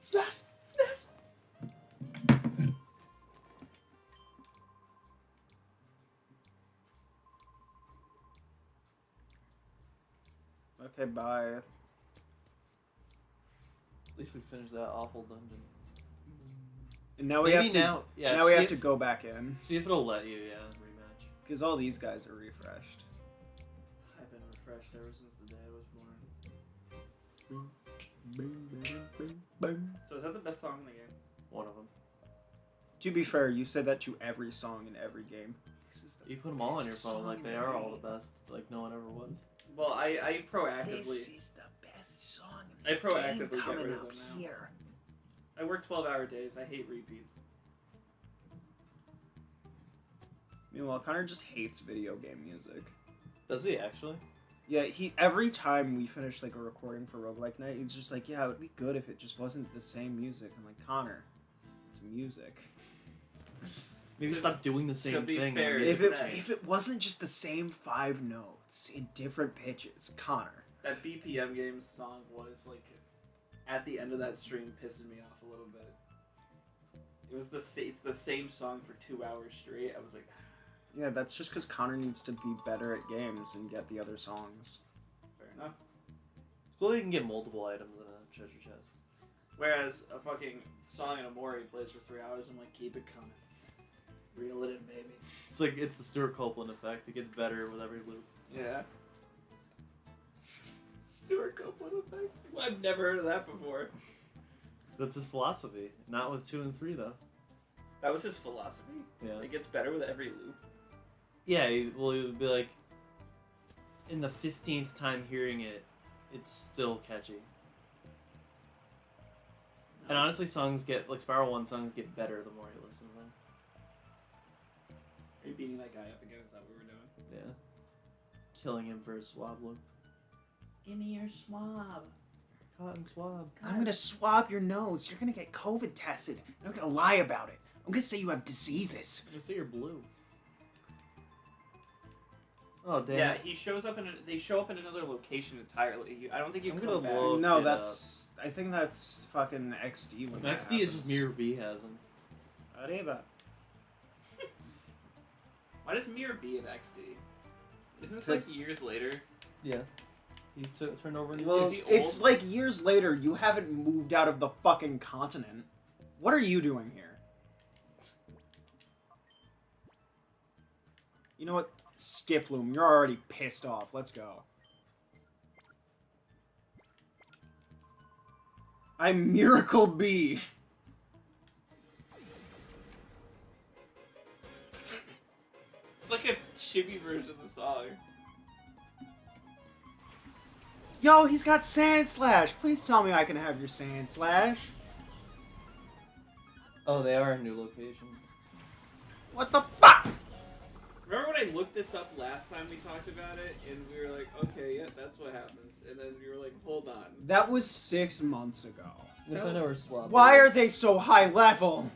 Sans! Snaps! Okay, bye. At least we finished that awful dungeon. And now we Maybe have to now, yeah. now we see have if- to go back in See if it'll let you, yeah, rematch. because all these guys are refreshed. I've been refreshed ever since the day I was born. So is that the best song in the game? One of them. To be fair, you said that to every song in every game. This is the You put them all on your best phone, song like in they the are all game. the best. Like no one ever was. Well, I proactively is the best song in I proactively get rid of them now. here. I work 12-hour days. I hate repeats. Meanwhile, Connor just hates video game music. Does he actually? Yeah, he every time we finish like a recording for Roguelike Night, he's just like, yeah, it would be good if it just wasn't the same music. I'm like, Connor, it's music. Maybe To- stop doing the to same be thing. fair, on If music it page. if it wasn't just the same 5 notes in different pitches, Connor. That BPM Games song was like, at the end of that stream, pissing me off a little bit. It was it's the same song for 2 hours straight. I was like, Yeah, that's just because Connor needs to be better at games and get the other songs. fair enough. It's cool that you can get multiple items in a treasure chest. Whereas a fucking song in Amori plays for 3 hours, I'm like, keep it coming. Reel it in, baby. It's like it's the Stuart Copeland effect. It gets better with every loop. Yeah. Stuart Copeland effect? Well, I've never heard of that before. That's his philosophy. Not with 2 and 3 though. That was his philosophy? Yeah. It gets better with every loop? Yeah. He would be like, in the 15th time hearing it, it's still catchy. And honestly, songs get like Spiral 1 songs get better the more you listen to them. Are you beating that guy up again? Is that what we're doing? Yeah. Killing him for his swab loop. Give me your swab. Cotton swab. I'm gonna swab your nose. You're gonna get COVID tested. I'm not gonna lie about it. I'm gonna say you have diseases. I say you're blue. Oh damn. Yeah, he shows up they show up in another location entirely. I don't think you I'm can gonna come back. look- No, it that's. I think that's fucking XD. When that XD is just happens. Mirror B has him. Arriba. Why does Mirror be in XD? Isn't this To- like years later? Yeah. He turned over. Well, he it's old? like years later. You haven't moved out of the fucking continent. What are you doing here? You know what? Skiploom, you're already pissed off. Let's go. I'm Miracle Bee. It's like a chibi version of the song. Yo, he's got Sand Slash. Please tell me I can have your Sand Slash. Oh, they are a new location. What the fuck? Remember when I looked this up last time we talked about it, and we were like, okay, yeah, that's what happens. And then you were like, hold on. That was 6 months ago. If I know where Swap Why is. are they so high level?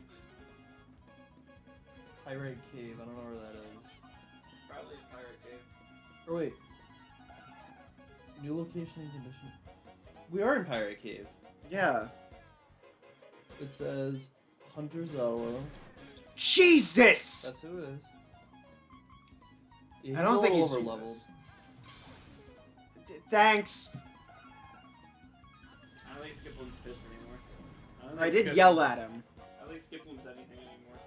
Pirate Cave, I don't know where that is. Probably a pirate cave. Or wait. New location and condition. We are in Pirate Cave. Yeah. It says Hunter Zello. Jesus! That's who it is. Yeah, I don't think he's over Jesus. leveled. Thanks. I don't think Skiploom's pissed anymore. I did yell at him. I don't think Skiploom's anything anymore.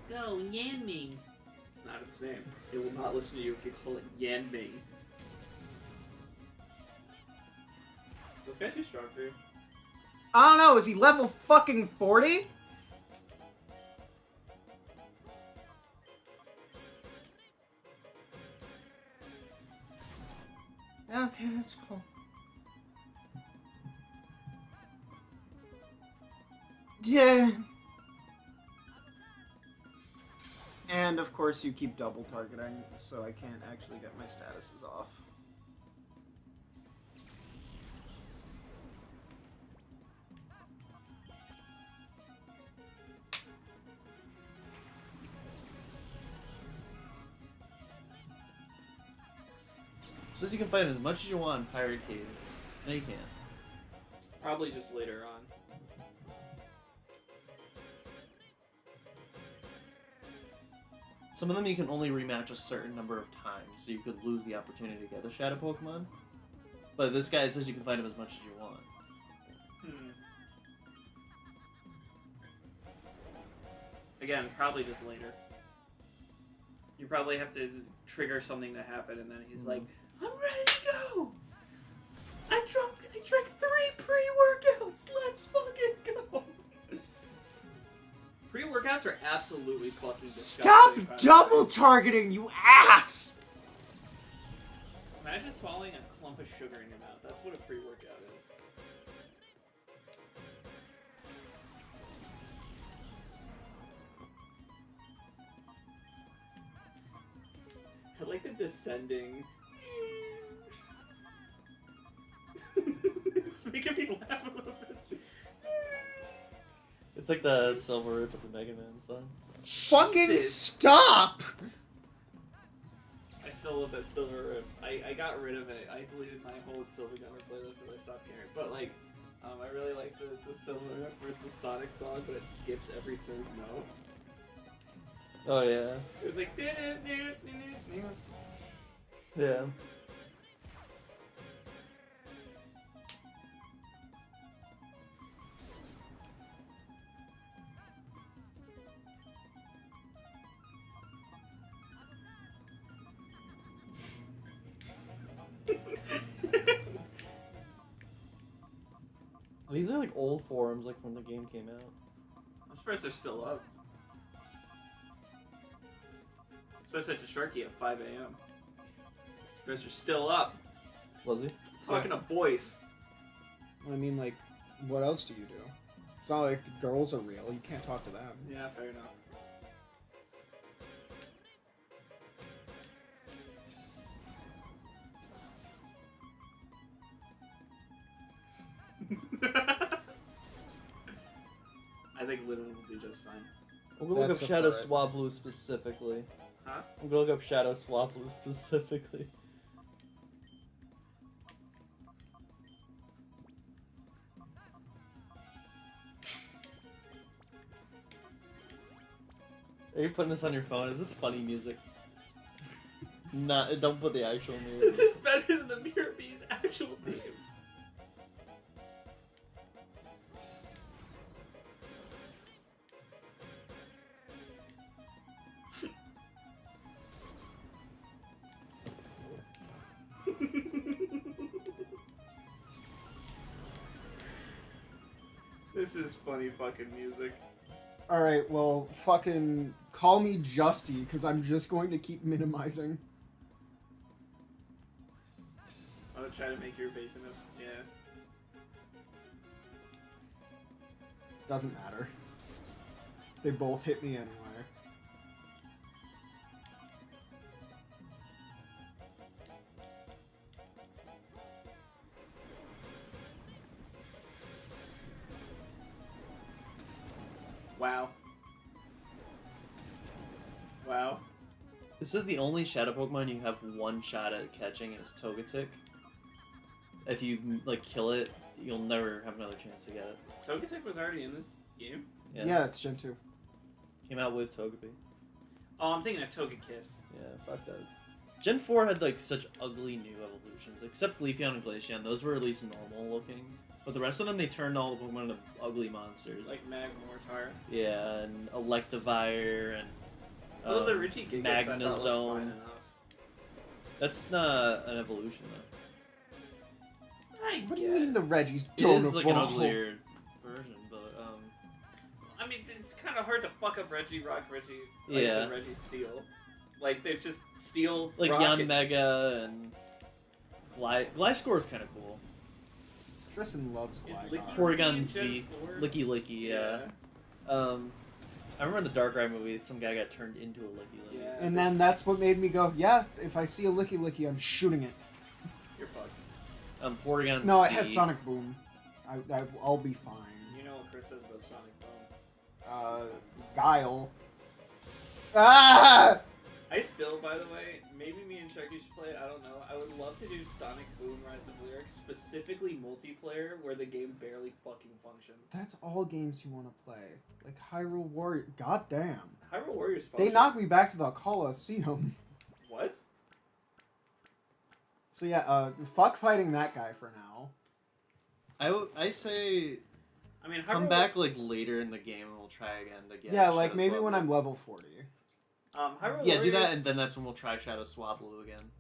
Go, Yanming. It's not its name. It will not listen to you if you call it Yanming. This guy too strong for you. I don't know, is he level fucking 40? Okay, that's cool. Yeah. And of course you keep double targeting, so I can't actually get my statuses off. Says you can fight as much as you want in Pirate Cave. No, you can't. Probably just later on. Some of them you can only rematch a certain number of times, so you could lose the opportunity to get the Shadow Pokemon. But this guy says you can fight him as much as you want. Again, probably just later. You probably have to trigger something to happen, and then he's like, I'm ready to go! I drank 3 pre-workouts! Let's fucking go! Pre-workouts are absolutely fucking disgusting. Stop by the way. double targeting, you ass! Imagine swallowing a clump of sugar in your mouth. That's what a pre-workout is. I like the descending. It's making me laugh a little bit. It's like the Silver Rip with the Mega Man song. Fucking Jesus. stop! I still love that Silver Rip. I got rid of it. I deleted my whole Silver Gunner playlist because I stopped caring. But like, I really like the Silver Rip where it's the Sonic song, but it skips every third note. Oh yeah. It was like. Yeah. These are like old forums, like when the game came out. I'm surprised they're still up. Especially to Sharky at 5 a.m. Surprised you're still up. Was he? Talking to boys. I mean, like, what else do you do? It's not like the girls are real, you can't talk to them. Yeah, fair enough. I think Literally will be just fine. I'm gonna look That's up a Shadow threat. Swablu specifically. Huh? I'm gonna look up Shadow Swablu specifically. Are you putting this on your phone? Is this funny music? Not. Don't put the actual music. This is better than the Mirror Bee's actual theme. This is funny fucking music. Alright, well, fucking call me Justy, because I'm just going to keep minimizing. try to make your evasive. Yeah. Doesn't matter. They both hit me anyway. Wow. Wow. This is the only Shadow Pokemon you have one shot at catching, and it's Togetic. If you like kill it, you'll never have another chance to get it. Togetic was already in this game? Yeah, it's Gen 2. Came out with Togepi. Oh, I'm thinking of Togekiss. Yeah, fuck that. Gen 4 had like such ugly new evolutions, except Leafeon and Glaceon. Those were at least normal looking. But the rest of them, they turned all the Pokemon into ugly monsters. Like Magmortar. Yeah, and Electivire and Well, the Richie Gigas I thought was Magnezone. fine enough. That's not an evolution though. What do you mean the Reggies It don't is like an evolve? uglier version, but I mean, it's kind of hard to fuck up Reggie Rock, Reggie Ice, Yeah. and Reggie Steel. Like, they're just Steel, like Rock, and- Yanmega and Gliscor is kind of cool. Tristan loves Is Gligar. Licky Porygon in Gen Z, 4? Licky Licky, yeah. I remember in the Darkrai movie, some guy got turned into a Licky Licky. Yeah. And then that's what made me go, yeah, if I see a Licky Licky, I'm shooting it. You're fucked. Porygon No, Z. it has Sonic Boom. I'll be fine. You know what Chris says about Sonic Boom. Guile. Ah! I still, by the way, maybe me and Sharky should play it, I don't know. I would love to do Sonic Boom Rise of Lyrics, specifically multiplayer, where the game barely fucking functions. That's all games you want to play. Like Hyrule Warrior. God damn. Hyrule Warriors functions. They knocked me back to the Colosseum. What? So yeah, fuck fighting that guy for now. I say I mean, come Hyrule- back like later in the game and we'll try again to get Yeah, like Shadow maybe when Swablu. I'm level 40. Hyrule Yeah, do that Warriors- and then that's when we'll try Shadow Swablu again.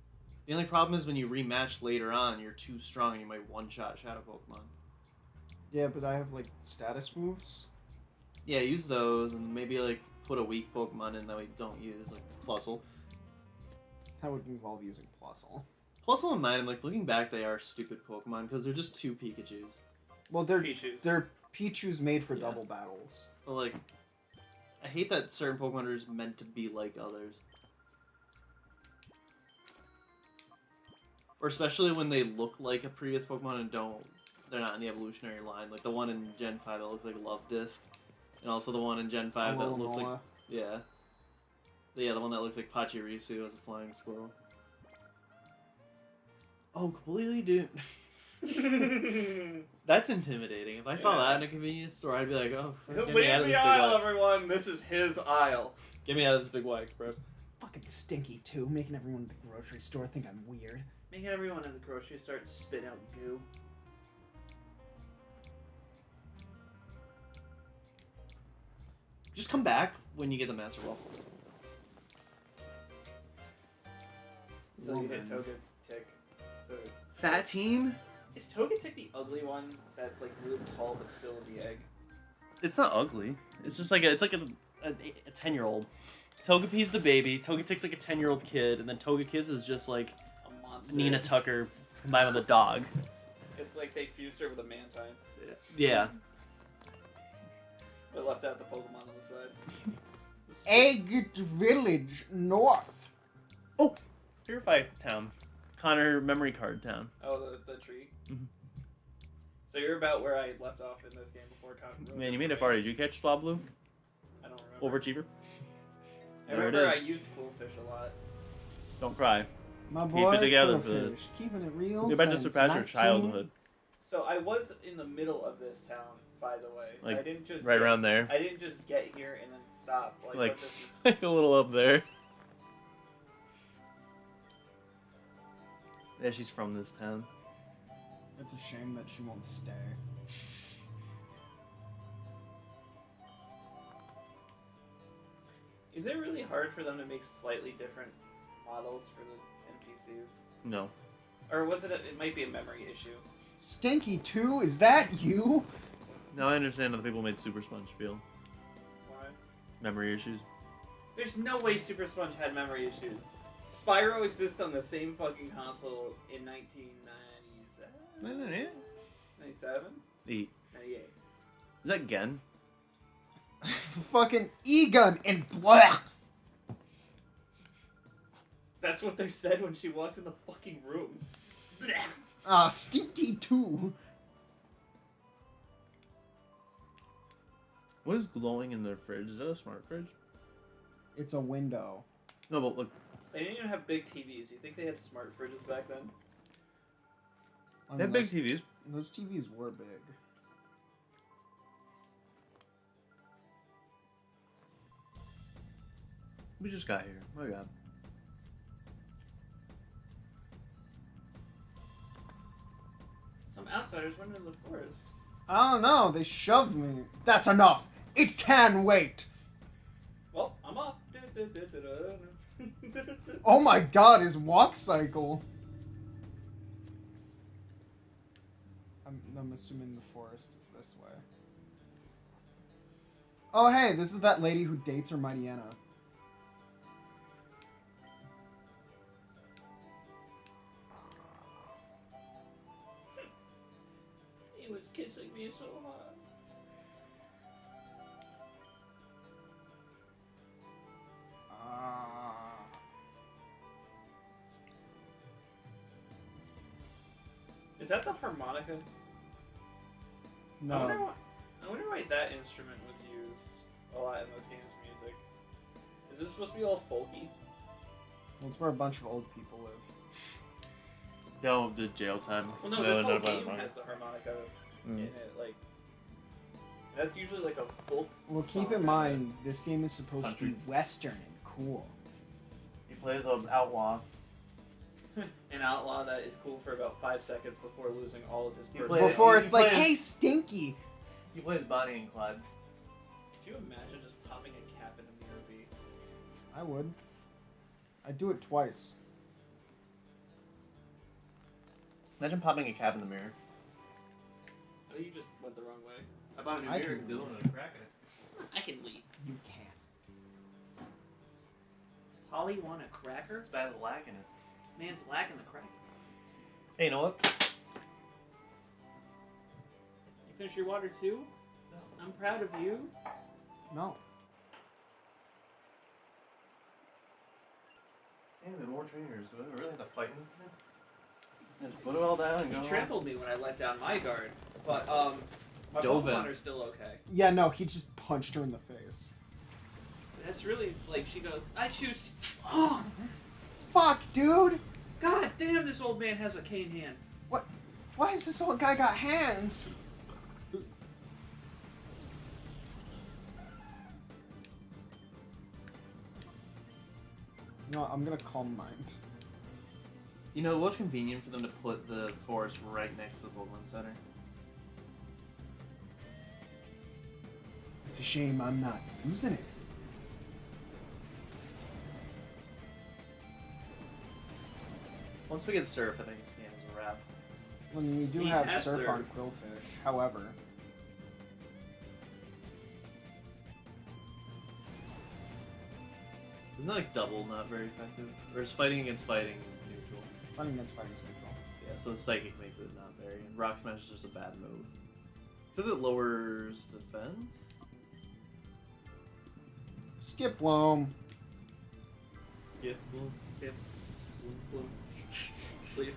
The only problem is when you rematch later on, you're too strong and you might one-shot Shadow Pokemon. Yeah, but I have like status moves. Yeah, use those and maybe like put a weak Pokemon in that we don't use, like Plusle. That would involve using Plusle. Plusle and mine, I'm like looking back, they are stupid Pokemon because they're just two Pikachus. Well, they're Pichus. Pichu's made for Yeah. double battles. But like, I hate that certain Pokemon are just meant to be like others. Or especially when they look like a previous Pokemon and they're not in the evolutionary line. Like the one in Gen 5 that looks like Love Disc. And also the one in Gen 5 that looks like, Alomomola. yeah. Yeah, the one that looks like Pachirisu as a flying squirrel. Oh, completely dude. That's intimidating. If I saw Yeah. that in a convenience store, I'd be like, oh, get me Leave out of the this big aisle, Y. everyone. This is his aisle. Get me out of this big Y Express. Fucking stinky too, making everyone at the grocery store think I'm weird. Making everyone at the grocery store spit out goo. Just come back when you get the Master Ball. So you hit Woman. Togetic. So Fat Teen? is Togetic the ugly one that's like really tall but still in the egg? It's not ugly. It's just like a 10-year-old. Togepi's the baby. Togetic's like a 10-year-old kid, and then Togekiss is just like A monster. Nina Tucker combined with a dog. It's like they fused her with a Mantine, Yeah. but left out the Pokemon on the side. Egg Village North. Purify Town. Connor Memory Card Town. Oh, the tree. Mhm. So you're about where I left off in this game before. Man, you made it far. Did you catch Swablu? I don't remember. Overachiever? I There it remember is. I used Coolfish a lot. Don't cry. My Keep boy it together for Quillfish, keeping it real. You're about to since surpass your 19 childhood. So I was in the middle of this town, by the way. Like, I didn't just Right get- around there. I didn't just get here and then stop. Like, Like, what this is. like a little up there. Yeah, she's from this town. It's a shame that she won't stay. Is it really hard for them to make slightly different models for the NPCs? No. Or was it? It might be a memory issue. Stinky 2, is that you? Now I understand other people made Super Sponge feel. Why? Memory issues. There's no way Super Sponge had memory issues. Spyro exists on the same fucking console in 1990 98? 97? 8. 98. Is that Gen? Fucking E-gun and blah. That's what they said when she walked in the fucking room. Stinky too. What is glowing in their fridge? Is that a smart fridge? It's a window. No, but look. They didn't even have big TVs. You think they had smart fridges back then? I They mean, have big TVs. those TVs were big. We just got here. Oh my god. Some outsiders went into the forest. I don't know. They shoved me. That's enough. It can wait. Well, I'm off. Oh my god, his walk cycle. I'm assuming the forest is this way. Oh hey, this is that lady who dates her Mighty Anna. He was kissing me so hard. Is that the harmonica? No. I wonder why that instrument was used a lot in those games' music. Is this supposed to be all folky? Well, it's where a bunch of old people live. No, the jail time. Well, no, this whole game has the harmonica in it. Like, that's usually like a folk. Well, keep song, in mind, this game is supposed to Country. be Western and cool. He plays an outlaw. An outlaw that is cool for about 5 seconds before losing all of his You personal. play- Before you it's like, play- hey, Stinky! He plays Bonnie and Clyde. Could you imagine just popping a cap in a mirror beat? I would. I'd do it twice. Imagine popping a cap in the mirror. I think you just went the wrong way. I bought a new I mirror can because it wanted a crack in it. I can leave. You can't. Polly want a cracker? It's bad as lacking it. Man's lacking the crack. Hey, you know what? You finish your water too? I'm proud of you. No. Damn, there are more trainers. Do I really have to fight in this thing? Just put it all down and He go. trampled me when I let down my guard. But, my Dove in. Pokemon are still okay. Yeah, no, he just punched her in the face. That's really, like, she goes, I choose... Oh! Fuck, dude! God damn, this old man has a cane hand. What? Why has this old guy got hands? No, I'm gonna calm mind. You know, it was convenient for them to put the forest right next to the Pokemon Center. It's a shame I'm not using it. Once we get Surf, I think this game is a wrap. I mean, we do He have has surf surf. on Quillfish, however. Isn't that like double not very effective? Or is fighting against fighting neutral? Fighting against fighting is neutral. Yeah, so the Psychic makes it not very. And Rock Smash is just a bad move. Except it lowers defense? Skip Loam. Skip, boom, Skip. Boom, boom. Please.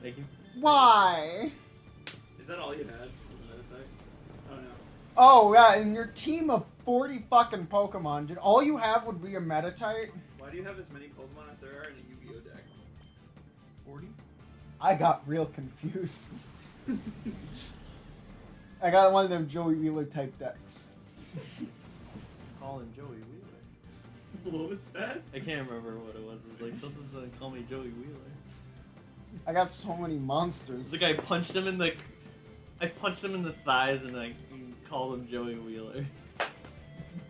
thank you. Why? Is that all you had? Was that a sec? Oh no. Oh, yeah, in your team of 40 fucking Pokemon, did all you have would be a Meditite? Why do you have as many Pokemon as there are in a Yu-Gi-Oh deck? 40? I got real confused. I got one of them Joey Wheeler type decks. Call him Joey Wheeler. What was that? I can't remember what it was. It was like something's gonna call me Joey Wheeler. I got so many monsters. It's like I punched him in the thighs and like called him Joey Wheeler.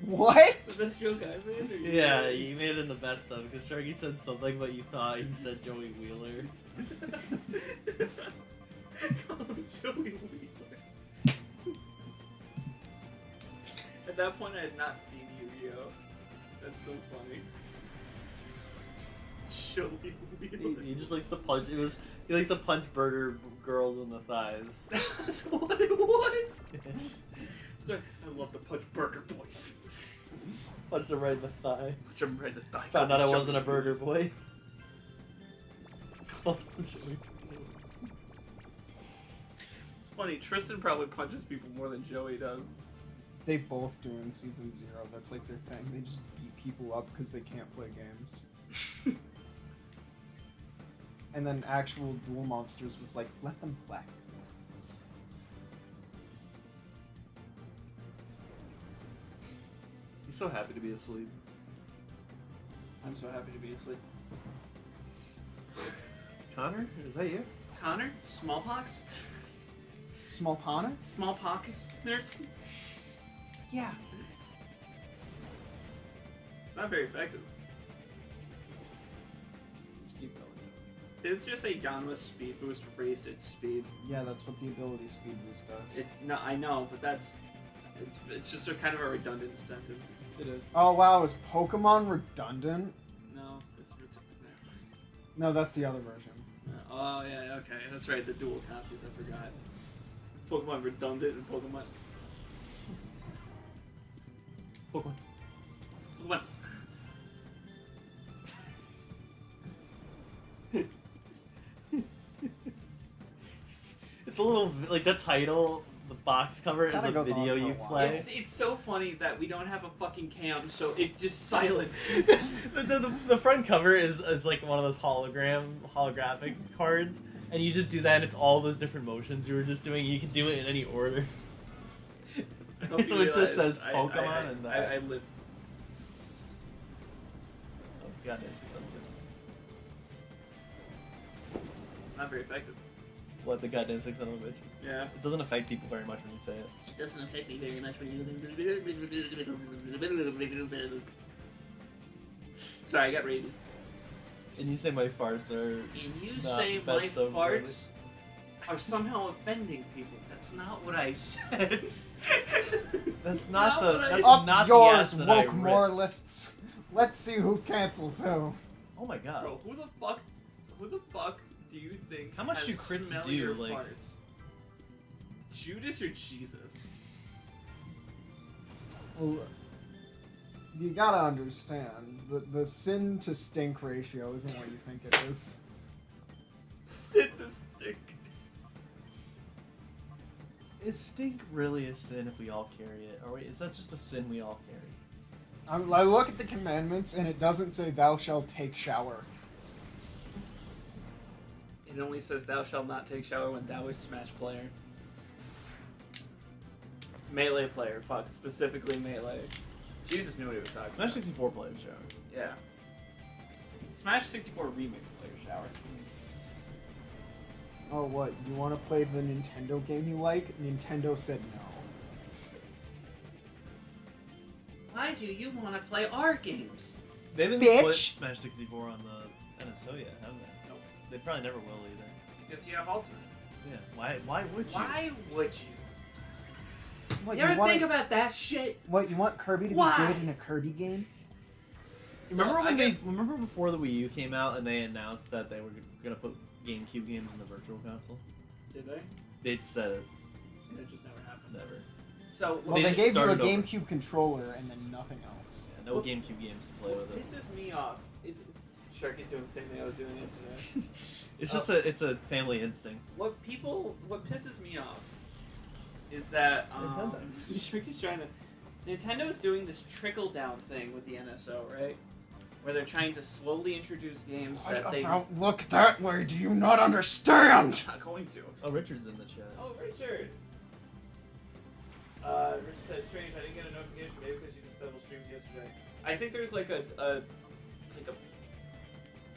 What? Was that a joke I made? Or you Yeah, made it? you made it in the best stuff because Sharky said something, but you thought he said Joey Wheeler. Call him Joey Wheeler. At that point, I had not seen Yu-Gi-Oh. That's so funny. He just likes to punch. He likes to punch burger girls in the thighs. That's what it was. I love to punch burger boys. Punched him right in the thigh. Punch him right in the thigh. Found out I wasn't a burger boy. Funny, Tristan probably punches people more than Joey does. They both do in Season 0. That's like their thing. They just beat people up because they can't play games. And then actual Duel Monsters was like, let them play. He's so happy to be asleep. I'm so happy to be asleep. Connor, is that you? Connor? Smallpox? Small Connor? Smallpox nurse? Yeah. It's not very effective. Just keep going. It's just a Yanma's speed boost raised its speed. Yeah, that's what the ability speed boost does. No, I know, but that's it's just a kind of a redundant sentence. It is. Oh wow, is Pokemon redundant? No, it's No, that's the other version. Oh yeah, okay, that's right. The dual copies, I forgot. Pokemon redundant and Pokemon. Pokemon. It's a little like the title, the box cover is Kinda a goes on video for a you while. play. It's so funny that we don't have a fucking cam, so it just silence. the front cover is like one of those holographic cards, and you just do that, and it's all those different motions you were just doing. You can do it in any order. So it just says Pokemon and that. I live. Oh, God, it's something. It's not very effective. What, the goddamn 6 son of a bitch? Yeah. It doesn't affect people very much when you say it. It doesn't affect me very much when you. Sorry, I got rabies. And you say my farts are. And you not say my best of farts are somehow offending people. That's not what I said. That's not Not the. what I- That's Up not yours, the ass that I woke ripped. moralists. Let's see who cancels who. Oh my god. Bro, who the fuck do you think How much has do crits do, smellier like- farts? Judas or Jesus? Well, you gotta understand, the sin to stink ratio isn't what you think it is. Sit the stick. Is stink really a sin if we all carry it? Or wait, is that just a sin we all carry? I look at the commandments and it doesn't say thou shalt take shower. It only says thou shalt not take shower when thou is Smash player. Melee player, fuck, specifically melee. Jesus knew what he was talking Smash about. 64 player shower. Yeah. Smash 64 remix player shower. Oh, what? You want to play the Nintendo game you like? Nintendo said no. Why do you want to play our games? They haven't Bitch! put Smash 64 on the NSO yet, have they? Nope. They probably never will either. Because you have Ultimate. Yeah. Why would you? Why would you? What, You ever want think about that shit? What, you want Kirby to Why? be good in a Kirby game? Remember So, when remember before the Wii U came out and they announced that they were gonna put GameCube games in the Virtual Console? Did they? They said it. And it just never happened. Never. So, Well, They they just gave you a started over. GameCube controller and then nothing else. Yeah, no Well, GameCube games to play what with it. pisses me off is Sharky's doing the same thing I was doing yesterday. It's just it's a family instinct. What pisses me off is that Nintendo. Sharky's trying to. Nintendo's doing this trickle down thing with the NSO, right? Where they're trying to slowly introduce games that they. look that way? Do you not understand? Not going to. Oh, Richard's in the chat. Oh, Richard. Richard said, "Strange, I didn't get a notification. Maybe because you just double streamed yesterday. I think there's like a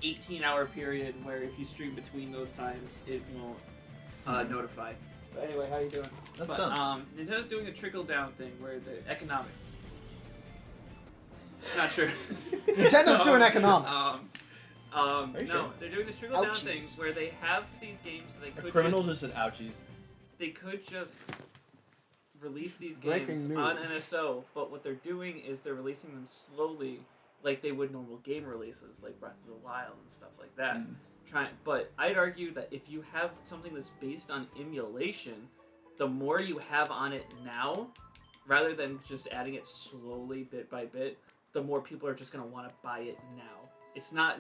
18-hour period where if you stream between those times, it won't notify." But anyway, how you doing? That's done. Nintendo's doing a trickle down thing where the economics. Not sure. Nintendo's doing economics. Are you no, sure? they're doing this trickle down thing Ouchies. where they have these games that they A could criminal just said ouchies. they could just release these Breaking games on news. NSO, but what they're doing is they're releasing them slowly like they would normal game releases, like Breath of the Wild and stuff like that. But I'd argue that if you have something that's based on emulation, the more you have on it now, rather than just adding it slowly bit by bit, the more people are just gonna want to buy it now. It's not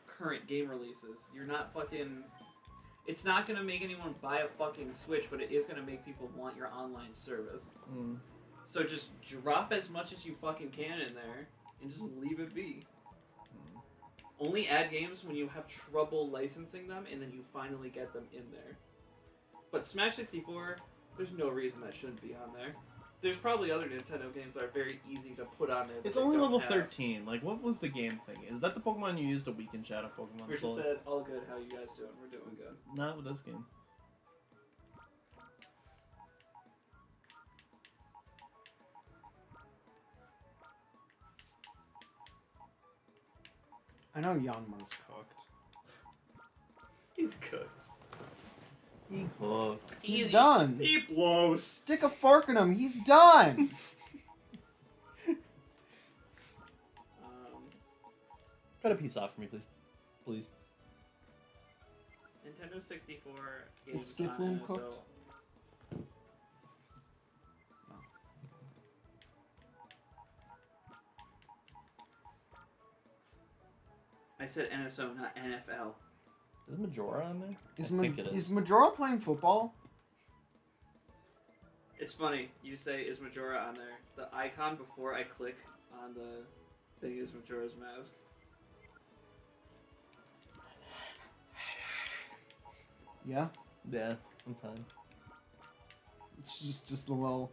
current game releases. You're not fucking. It's not gonna make anyone buy a fucking Switch, but it is gonna make people want your online service. So just drop as much as you fucking can in there and just leave it be. Only add games when you have trouble licensing them and then you finally get them in there. But Smash 64, there's no reason that shouldn't be on there. There's probably other Nintendo games that are very easy to put on there. It's only level 13. Like, what was the game thing? Is that the Pokemon you used to weaken Shadow Pokemon? Richard said, all good, how you guys doing? We're doing good. Not with this game. I know Yanma's cooked. He's cooked. He cooked. He's done. He blows. Stick a fork in him. He's done. Cut a piece off for me, please. Please. Nintendo 64 Is games Skip on Loom NSO. cooked? I said NSO, not NFL. Is Majora on there? Is, I think it is Majora playing football? It's funny, you say, is Majora on there? The icon before I click on the thing is Majora's Mask. Yeah. Yeah, I'm fine. It's just a little.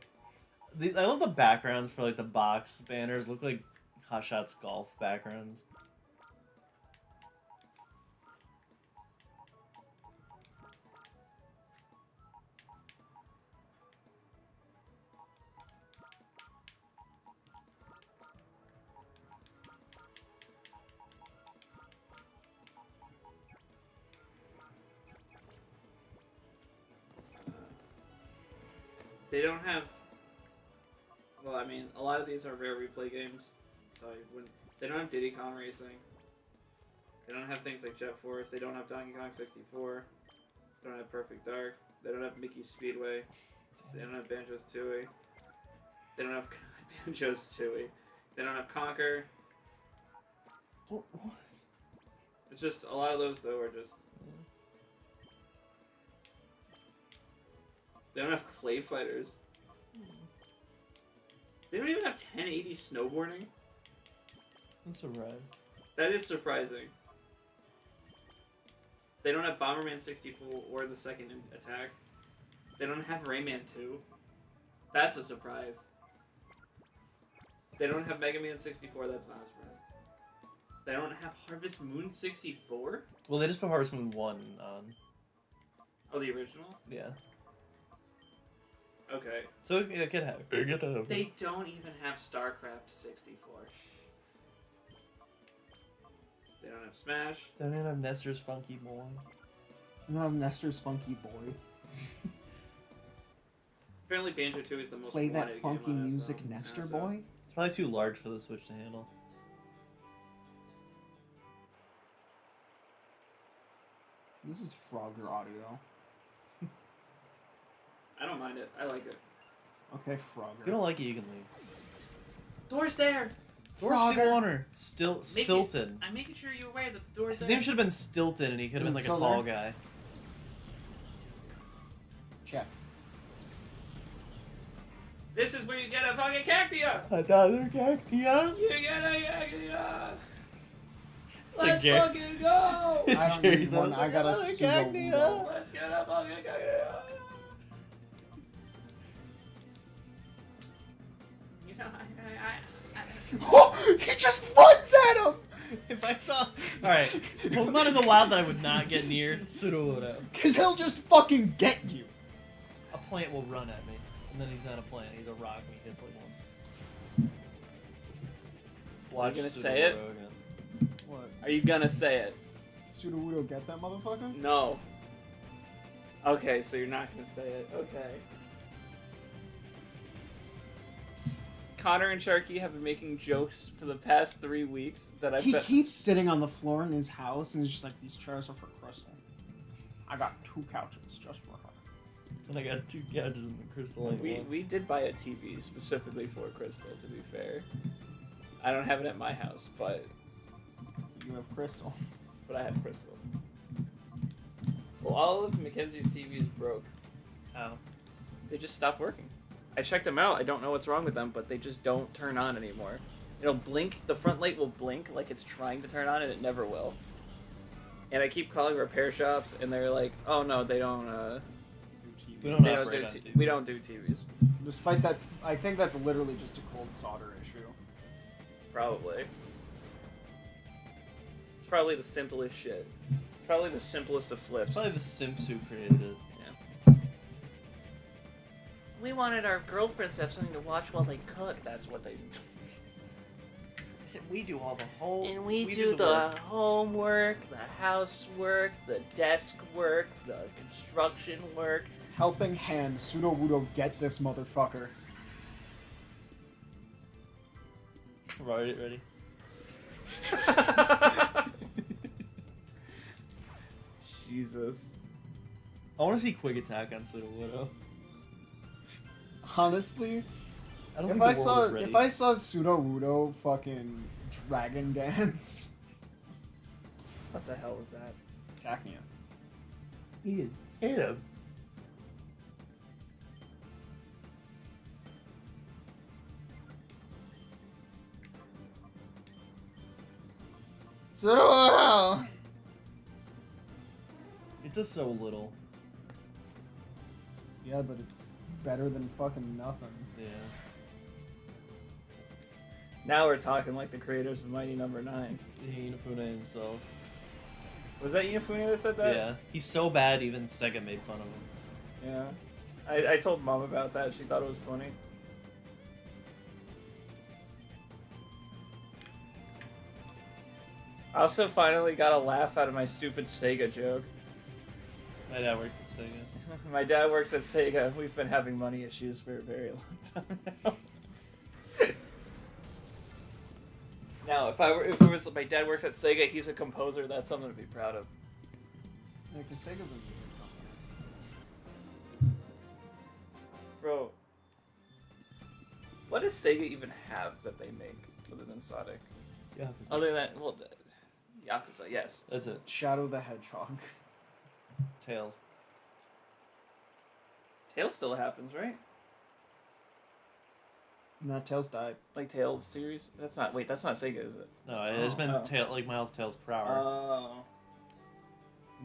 I love the backgrounds for like the box banners. Look like Hot Shots golf backgrounds. They don't have. Well, I mean, a lot of these are rare replay games, so I wouldn't. They don't have Diddy Kong Racing. They don't have things like Jet Force. They don't have Donkey Kong 64. They don't have Perfect Dark. They don't have Mickey Speedway. They don't have Banjo's Tooie. They don't have Banjo's Tooie. They don't have Conquer. It's just a lot of those though are just. They don't have Clay Fighters. They don't even have 1080 snowboarding. I'm surprised. That is surprising. They don't have Bomberman 64 or the second attack. They don't have Rayman 2. That's a surprise. They don't have Mega Man 64. That's not a surprise. They don't have Harvest Moon 64? Well, they just put Harvest Moon 1 on. Oh, the original? Yeah. Okay. So it could have. They don't even have StarCraft 64. They don't have Smash. They don't even have Nestor's Funky Boy. You don't have Nestor's Funky Boy. Apparently Banjo 2 is the most Play that wanted funky game on music, NSO. Nestor NSO. Boy. It's probably too large for the Switch to handle. This is Frogger audio. I don't mind it. I like it. Okay, If you Frogger. don't like it, you can leave. Door's there! Frogger. Water. Stilton. I'm making sure you're aware that the door's His there. name should have been Stilton, and he could have been like Is a it tall still guy. Check. This is where you get a fucking cactia! Another cactia. You get a cactia! It's like Let's Jerry. fucking go! I don't Jerry's need one. like, I got a "Another pseudo cactia." Wudo. Let's get a fucking cactia! You know, Oh, he just runs at him! If I saw, alright, Pokemon in the wild that I would not get near, Sudowoodo. Cause he'll just fucking get you. A plant will run at me, and then he's not a plant, he's a rock, and he hits like one. Watch gonna Sudowoodo say it? again. What? Are you gonna say it? Sudowoodo get that motherfucker? No. Okay, so you're not gonna say it. Okay. Connor and Sharky have been making jokes for the past 3 weeks that I've He been... keeps sitting on the floor in his house and is just like, these chairs are for Crystal. I got 2 couches just for her. And I got 2 couches in the crystal. We did buy a TV specifically for Crystal, to be fair. I don't have it at my house, but You have Crystal. I have Crystal. Well, all of Mackenzie's TVs broke. How? They just stopped working. I checked them out. I don't know what's wrong with them, but they just don't turn on anymore. It'll blink. The front light will blink like it's trying to turn on, and it never will. And I keep calling repair shops, and they're like, "Oh no, they don't. We don't They don't operate do on t- TV. we don't do TVs." Despite that, I think that's literally just a cold solder issue. Probably. It's probably the simplest shit. It's probably the simplest of flips. It's probably the Simps who created it. We wanted our girlfriends to have something to watch while they cook. That's what they do. We do all the whole. And we do the homework, the housework, the desk work, the construction work. Helping hand, Pseudo Wudo, get this motherfucker. Right, ready? Jesus. I want to see Quick Attack on Pseudo Widow. Honestly, I don't if think I the world saw is ready. if I saw Pseudo Wudo fucking dragon dance, What the hell was that? Cacnea. He hit him. Pseudo Wudo. It does so little. Yeah, but it's better than fucking nothing. Yeah. Now we're talking like the creators of Mighty Number 9. Inafune himself. Was that Inafune that said that? Yeah. He's so bad, even Sega made fun of him. Yeah. I told Mom about that. She thought it was funny. I also finally got a laugh out of my stupid Sega joke. My dad works at Sega. My dad works at Sega. We've been having money issues for a very long time now. Now, if it was my dad works at Sega, he's a composer. That's something to be proud of. Like, the Sega's a music Bro, what does Sega even have that they make other than Sonic? Yeah. Other than, well, Yakuza, yes. That's it. company. Shadow the Hedgehog. Tails. Tails still happens, right? No, Tails died. Like Tails series? That's not Sega, is it? No, it's been Oh. like Miles Tails per hour. Oh.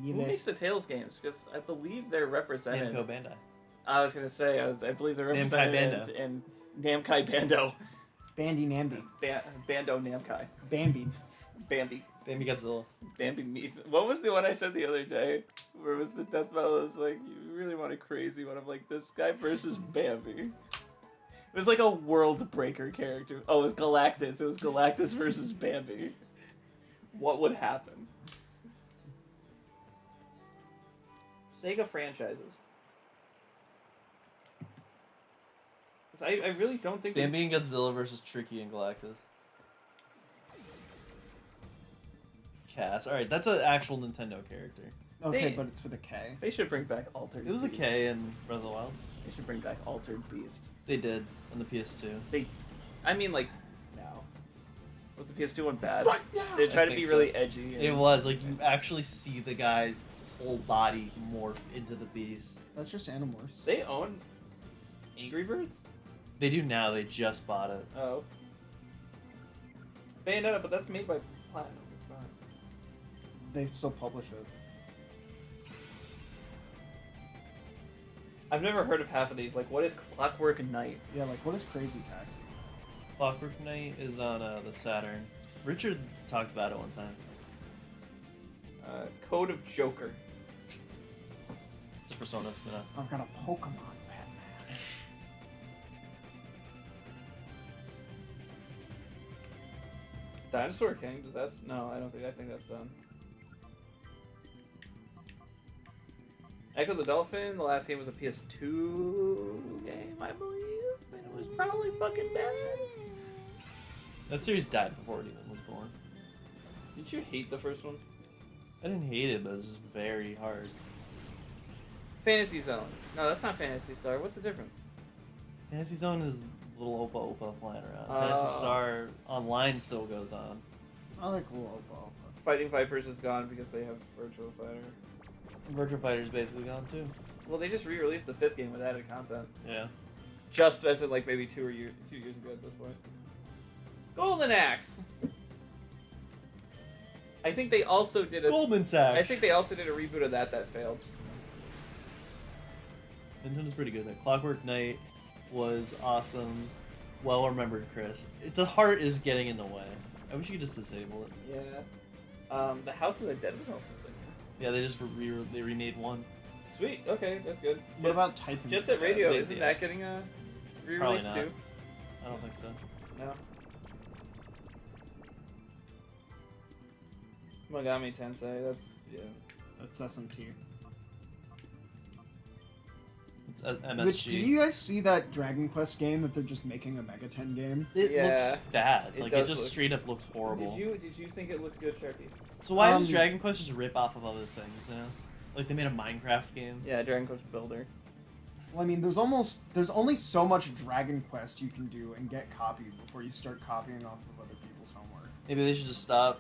You Who makes missed. the Tails games? Because I believe they're represented. Namco Bandai. I was gonna say, I believe they're represented in Namkai Bando. Bandy Namby. Bando Namkai. Bambi. Bambi. Bambi Godzilla. Bambi meets. What was the one I said the other day? Where was the death battle? It was like, you really want a crazy one. I'm like, this guy versus Bambi. It was like a world breaker character. Oh, it was Galactus. It was Galactus versus Bambi. What would happen? Sega franchises. 'Cause I really don't think... Bambi and Godzilla versus Tricky and Galactus. Cass. Alright, that's an actual Nintendo character. Okay, They- but it's with a K. They should bring back Altered It was a Beast. K in Breath of the Wild. They should bring back Altered Beast. They did on the PS2. I mean, like, now. Was the PS2 one bad? Right now! They tried I to be think so. really edgy. And It was like you actually see the guy's whole body morph into the beast. That's just Animorphs. They own Angry Birds? They do now. They just bought it. Oh. Bayonetta, but that's made by Platinum. It's not. They still publish it. I've never heard of half of these. Like, what is Clockwork Knight? Yeah, like, what is Crazy Taxi? Clockwork Knight is on the Saturn. Richard talked about it one time. Code of Joker. It's a Persona spin-off. I've got a Pokemon Batman. Dinosaur King? Does that? No, I don't think. I think that's done. Echo the Dolphin, the last game was a PS2 game, I believe, and it was probably fucking bad. That series died before it even was born. Did you hate the first one? I didn't hate it, but it was just very hard. Fantasy Zone. No, that's not Fantasy Star. What's the difference? Fantasy Zone is little Opa Opa flying around. Oh. Fantasy Star Online still goes on. I like Lobo. Fighting Vipers is gone because they have Virtual Fighter. Virtua Fighter's basically gone too. Well, they just re-released the 5th game with added content. Yeah. Just as in like maybe 2 years ago at this point. Golden Axe. I think they also did a. Goldman Sachs. I think they also did a reboot of that failed. Nintendo's pretty good. That Clockwork Knight was awesome. Well remembered, Chris. The heart is getting in the way. I wish you could just disable it. Yeah. The House of the Dead was also sick. Yeah, they just they remade one. Sweet. Okay, that's good. What about Type? Jet Set Radio? they- Isn't yeah. that getting a re-release Probably not. too? I don't think so. No. Megami Tensei. That's yeah. That's SMT. It's MSG. Which, did you guys see that Dragon Quest game that they're just making a Mega 10 game? It Yeah. looks bad. It Like does it just look- straight up looks horrible. Did you think it looked good, Sharky? So why does Um, Dragon Quest just rip off of other things now? Like they made a Minecraft game. Yeah, Dragon Quest Builder. Well, I mean, there's only so much Dragon Quest you can do and get copied before you start copying off of other people's homework. Maybe they should just stop.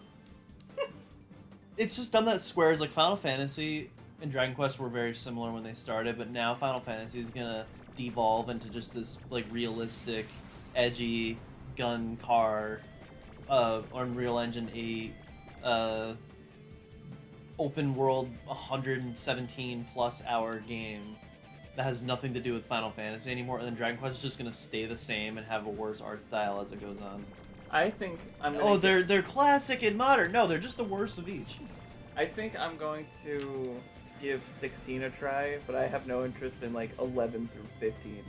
It's just dumb that Square's like Final Fantasy and Dragon Quest were very similar when they started, but now Final Fantasy is gonna devolve into just this like realistic, edgy gun car, Unreal Engine 8, open world 117 plus hour game that has nothing to do with Final Fantasy anymore, and then Dragon Quest is just gonna stay the same and have a worse art style as it goes on. I think I'm gonna Oh, they're classic and modern. No, they're just the worst of each. I think I'm going to give 16 a try, but I have no interest in like 11 through 15.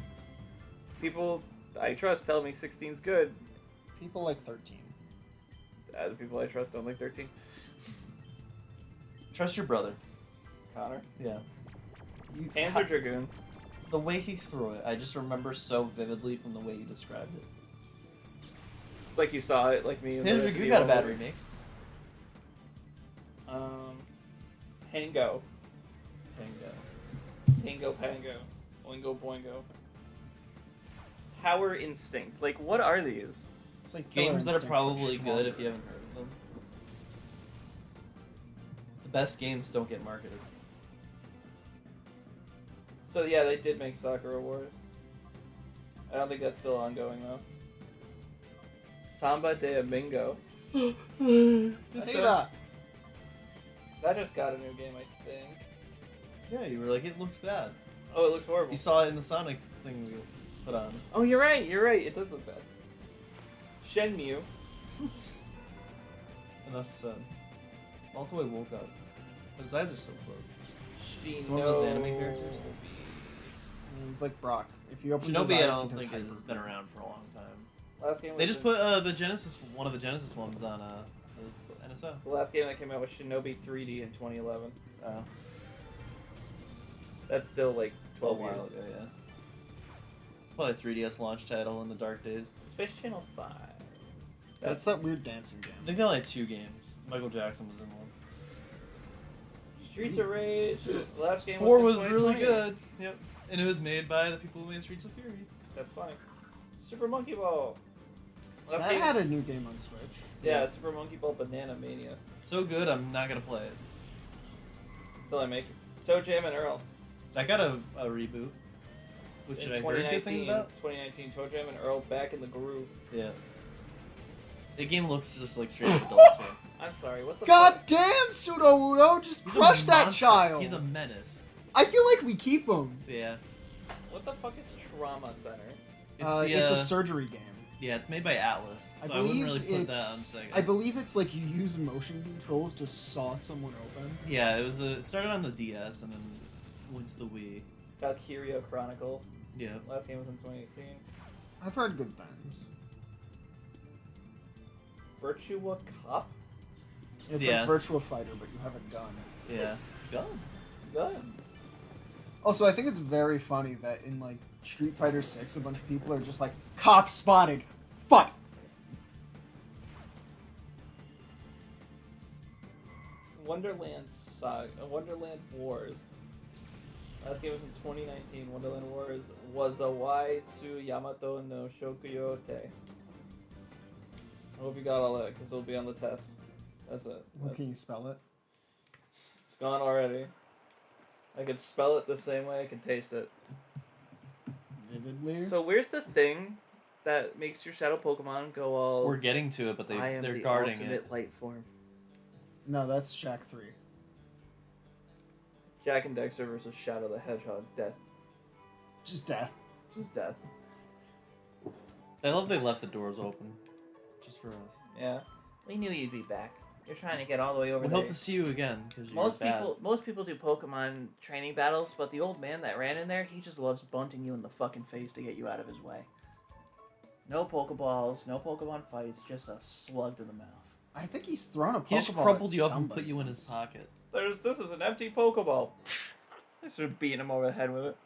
People I trust tell me 16's good. People like 13. The people I trust don't like 13. Trust your brother. Connor. Yeah. Panzer Dragoon. The way he threw it, I just remember so vividly from the way you described it. It's like you saw it, like me. And the Panzer rest of Dragoon you got a all bad over. remake. Pango. Pango. Oingo Boingo. Power Instinct. Like, what are these? It's like Killer Games that are Instinct, but probably stronger. good if you haven't heard of them. The best games don't get marketed. So yeah, they did make Soccer Wars. I don't think that's still ongoing though. Samba de Amingo. Data. That just got a new game, I think. Yeah, you were like, it looks bad. Oh, it looks horrible. You saw it in the Sonic thing we put on. Oh, you're right. It does look bad. Shenmue. Enough said. Multiway woke up. But his eyes are so close. Shinobi. It's one of those anime characters. He's like Brock. If you open his Shinobi, I eyes, don't he does think hyper. has been around for a long time. Last game They was just put one of the Genesis ones on the NSO. the last game that came out was Shinobi 3D in 2011. That's still like 12 A while years. ago, yeah. It's probably a 3DS launch title in the dark days. Space Channel 5. That's that weird dancing I game. think they only had 2 games. Michael Jackson was in one. Streets of Rage. The last game 4 was was in really 2020. good. Yep. And it was made by the people who made Streets of Fury. That's funny. Super Monkey Ball. Last That game- had a new game on Switch. Yeah, Super Monkey Ball Banana Mania. So good, I'm not gonna play it. Until I make it. Toe Jam and Earl. That got a reboot, which In I heard good things about. 2019, Toe Jam and Earl back in the groove. Yeah. The game looks just like straight up Adult Swim. I'm sorry, what the God fuck? damn, Pseudo Udo! Just He's a crush that monster. child! He's a menace. I feel like we keep him. Yeah. What the fuck is Trauma Center? It's a surgery game. Yeah, it's made by Atlas, so I, wouldn't really put that on Sega. I believe it's like you use motion controls to saw someone open. Yeah, it started on the DS and then went to the Wii. Valkyria Chronicles. Yeah. Last game was in 2018. I've heard good things. Virtua Cop? It's Yeah. like Virtua Fighter, but you have a gun. Yeah. Gun. Good. Also, I think it's very funny that in like Street Fighter 6, a bunch of people are just like, cop spotted, fight. Wonderland Saga, Wonderland Wars. Last game was in 2019. Wonderland Wars was a Wai-Tsu Yamato no Shokuyote. I hope you got all that, because it'll be on the test. That's it. Can you spell it? It's gone already. I could spell it the same way I can taste it. Vividly? So where's the thing that makes your shadow Pokemon go all... We're getting to it, but I am they're the guarding ultimate it. light form. No, that's Shack 3. Jack and Dexter versus Shadow the Hedgehog. Death. Just death. Just death. I love they left the doors open. Just for us. Yeah. We knew you'd be back. You're trying to get all the way over We there. hope to see you again, because you're Most bad. people do Pokemon training battles, but the old man that ran in there, he just loves bunting you in the fucking face to get you out of his way. No Pokeballs, no Pokemon fights, just a slug to the mouth. I think he's thrown a Pokeball He just crumpled at you up and somebody put you in his once. pocket. This is an empty Pokeball. I started beating him over the head with it.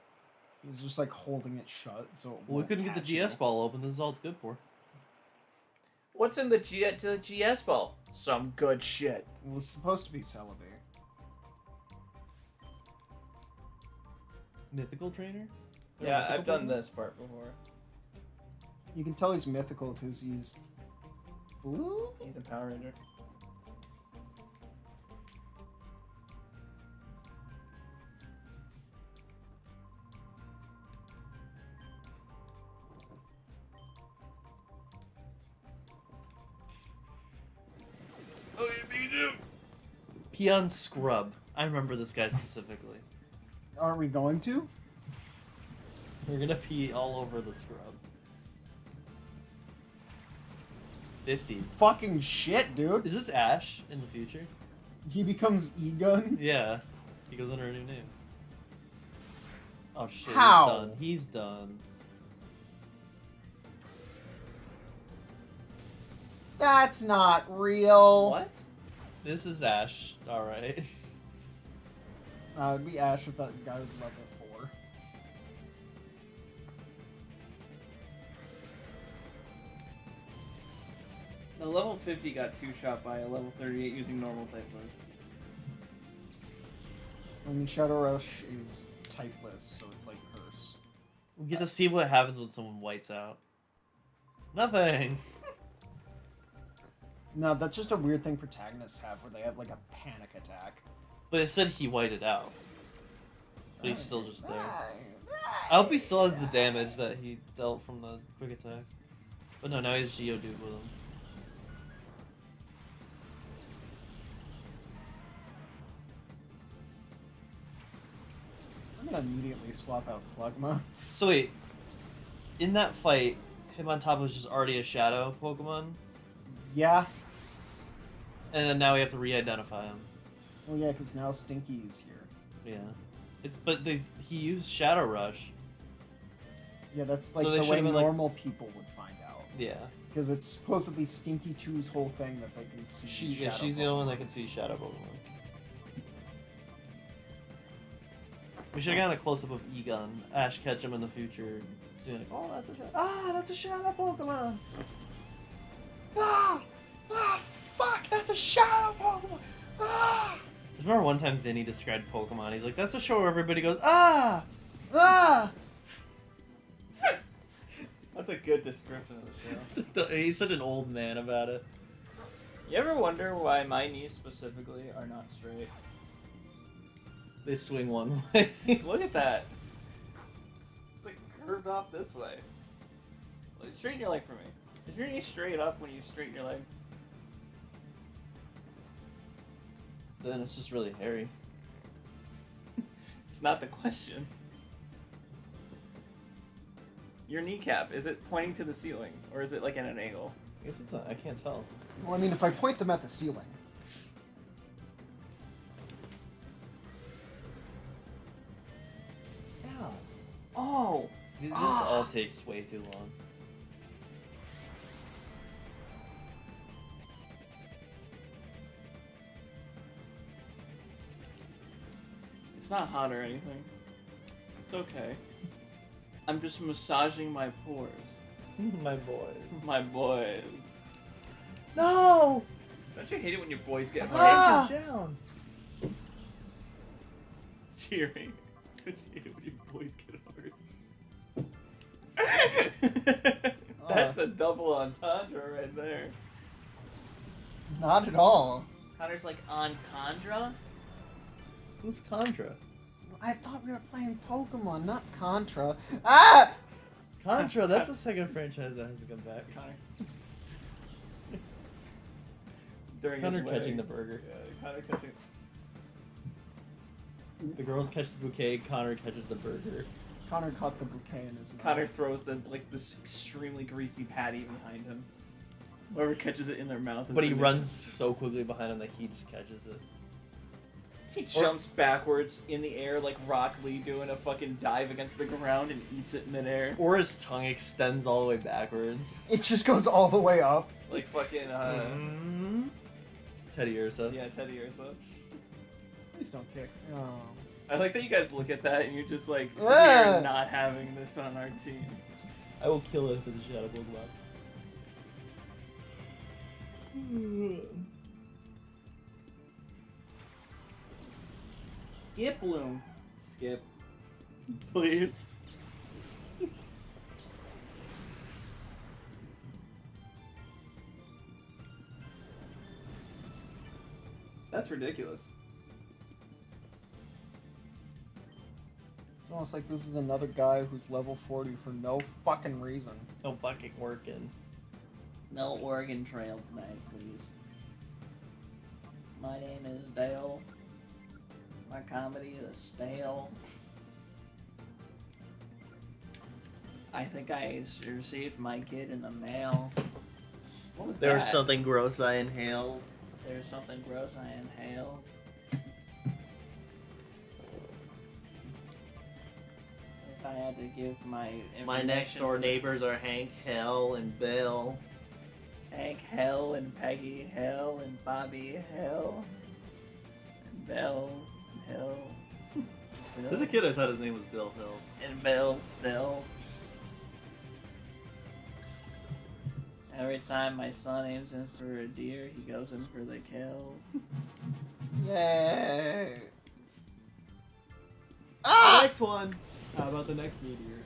He's just like holding it shut, so it Well, we won't couldn't get the catch you. GS ball open. This is all it's good for. What's in the GS ball? Some good shit. It was supposed to be Celebi. Mythical trainer? Yeah, Mythical I've done Pokemon? this part before. You can tell he's mythical because he's blue? He's a Power Ranger. Peon Scrub. I remember this guy specifically. Aren't we going to? We're gonna pee all over the scrub. 50. Fucking shit, dude. Is this Ash in the future? He becomes E-Gun? Yeah. He goes under a new name. Oh shit, How? he's done. He's done. That's not real. What? This is Ash, alright. It'd be Ash if that guy was level 4. The level 50 got two-shot by a level 38 using normal type moves. I mean, Shadow Rush is typeless, so it's like Curse. We get to see what happens when someone whites out. Nothing! No, that's just a weird thing protagonists have, where they have like a panic attack. But it said he whited out. But he's still just there. I hope he still has the damage that he dealt from the quick attacks. But no, now he's Geodude with him. I'm gonna immediately swap out Slugma. So wait, in that fight, Hitmontop was just already a Shadow Pokemon? Yeah. And then now we have to re-identify him. Well, yeah, because now Stinky is here. Yeah. He used Shadow Rush. Yeah, that's like So they the way should've been, like- normal people would find out. Yeah. Because it's supposedly Stinky 2's whole thing that they can see. She's the only one that can see Shadow Pokemon. We should have gotten a close-up of Egon. Ash catch him in the future. See, like, oh, that's a Shadow. Ah, that's a Shadow Pokemon! Ah! Ah! Fuck! That's a Shadow Pokemon! Ah! I remember one time Vinny described Pokemon. He's like, that's a show where everybody goes, ah! Ah! That's a good description of the show. He's such an old man about it. You ever wonder why my knees specifically are not straight? They swing one way. Look at that. It's like curved off this way. Like, straighten your leg for me. Is your knee straight up when you straighten your leg? Then it's just really hairy. It's not the question. Your kneecap, is it pointing to the ceiling? Or is it like at an angle? I guess it's not, I can't tell. Well, I mean, if I point them at the ceiling. Ow. Oh! This all takes way too long. It's not hot or anything. It's okay. I'm just massaging my pores. My boys. My boys. No! Don't you hate it when your boys get Ah! hurt? Down. Cheering. Don't you hate it when your boys get hurt? That's a double entendre right there. Not at all. Connor's like on Condra? Who's Contra? I thought we were playing Pokemon, not Contra. Ah! Contra, that's a second franchise that has to come back. Connor. During Connor his catching wedding. the burger. Yeah, Connor catching. The girls catch the bouquet, Connor catches the burger. Connor caught the bouquet in his mouth. Connor throws this extremely greasy patty behind him. Whoever catches it in their mouth. But he runs so quickly behind him that he just catches it. He jumps backwards in the air like Rock Lee doing a fucking dive against the ground and eats it midair. Or his tongue extends all the way backwards. It just goes all the way up. Like fucking, Teddy Ursa. Yeah, Teddy Ursa. Please don't kick. Oh. I like that you guys look at that and you're just like, Ah! we're not having this on our team. I will kill it for the Shadow Pokemon. Skip Bloom. Skip. Please. That's ridiculous. It's almost like this is another guy who's level 40 for no fucking reason. No fucking working. No Oregon Trail tonight, please. My name is Dale. My comedy is stale. I think I received my kid in the mail. What was There that? was something gross I inhaled. There's something gross I inhaled. If I had to give my My next information door to neighbors are Hank, Hell, and Bill. Hank Hell and Peggy Hell and Bobby Hell and Bell Hill. Still. As a kid, I thought his name was Bill Hill. And Bill still. Every time my son aims in for a deer, he goes in for the kill. Yay! The next one. How about the next meteor?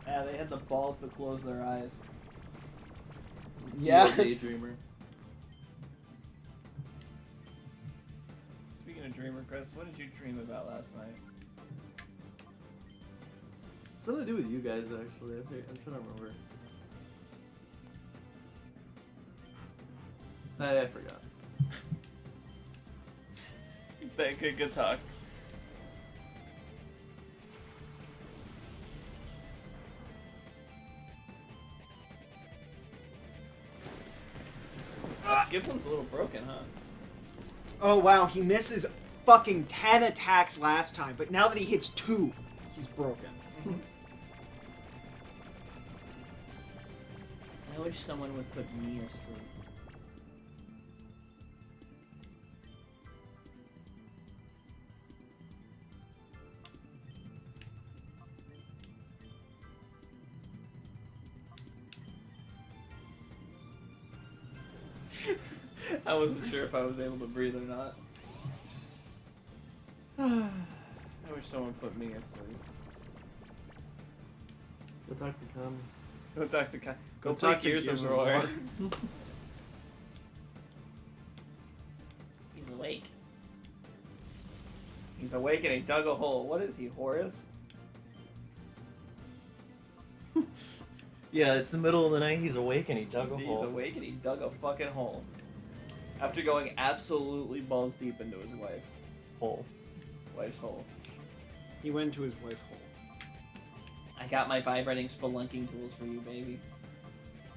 Yeah, they had the balls to close their eyes. Yeah. Daydreamer. Speaking of Dreamer, Chris, what did you dream about last night? Something to do with you guys, actually. I'm trying to remember. I forgot. Good talk. Skiplin's a little broken, huh? Oh wow, he misses fucking 10 attacks last time, but now that he hits 2, he's broken. I wish someone would put me asleep. I wasn't sure if I was able to breathe or not. I wish someone put me asleep. Go talk to Con. Go talk to Go Go play talk to Gears Gears of of War. War. He's awake. He's awake and he dug a hole. What is he, Horus? Yeah, it's the middle of the night. He's awake and he dug a He's hole. awake and he dug a fucking hole. After going absolutely balls deep into his wife's hole. He went to his wife's hole. I got my vibrating spelunking tools for you, baby.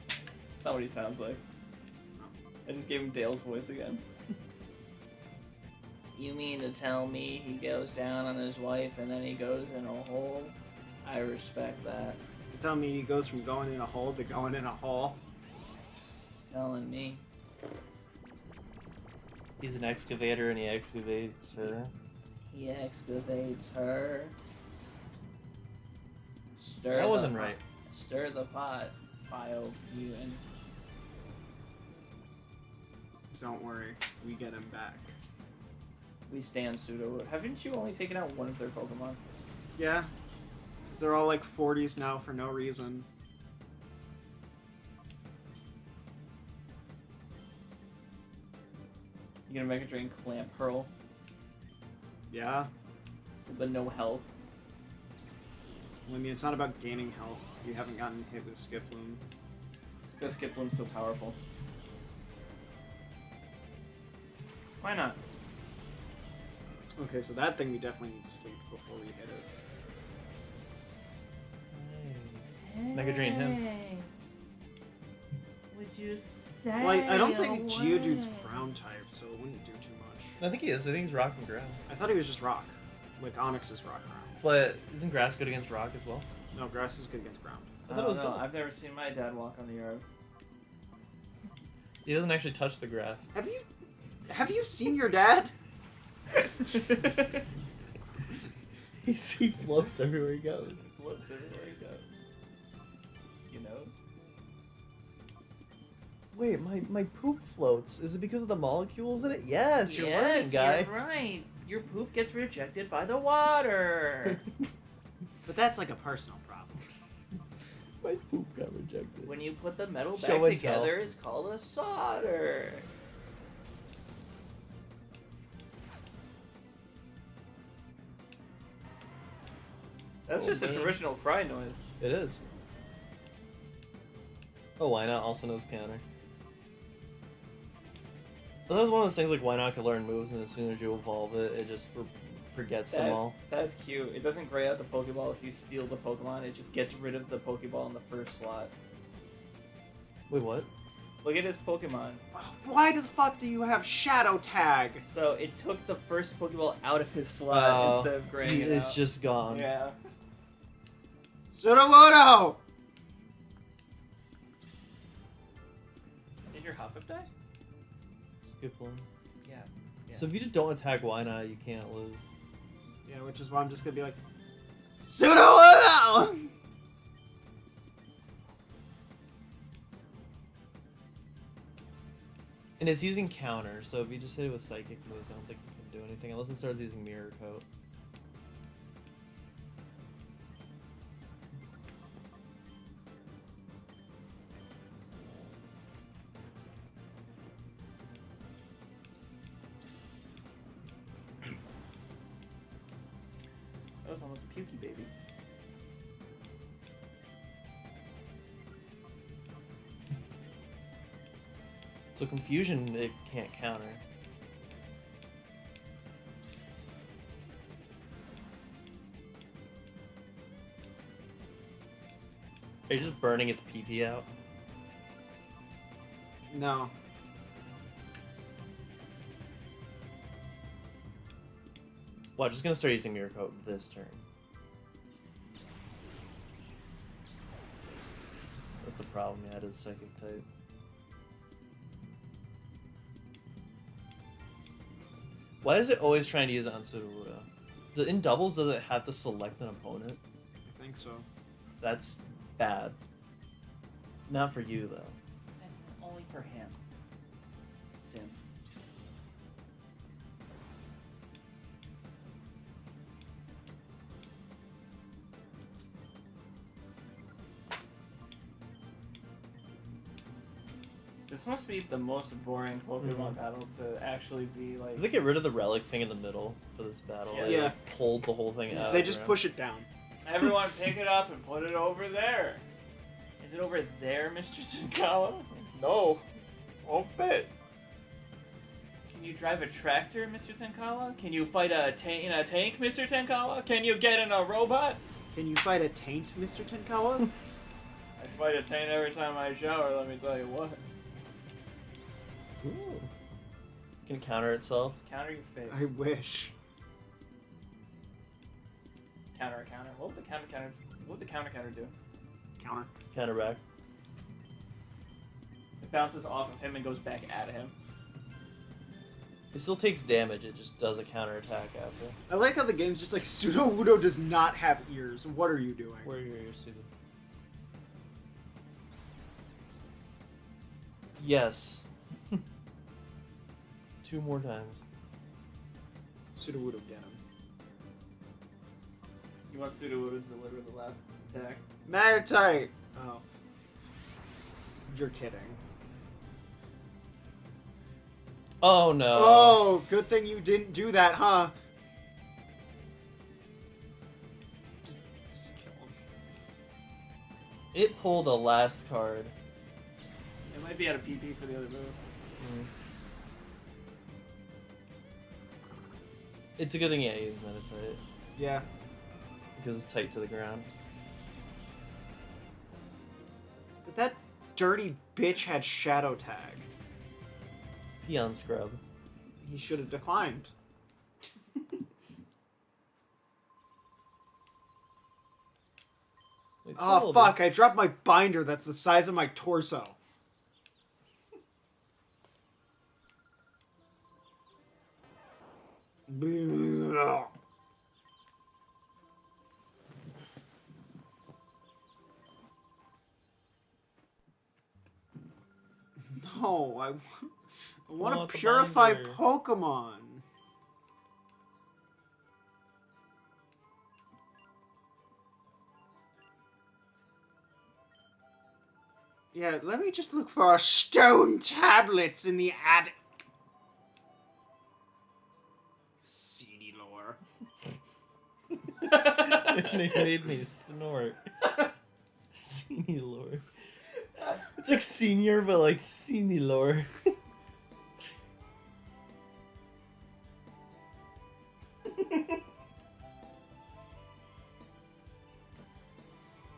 That's not what he sounds like. I just gave him Dale's voice again. You mean to tell me he goes down on his wife and then he goes in a hole? I respect that. You're telling me he goes from going in a hole to going in a hole? Telling me. He's an excavator and he excavates her. He excavates her. Stir That the wasn't pot. right. Stir the pot, bio-mutant. Don't worry, we get him back. We stand pseudo. Haven't you only taken out one of their Pokemon? Yeah. 'Cause they're all like 40s now for no reason. You gonna make a drain Clamp Pearl, Yeah. but no health. Well, I mean, it's not about gaining health. You haven't gotten hit with Skiploom. Because Skiploom's so powerful. Why not? Okay, so that thing we definitely need sleep before we hit it. Mega Drain him. Hey, would you stay Well, I don't think away? Geodude's ground type, so it wouldn't do too much. I think he is. I think he's rock and ground. I thought he was just rock. Like Onyx is rock ground. But isn't grass good against rock as well? No, grass is good against ground. I thought it was no, both. I've never seen my dad walk on the yard. He doesn't actually touch the grass. Have you seen your dad? He floats everywhere he goes. Floats everywhere he goes. You know? Wait, my poop floats. Is it because of the molecules in it? Yes, you're learning, guy. You're right. Your poop gets rejected by the water. But that's like a personal problem. My poop got rejected. When you put the metal back Show and tell. together, it's called a solder. That's just its man. original cry noise. It is. Oh, why not? Also knows counter. But that was one of those things like why not could learn moves, and as soon as you evolve it, it just forgets them all. That's cute. It doesn't gray out the Pokeball if you steal the Pokemon. It just gets rid of the Pokeball in the first slot. Wait, what? Look at his Pokemon. Why the fuck do you have Shadow Tag? So it took the first Pokeball out of his slot instead of graying it It's out. just gone. Yeah. Sudowoodo! Did your Hoppip die? Skip one. Yeah. So if you just don't attack why not, you can't lose. Yeah, which is why I'm just gonna be like, Sudowoodo! And it's using counter, so if you just hit it with psychic moves, I don't think you can do anything unless it starts using mirror coat. That was almost a pukey baby. So confusion, it can't counter. Are you just burning its PP out? No. Well, I'm just gonna start using mirror coat this turn. That's the problem, yeah, it is psychic type. Why is it always trying to use it on Sudowoodo? In doubles, does it have to select an opponent? I think so. That's bad. Not for you, though. Only for him. Sim. This must be the most boring Pokemon battle to actually be like. Did they get rid of the relic thing in the middle for this battle? Yeah. They, Yeah. like, pulled the whole thing out. They of just the push it down. Everyone pick it up and put it over there. Is it over there, Mr. Tsukawa? No. Won't fit. Can you drive a tractor, Mr. Tenkawa? Can you fight a in a tank, Mr. Tenkawa? Can you get in a robot? Can you fight a taint, Mr. Tenkawa? I fight a taint every time I shower, let me tell you what. Ooh. Can counter itself. Counter your face. I wish. Counter a counter. What would the counter do? Counter. Counter back. It bounces off of him and goes back at him. It still takes damage, it just does a counterattack after. I like how the game's just like, Sudowoodo does not have ears. What are you doing? Where are your ears suited? Yes. 2 more times. Sudowoodo, get him. You want Sudowoodo to deliver the last attack? Magotite! Oh. You're kidding. Oh no. Oh, good thing you didn't do that, huh? Just kill him. It pulled the last card. It might be out of PP for the other move. It's a good thing, yeah, he's meditate. Yeah. Because it's tight to the ground. But that dirty bitch had Shadow Tag. Peon scrub. He should have declined. Wait, Oh, Celebi. fuck, I dropped my binder that's the size of my torso. No, I want Want to the purify binder. Pokemon. Yeah, let me just look for our stone tablets in the attic. Seedy lore. They made me snort. Senior lore. It's like senior, but like senior lore.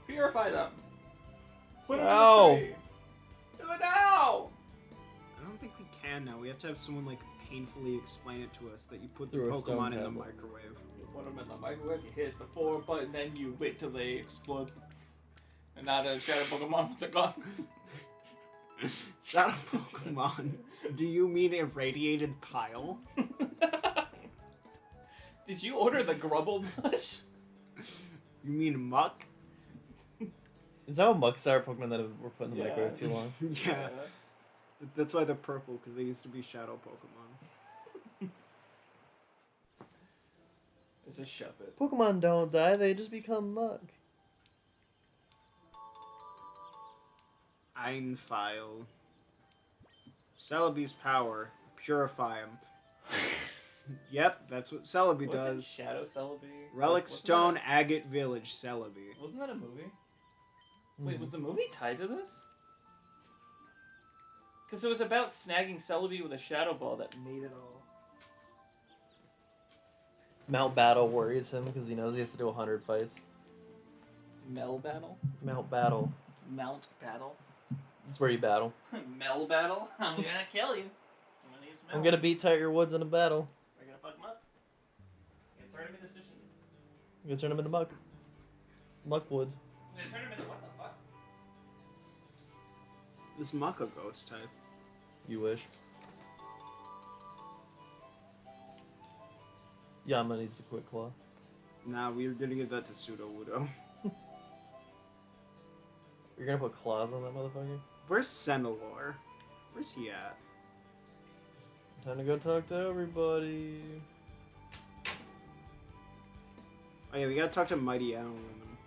Purify them. Put them Ow. in the tree. Do it now. I don't think we can now. We have to have someone like painfully explain it to us that you put the Through a stone Pokemon in the tablet. microwave. You put them in the microwave. You hit the forward button, then you wait till they explode. And now the shadow Pokemon are gone. Shadow Pokemon. Do you mean irradiated pile? Did you order the Grubble Bush? You mean muck? Is that what Mucks are? Pokemon that were put in the Yeah. microwave too long? Yeah. That's why they're purple, because they used to be shadow Pokemon. It's just shove it. Pokemon don't die, they just become muck. Einfile. Celebi's power. Purify him. Yep, that's what Celebi Was does. it Shadow Celebi? Relic Wasn't Stone, that Agate Village, Celebi. wasn't that a movie? Wait, was the movie tied to this? Because it was about snagging Celebi with a Shadow Ball that made it all. Mount Battle worries him because he knows he has to do 100 fights. Mel Battle? Mount Battle. Mount Battle? That's where you battle. Mel Battle? I'm gonna kill you. I'm gonna beat Tiger Woods in a battle. We're gonna fuck him up. We're gonna turn him into sushi. I'm gonna turn him into Muck. Muck Woods. We're gonna turn him into what the fuck? This Muck a ghost type. You wish. Yama needs a quick claw. Nah, we were gonna give that to Sudowoodo. You're gonna put claws on that motherfucker? Where's Senilor? Where's he at? Time to go talk to everybody. Oh yeah, we gotta talk to Mighty Animal Woman.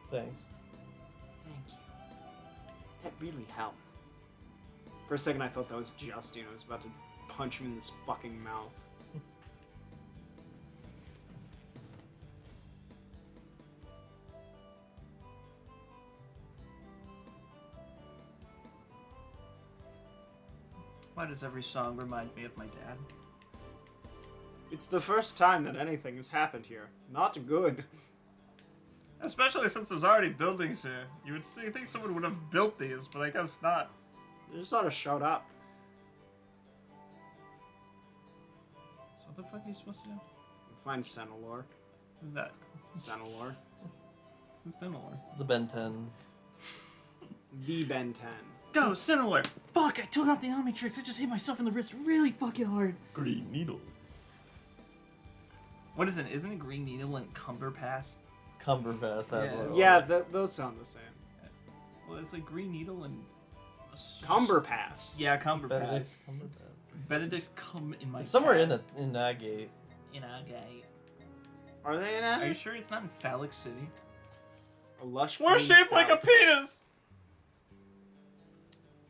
Thanks. Thank you. That really helped. For a second I thought that was Justin. I was about to punch him in this fucking mouth. Why does every song remind me of my dad? It's the first time that anything has happened here. Not good. Especially since there's already buildings here. You would think someone would have built these, but I guess not. They just ought to shut up. What the fuck are you supposed to do? Find Senelor. Who's that? Senelor. Who's Sinaloa? The Ben 10. The Ben 10. Go, Sinaloa! Fuck, I took off the Omnitrix. I just hit myself in the wrist really fucking hard. Green Needle. What is it? Isn't it Green Needle and Cumberpass? Cumberpass has Yeah. one. Yeah, those sound the same. Well, it's like Green Needle and... Cumberpass. Yeah, Cumberpass. Benedict Cumberpass. Benedict, come in my It's somewhere pass. in that gate. In a gate. Are they in Are you it? sure it's not in Phallic City? A lush We're green shaped like a pouch. penis!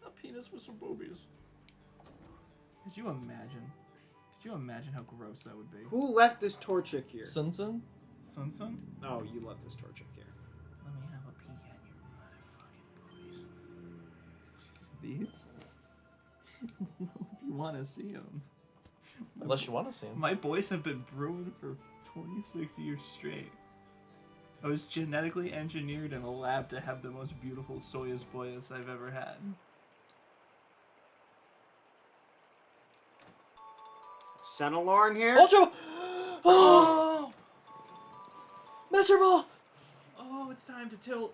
A penis with some boobies. Could you imagine? Could you imagine how gross that would be? Who left this Torchic here? Sunsun? Sunsun? Oh, you left this Torchic here. Let me have a peek at your motherfucking boobies. These? If you want to see them. Unless you want to see him. My boys have been brewing for 26 years straight. I was genetically engineered in a lab to have the most beautiful soyas boyas I've ever had. Senelor in here? Ultra! Oh! Oh! Master Ball! Oh, it's time to tilt.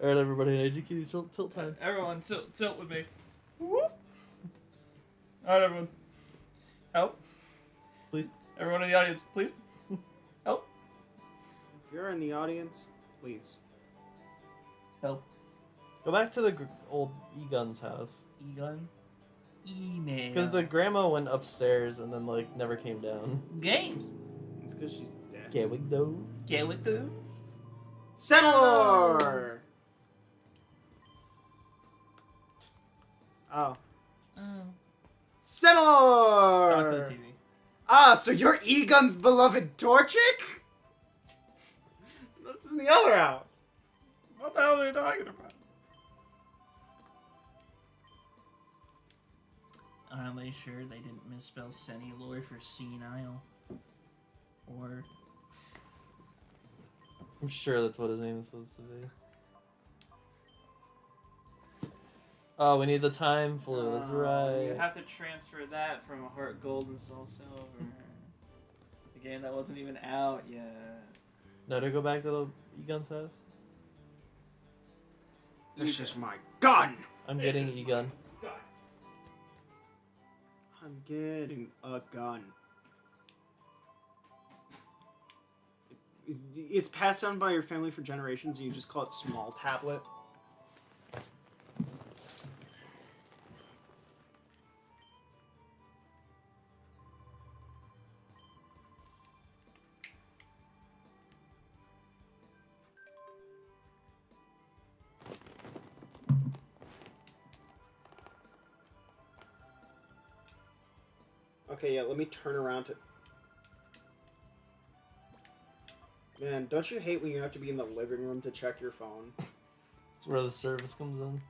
Alright, everybody in AGQ, tilt time. Everyone, tilt with me. Whoop. Alright, everyone. Help. Please. Everyone in the audience, please. Help. If you're in the audience, please. Help. Go back to the old E-Gun's house. E-gun? Email. Because the grandma went upstairs and then, like, never came down. Games. It's because she's dead. Yeah, we go. Get with those. Senelor! Oh. Oh. Senelor! Talk to the TV. Ah, so you're Egon's beloved Torchic? That's in the other house. What the hell are you talking about? Are they sure they didn't misspell Senilor for senile? Or... I'm sure that's what his name is supposed to be. Oh, we need the time flu. That's You right. have to transfer that from Heart Gold and Soul Silver. The game that wasn't even out yet. Now to go back to the E-Gun's house. This is my gun! I'm getting E-Gun. I'm getting a gun. It's passed down by your family for generations, and you just call it small tablet. Okay, yeah, let me turn around to... Man, don't you hate when you have to be in the living room to check your phone? That's where the service comes in.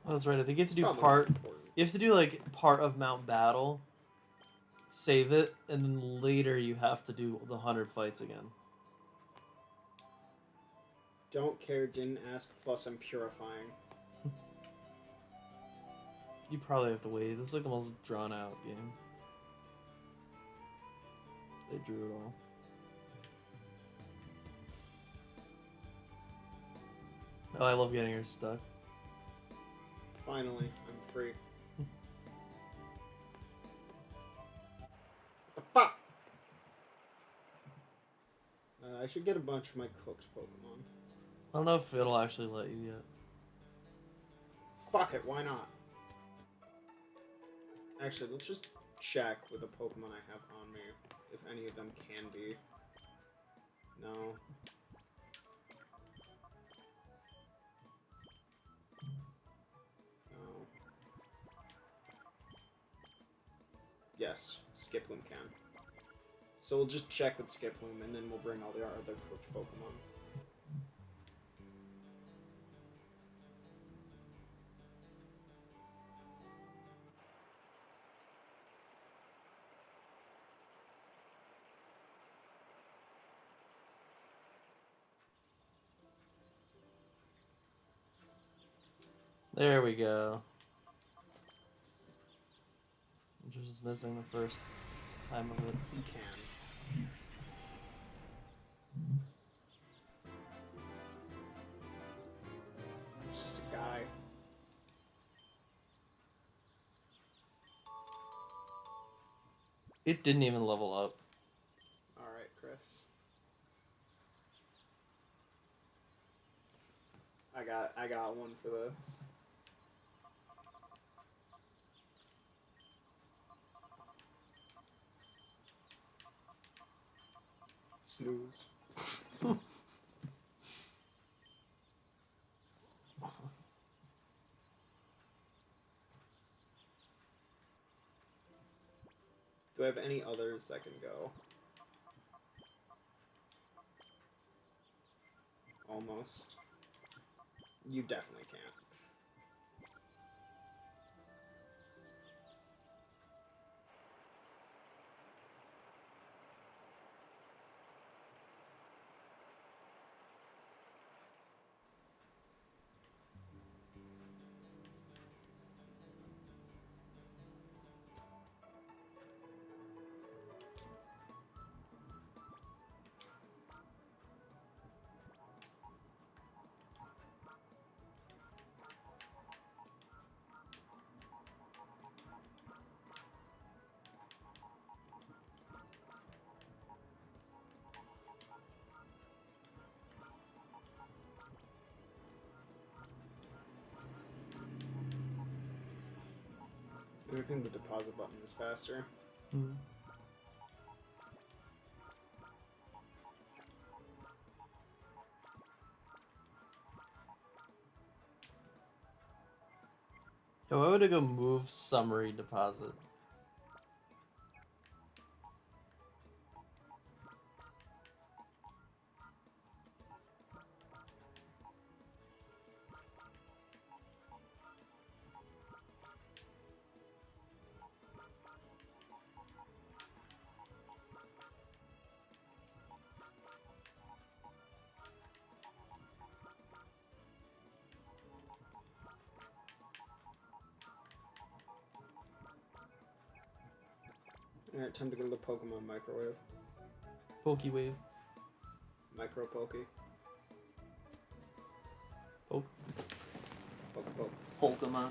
Oh, that's right. I think you have to do Probably part. important. You have to do like part of Mount Battle, save it, and then later you have to do the 100 fights again. Don't care, didn't ask, plus I'm purifying. You probably have to wait. This is like the most drawn out game. They drew it all. Oh, I love getting her stuck. Finally, I'm free. What the fuck? I should get a bunch of my cooked Pokemon. I don't know if it'll actually let you yet. Fuck it, why not? Actually, let's just check with the Pokemon I have on me, if any of them can be. No. No. Yes, Skiploom can. So we'll just check with Skiploom, and then we'll bring all the other cooked Pokemon. There we go. I'm just missing the first time of it. You can. It's just a guy. It didn't even level up. Alright, Chris. I got one for this. Snooze. Do I have any others that can go? Almost. You definitely can't. I think the deposit button is faster. Hmm. Yeah, why would I go move summary deposit? Alright, time to go to the Pokemon microwave. Pokewave. Micro Poke. Poke. Poke. Pokemon.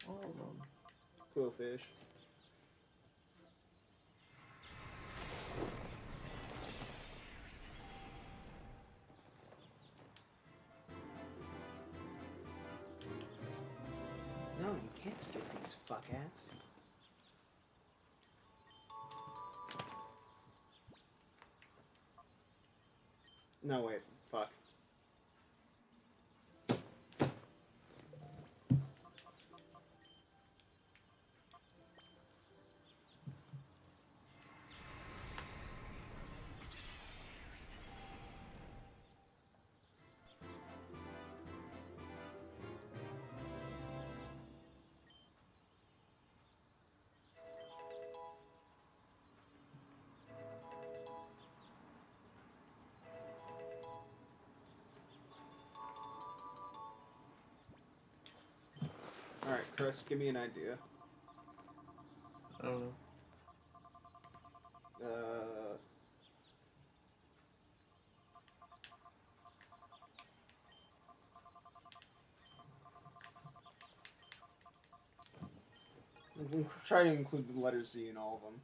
All of them. Cool fish. No, you can't skip these fuck ass. No, wait. Fuck. Alright, Chris, give me an idea. I don't know. Try to include the letter Z in all of them.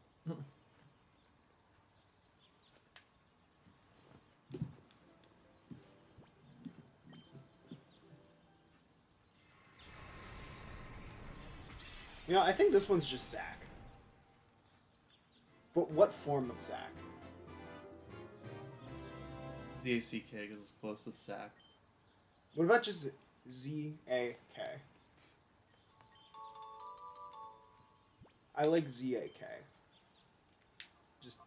You know, I think this one's just Zack. But what form of Zack? ZACK is as close as sack. What about just Z-A-K? I like Z-A-K. Just...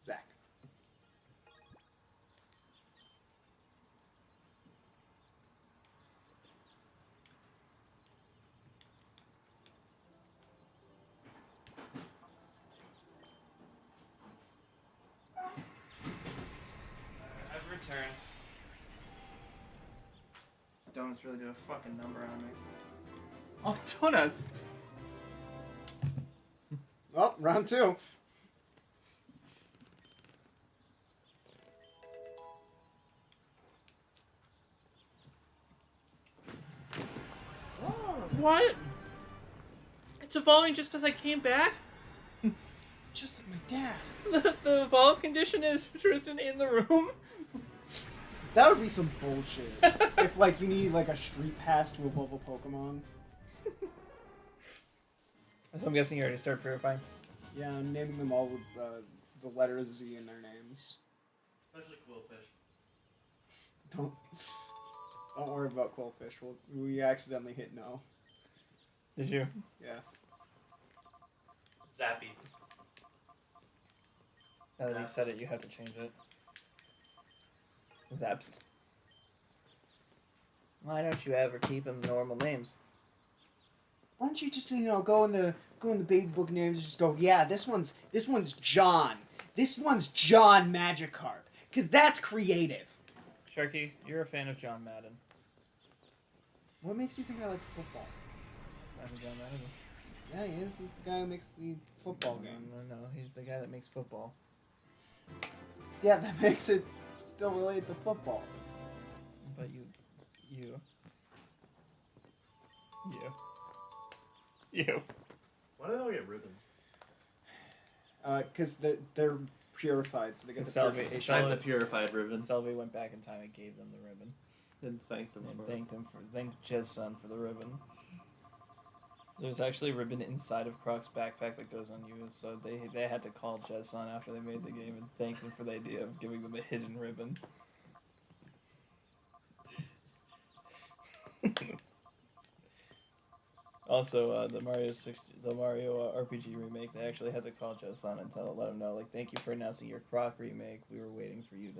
Zack. turn. These donuts really did a fucking number on me. Oh, donuts! Oh, round 2. What? It's evolving just because I came back? Just like my dad. The evolve condition is Tristan in the room? That would be some bullshit. If, like, you need, like, a street pass to evolve a Pokemon. So I'm guessing you already started purifying. Yeah, I'm naming them all with the letter Z in their names. Especially Quillfish. Don't worry about Quillfish. We accidentally hit no. Did you? Yeah. Zappy. Now that you said it, you have to change it. Zapst. Why don't you ever keep them normal names? Why don't you just go in the baby book names and just go, yeah, this one's John. This one's John Magikarp. Cause that's creative. Sharky, you're a fan of John Madden. What makes you think I like football? Fan of John Madden. Yeah, he is. He's the guy who makes the football game. No, he's the guy that makes football. Yeah, that makes it still related to football. But you. Why do they all get ribbons? Because they're purified, so they get the Selby, purification. I'm the purified ribbon. Selby went back in time and gave them the ribbon. And thanked them And for thanked Jez-san for the ribbon. There's actually a ribbon inside of Croc's backpack that goes unused, so they had to call Jez-san after they made the game and thank them for the idea of giving them a hidden ribbon. Also, the Mario RPG remake, they actually had to call Jez-san and let him know, like, thank you for announcing your Croc remake. We were waiting for you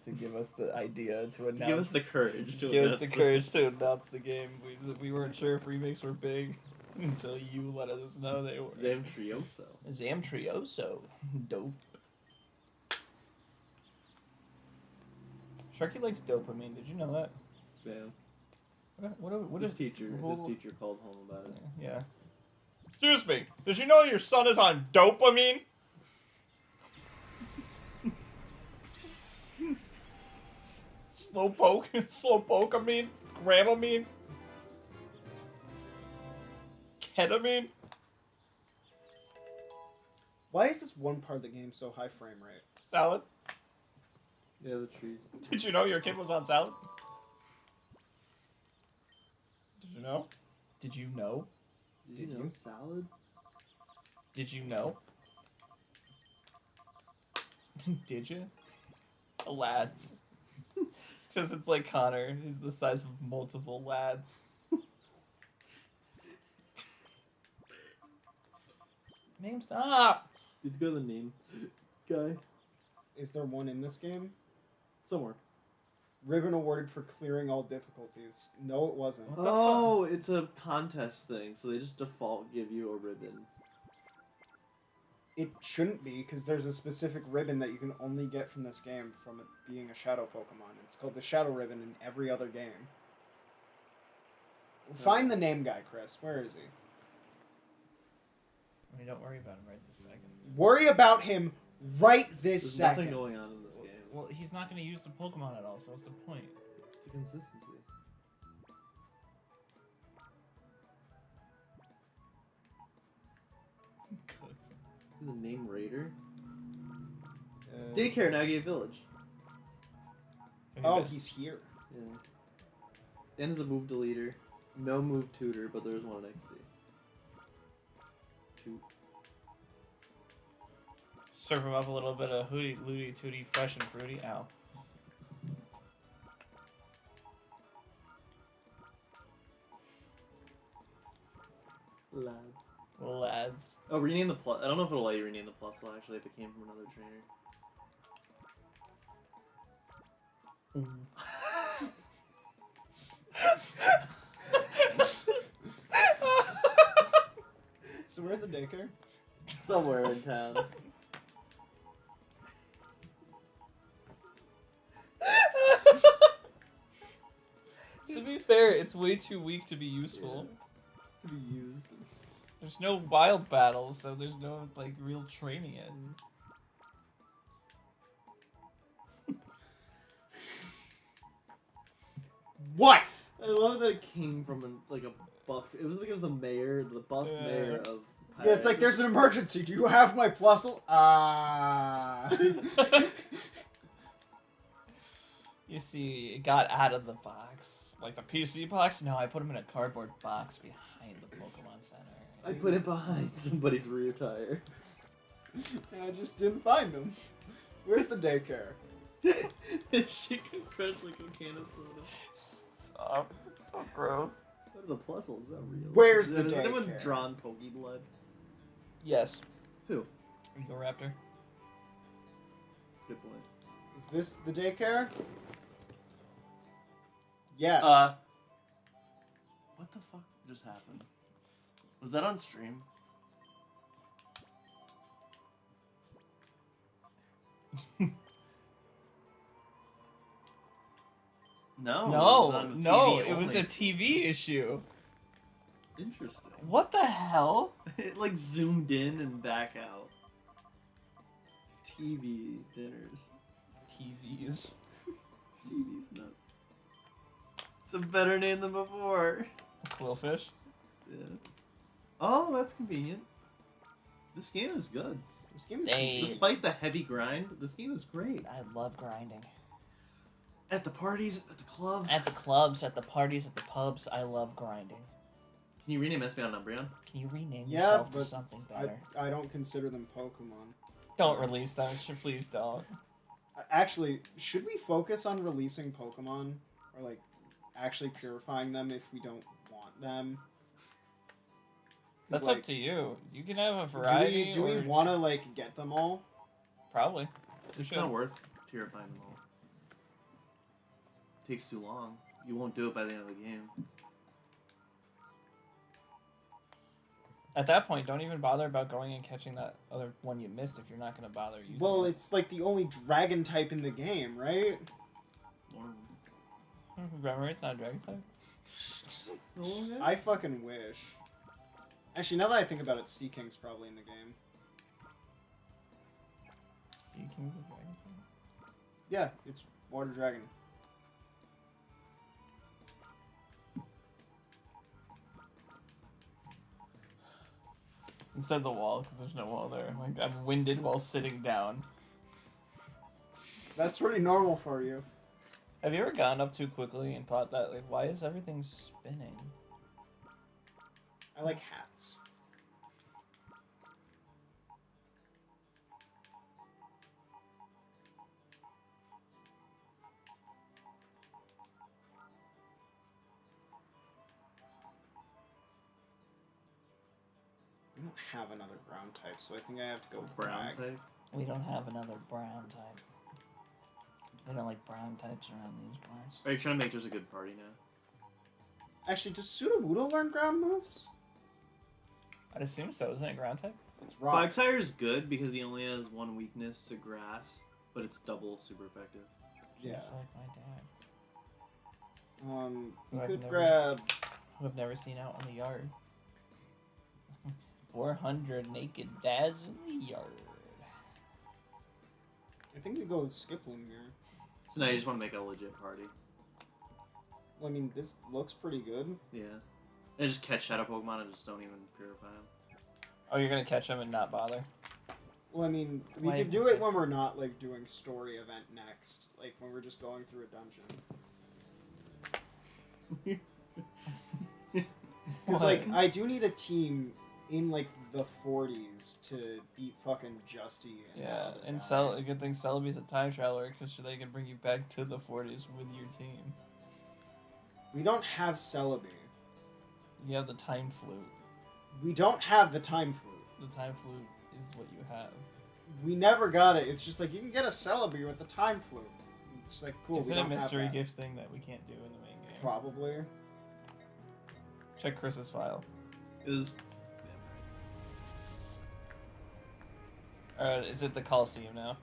to give us the idea to announce. Give us the courage to Give us the courage to announce the game. We weren't sure if remakes were big until you let us know they were. Zamtrioso. Zamtrioso. Dope. Sharky likes dopamine. Did you know that? Yeah. What His is teacher called home about it. Yeah. Excuse me, did you know your son is on dopamine? Slowpoke, Gramamine, ketamine. Why is this one part of the game so high frame rate? Salad. Yeah, the trees. Did you know your kid was on salad? Did you know? Did you know? Did you know salad? Did you know? Did you? Lads. It's because it's like Connor. He's the size of multiple lads. Name stop! Did you go to the name guy? Is there one in this game? Somewhere. Ribbon awarded for clearing all difficulties. No, it wasn't. What the Oh, it's a contest thing, so they just default give you a ribbon. It shouldn't be, because there's a specific ribbon that you can only get from this game from it being a Shadow Pokemon. It's called the Shadow Ribbon in every other game. Find the name guy, Chris. Where is he? I mean, don't worry about him right this second. Worry about him right this There's second. nothing going on in this game. Well, he's not going to use the Pokemon at all, so what's the point? It's a consistency. He's a name raider. Daycare Nagate Village. Oh, he's here. Yeah. And there's a move deleter. No move tutor, but there's one next to you. Two. Serve him up a little bit of hooty, looty, tooty, fresh and fruity. Ow. Lads. Oh, rename the plus. I don't know if it'll let you rename the plus one, actually, if it came from another trainer. So where's the daycare? Somewhere in town. be fair, it's way too weak to be useful. To be used. There's no wild battles, so there's no like real training it. What? I love that it came from like a buff. It was like it was the buff Yeah. mayor of. Yeah, it's like there's an emergency. Do you have my plusle? You see, it got out of the box. Like the PC box? No, I put him in a cardboard box behind the Pokemon Center. I put it behind somebody's rear tire. I just didn't find them. Where's the daycare? She could crush like a can of soda. Stop. It's so gross. What is a plusle? Is that real? Where's Is the Has anyone daycare? drawn Poke Blood? Yes. Who? Eagle Raptor. Good point. Is this the daycare? Yes. What the fuck just happened? Was that on stream? No. No, it was a TV issue. Interesting. What the hell? It like zoomed in and back out. TV dinners. TVs. TV's nuts. It's a better name than before. Quillfish. Yeah. Oh, that's convenient. This game is good. This game is Dang. Despite the heavy grind, this game is great. I love grinding. At the parties, at the clubs. At the clubs, at the parties, at the pubs, I love grinding. Can you rename Espeon Umbreon? Can you rename Yeah, yourself to but something better? I don't consider them Pokemon. Don't release them. Please don't. Actually, should we focus on releasing Pokemon? Or, like, actually purifying them if we don't want them? 'Cause, That's like, up to you. You can have a variety. Do we or- want to, like, get them all? Probably. It's should. not worth purifying them all. It takes too long. You won't do it by the end of the game. At that point, don't even bother about going and catching that other one you missed if you're not going to bother using Well, it. it's, like, the only dragon type in the game, right? Or... Remember, it's not a dragon type. I fucking wish. Actually, now that I think about it, Sea King's probably in the game. Sea King's a dragon type? Yeah, it's Water Dragon. Instead of the wall, because there's no wall there. Like, I'm winded while sitting down. That's pretty normal for you. Have you ever gotten up too quickly and thought that, like, why is everything spinning? I like hats. I don't have another ground type, so I think I have to go Brown black. type? We don't have another brown type. We don't like brown types around these parts. Are you trying to make just a good party now? Actually, does Sudowoodo learn ground moves? I'd assume so. Isn't it ground type? It's rock. Quagsire is good because he only has one weakness to grass, but it's double super effective. Yeah. Just like my dad. You I've could never- grab. Who have never seen out in the yard. 400 naked dads in the yard. I think we go with Skiploom here. So now you just want to make a legit party. Well, I mean, this looks pretty good. Yeah. And just catch shadow Pokemon and just don't even purify them. Oh, you're gonna catch them and not bother? Well, I mean, we Why- could do it when we're not, like, doing story event next. Like, when we're just going through a dungeon. Because, like, I do need a team in, like, the 40s to beat fucking Justy. And Yeah, the and guy. a good thing Celebi's a time traveler because they can bring you back to the 40s with your team. We don't have Celebi. You have the time flute. We don't have the time flute. The time flute is what you have. We never got it. It's just like, you can get a Celebi with the time flute. It's just like, cool, Is we it a don't have mystery that. gift thing that we can't do in the main game? Probably. Check Chris's file. Is Is it the Colosseum now?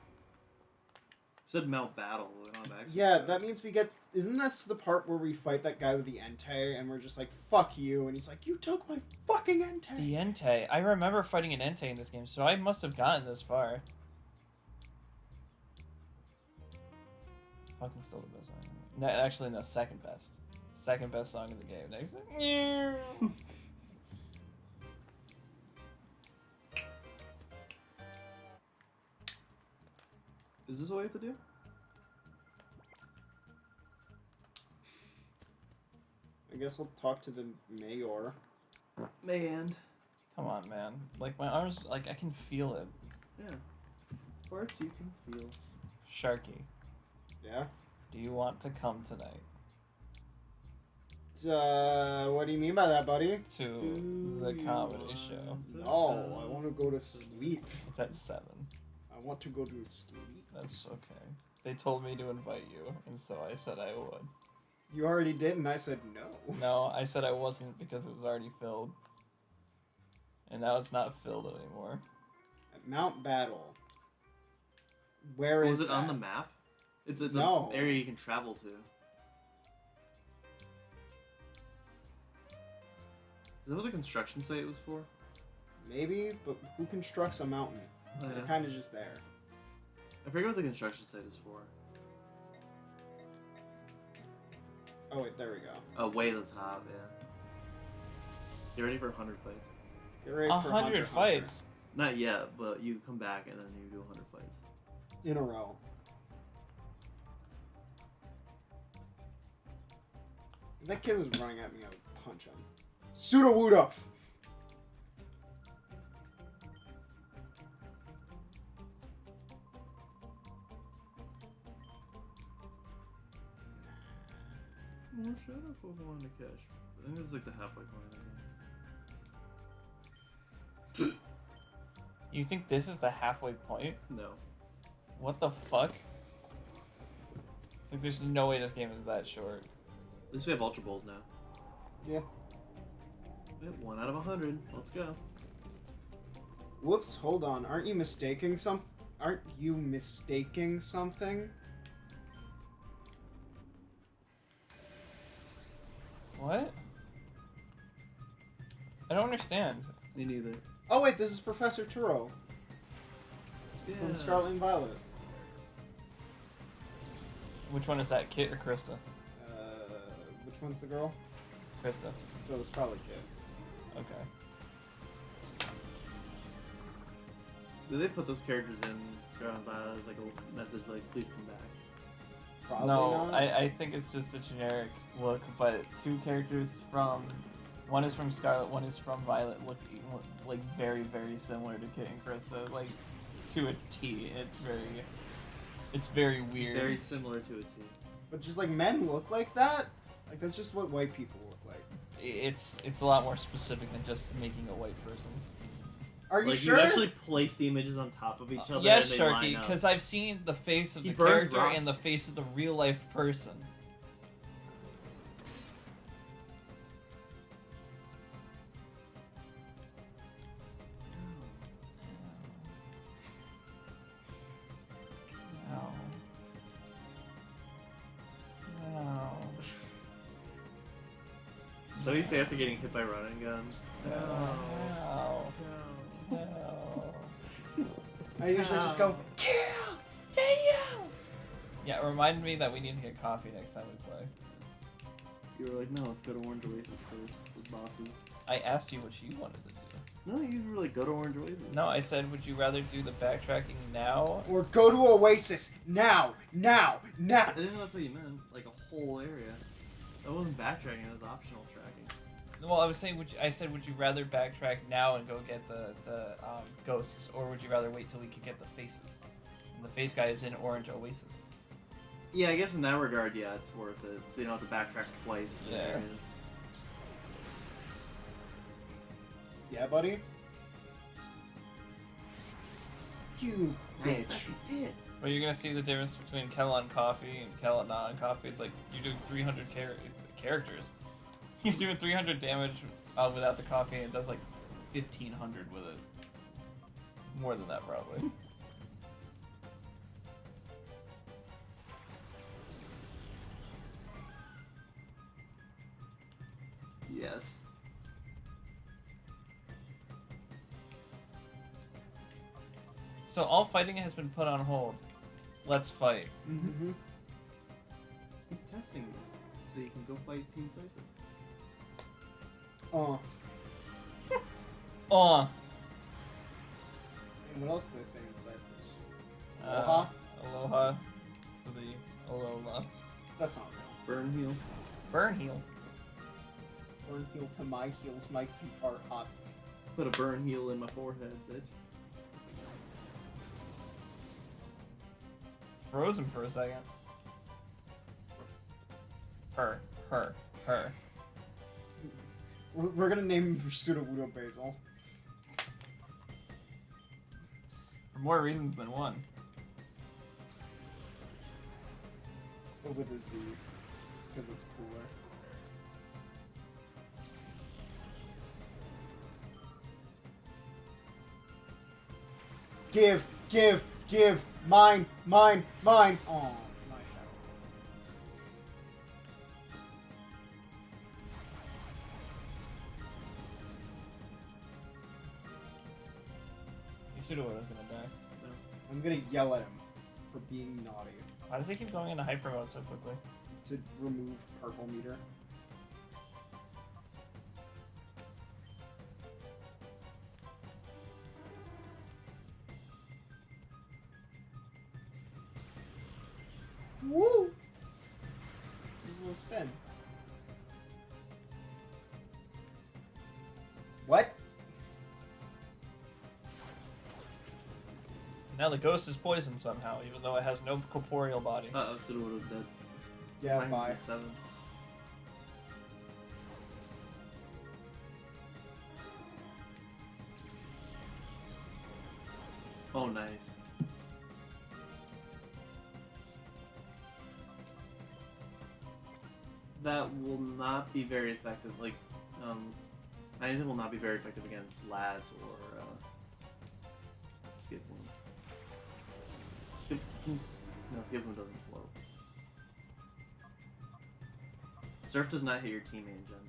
said Mount Battle. We don't have access Yeah, to that it. means we get. Isn't that the part where we fight that guy with the Entei and we're just like, fuck you, and he's like, you took my fucking Entei. The Entei. I remember fighting an Entei in this game, so I must have gotten this far. Fucking still the best song. No, actually, no, second best. Second best song in the game. Next thing. Is this what we have to do? I guess I'll talk to the mayor. Man. Come on, man. Like, my arms, like, I can feel it. Yeah. Parts you can feel. Sharky, Yeah? do you want to come tonight What do you mean by that, buddy? to the comedy show? No, I want to go to sleep. It's at 7. I want to go to sleep. That's okay. They told me to invite you, and so I said I would. You already did, and I said no. No, I said I wasn't because it was already filled. And now it's not filled anymore. At Mount Battle. Where Was is it on that? the map? It's No. an area you can travel to. Is that what the construction site was for? Maybe, but who constructs a mountain? I They're know. kind of just there. I forget what the construction site is for. Oh wait, there we go. Oh, way to the top, yeah. Get ready for 100 fights. Get ready for 100 Hunter fights. Not yet, but you come back and then you do 100 fights. in a row. If that kid was running at me, I would punch him. Sudowooda! More shadow Pokemon to catch. I think this is like the halfway point of the game. You think this is the halfway point? No. What the fuck? Like, there's no way this game is that short. At least we have Ultra Balls now. Yeah. Yep, 1 out of 100. Let's go. Whoops, hold on. Aren't you mistaking something? What? I don't understand. Me neither. Oh wait, this is Professor Turo Yeah. from Scarlet and Violet. Which one is that, Kit or Krista? Which one's the girl? Krista. So it's probably Kid. Okay. Did they put those characters in Scarlet and Violet as like a message like, please come back? Probably No, not. I think it's just a generic look, but two characters from... One is from Scarlet, one is from Violet, look like very, very similar to Kit and Krista, like to a T. It's very weird. Very similar to a T. But just like men look like that? Like that's just what white people look like. It's a lot more specific than just making a white person. Are you Like sure? you actually place the images on top of each other. Yes, and they line Sharky, up. because I've seen the face of He the burned character rock. and the face of the real life person. No. No. So you say after getting hit by a running gun? No. No. I usually just go, kill! Yeah, it reminded me that we need to get coffee next time we play. You were like, no, let's go to Orange Oasis first with bosses. I asked you what you wanted to do. No, you were like, go to Orange Oasis. No, I said, would you rather do the backtracking now? Or go to Oasis now! Now! Now! I didn't know that's what you meant. Like a whole area. That wasn't backtracking, it was optional tracking. Well, I was saying, would you rather backtrack now and go get the ghosts, or would you rather wait till we could get the faces? And the face guy is in Orange Oasis. Yeah, I guess in that regard, yeah, it's worth it. So you don't have to backtrack twice. to Yeah. areas. Yeah, buddy? You bitch. Well, you're gonna see the difference between kettle on coffee and kettle not on coffee. It's like you're doing 300 characters. You're doing 300 damage without the coffee, and it does like 1,500 with it. More than that, probably. Yes. So all fighting has been put on hold. Let's fight. Mm-hmm. He's testing you, so you can go fight Team Cypher. Oh. Oh. And what else do they say in Cyprus? Uh, Aloha? Aloha. To the Alola. That's not real. Burn heal. Burn heal. Burn heel to my heels, my feet are hot. Put a burn heal in my forehead, bitch. Frozen for a second. Her. We're gonna name him Pseudo-Wudo Basil. For more reasons than one. But with a Z. Because it's cooler. Give! Mine! Oh, it's my shadow. Yasuda was gonna die. I'm gonna yell at him for being naughty. Why does he keep going into hyper mode so quickly? To remove purple meter. Woo! Just a little spin. What? Now the ghost is poisoned somehow, even though it has no corporeal body. Uh-oh, Sudowoodo's dead. Yeah, Mine's bye. at 7. Oh, nice. That will not be very effective. Like, Magnetism will not be very effective against Labs or Skip One. Skip One doesn't float. Surf does not hit your teammate in Gen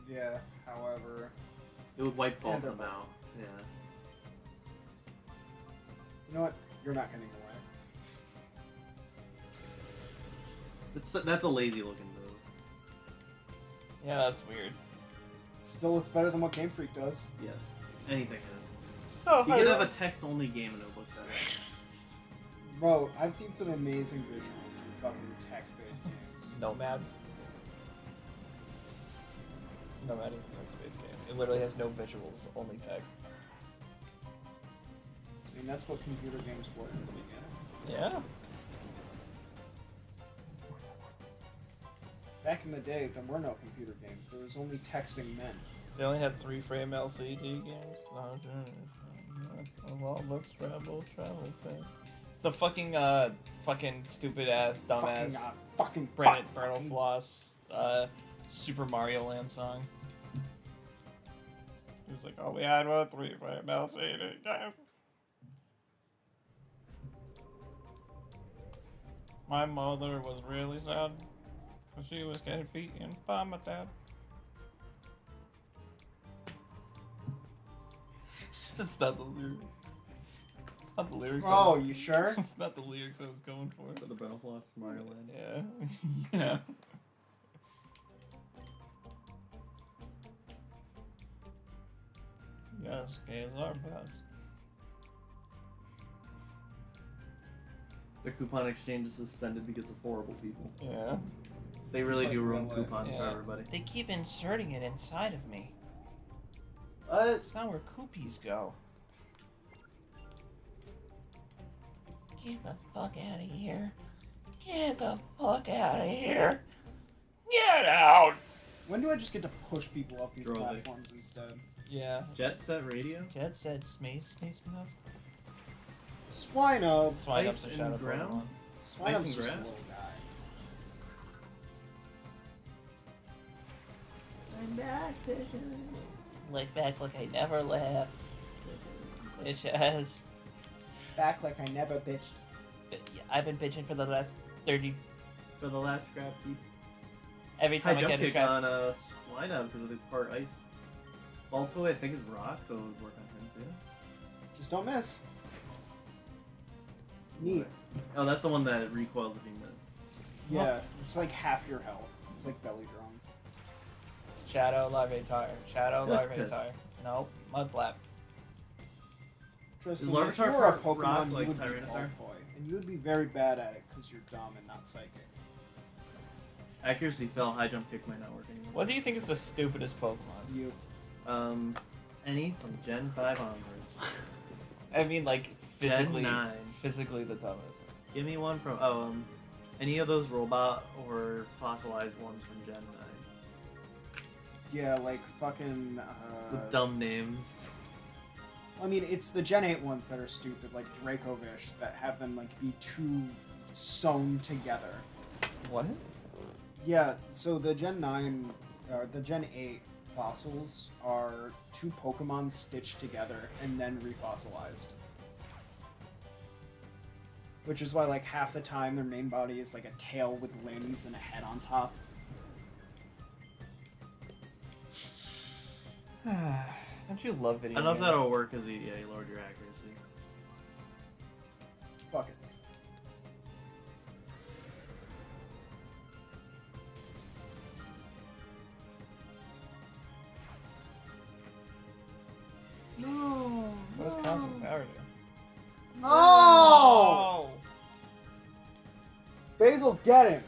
3. Yeah, however... It would wipe both they're of them out. Yeah. You know what? You're not getting away. That's a lazy looking move. Yeah, that's weird. It still looks better than what Game Freak does. Yes. Anything is. Oh, You could have a text only game and it would look better. Bro, I've seen some amazing visuals in fucking text-based games. Nomad. Nomad is a text-based game. It literally has no visuals, only text. I mean, that's what computer games were in the beginning. Yeah. Back in the day, there were no computer games. There was only texting men. They only had 3-frame LCD games. Let's travel thing. It's the fucking stupid ass dumbass Fucking Brandon Floss Super Mario Land song. He was like, oh, we had one 3-frame LCD game. My mother was really sad because she was getting beaten by my dad. It's not the lyrics. It's not the lyrics. Oh, you sure? It's not the lyrics I was going for. For the Battle Floss Mario Land. Yeah. Yeah. Yes, gays are best. Their coupon exchange is suspended because of horrible people. Yeah. They really Just do like ruin real life. coupons for everybody. They keep inserting it inside of me. What? That's not where coopies go. Get the fuck out of here. Get the fuck out of here. Get out! When do I just get to push people off these Throw it. platforms instead? Yeah. Jet Set Radio? Jet said Smace. Swine up. Swine Ice up's a and shadow ground? Pokemon. Swine Ice up's and just a grass? little guy. I'm back, bitches. Like back like I never left. Bitches. Back like I never bitched. I've been bitching for the last 30. For the last scrap heap. Every High time I jump catch a kick crab. on Swinub because of its part ice. Baltoy, I think, is rock, so it would work on him too. Just don't miss. Neat. Oh, that's the one that recoils if he misses. Yeah, it's like half your health. It's like belly drum. Shadow Larvitar. Shadow That's Larvitar. pissed. Nope. Mudflap. Tristan, Is if Larvitar you were a part Pokemon, rock you like would be Tyranitar? Baltoy. And you would be very bad at it because you're dumb and not psychic. Accuracy fell, high jump kick might not work anymore. What do you think is the stupidest Pokemon? You. Any from Gen 5 onwards. I mean, like, physically. Gen 9. Physically the dumbest. Give me one from, any of those robot or fossilized ones from Gen 9. Yeah, like fucking. With dumb names. I mean, it's the Gen 8 ones that are stupid, like Dracovish, that have them like be too sewn together. What? Yeah, so the Gen 9, the Gen 8 fossils are two Pokemon stitched together and then refossilized. Which is why, like, half the time their main body is like a tail with limbs and a head on top. Don't you love video I don't know if games? that'll work because you lowered your accuracy. Fuck it. No! What does Cosmic Power do? No! Basil, get him!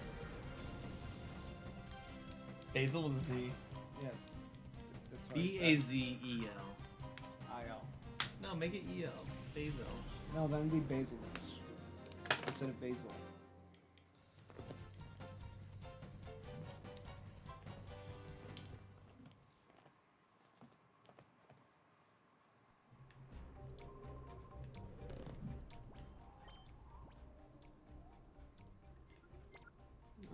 Basil with a Z. Yeah. That's what I said. B-A-Z-E-L. I-L. No, make it E-L. Basil. No, that would be Basil instead of Basil.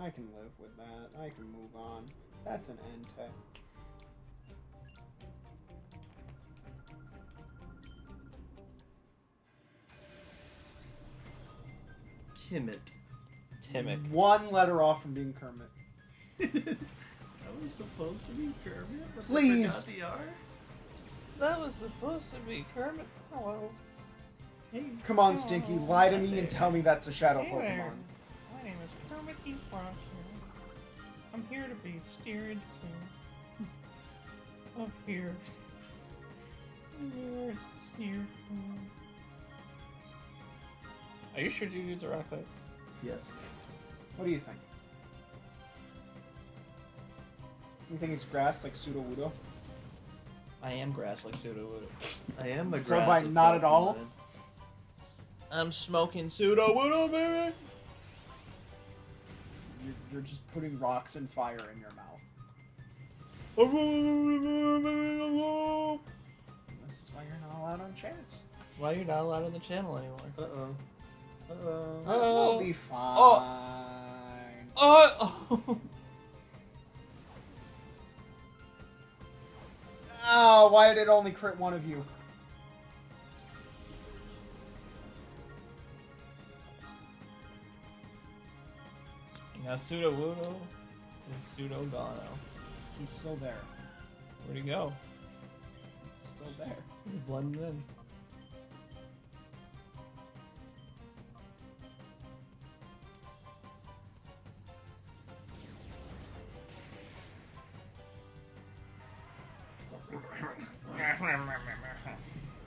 I can live with that. I can move on. That's an Entei. Kimmit. Timic. One letter off from being Kermit. That was supposed to be Kermit, but they Please. forgot the R? That was supposed to be Kermit. Hello. Hey, Come on, Stinky, lie to me and tell me that's a shadow Hey there. Pokemon. My name is Kermit E. Frosty. I'm here to be steered clear of here. You're steered clear. Are you sure you use a rock type? yes. What do you think? You think it's grass like Sudowoodo? I am grass like Sudowoodo. I am the So grass by of not at Flotsam all? Land. I'm smoking Sudowoodo, baby! You're just putting rocks and fire in your mouth. This is why you're not allowed on chess. That's why you're not allowed on the channel anymore. Uh-oh. Uh-oh. We'll be fine. Oh! Oh, why did it only crit one of you? Now Sudowoodo is Pseudogano. He's still there. Where'd he go? It's still there. He's blending in.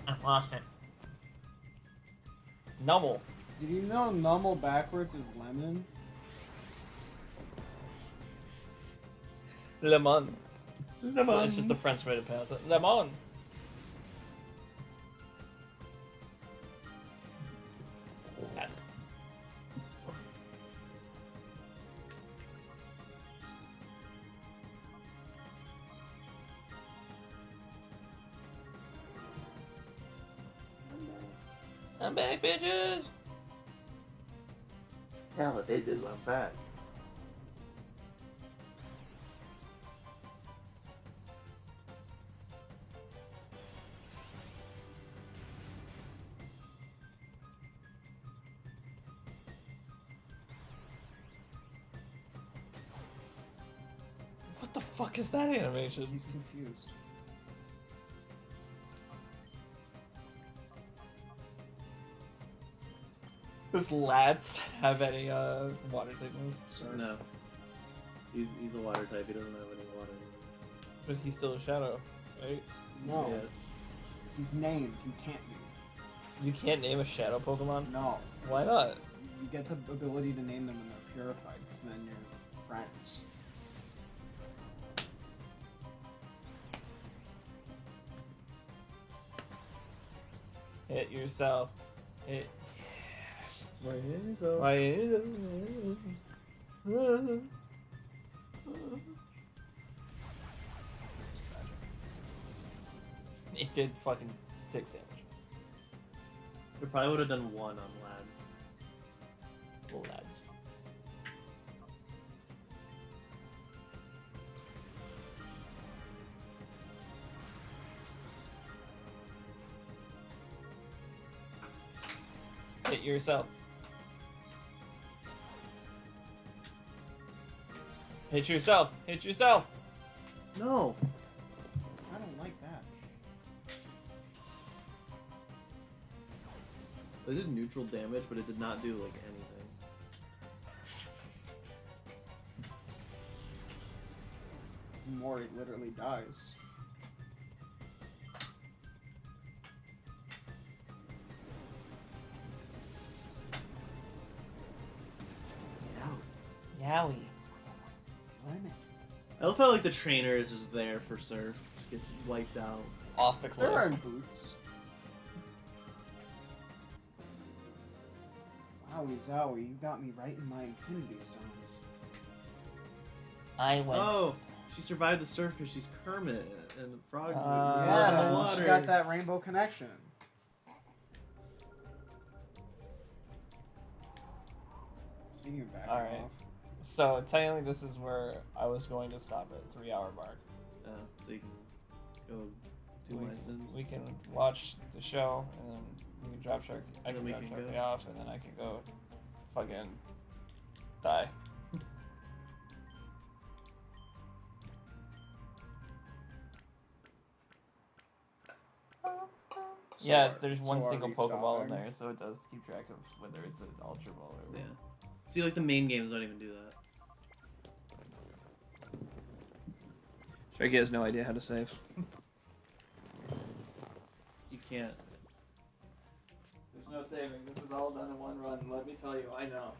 I lost it. Numble. Did you know Numble backwards is lemon? Lemon. Lemon. It's just a French way to pronounce it. Lemon. That's it. I'm back, bitches! Yeah, the bitches, I'm fat. fuck is that animation? He's confused. Does Lats have any water type moves? Sir. No. He's a water type. He doesn't have any water. But he's still a shadow, right? No. Yeah. He's named. He can't be. You can't name a shadow Pokemon? No. Why not? You get the ability to name them when they're purified, because then you're friends. Hit yourself. Hit. Yes. Why is it? Why is it? This is tragic. It did fucking 6 damage. We probably would have done 1 on Lads. Well, lads. Hit yourself. Hit yourself. Hit yourself. No. I don't like that. It did neutral damage, but it did not do like anything. Mori literally dies. Yowie. Lemon. I love how like the trainer is just there for Surf, just gets wiped out. Off the cliff. They're wearing boots. Wowie zowie, you got me right in my Infinity Stones. I went. Oh, she survived the surf because she's Kermit and the frogs Yeah, are Yeah, in the and water. she got that rainbow connection. Speaking of backing Alright. off. So technically, this is where I was going to stop at 3-hour mark. So you can go do my sins. We can watch the show and then we can drop Shark. I And can then we drop can Sharky go. off and then I can go fucking die. So Yeah, are- there's so one are single we Pokeball in stopping? there, so it does keep track of whether it's an Ultra Ball or Yeah. See, like the main games don't even do that. Sharky has no idea how to save. You can't. There's no saving. This is all done in one run. Let me tell you, I know.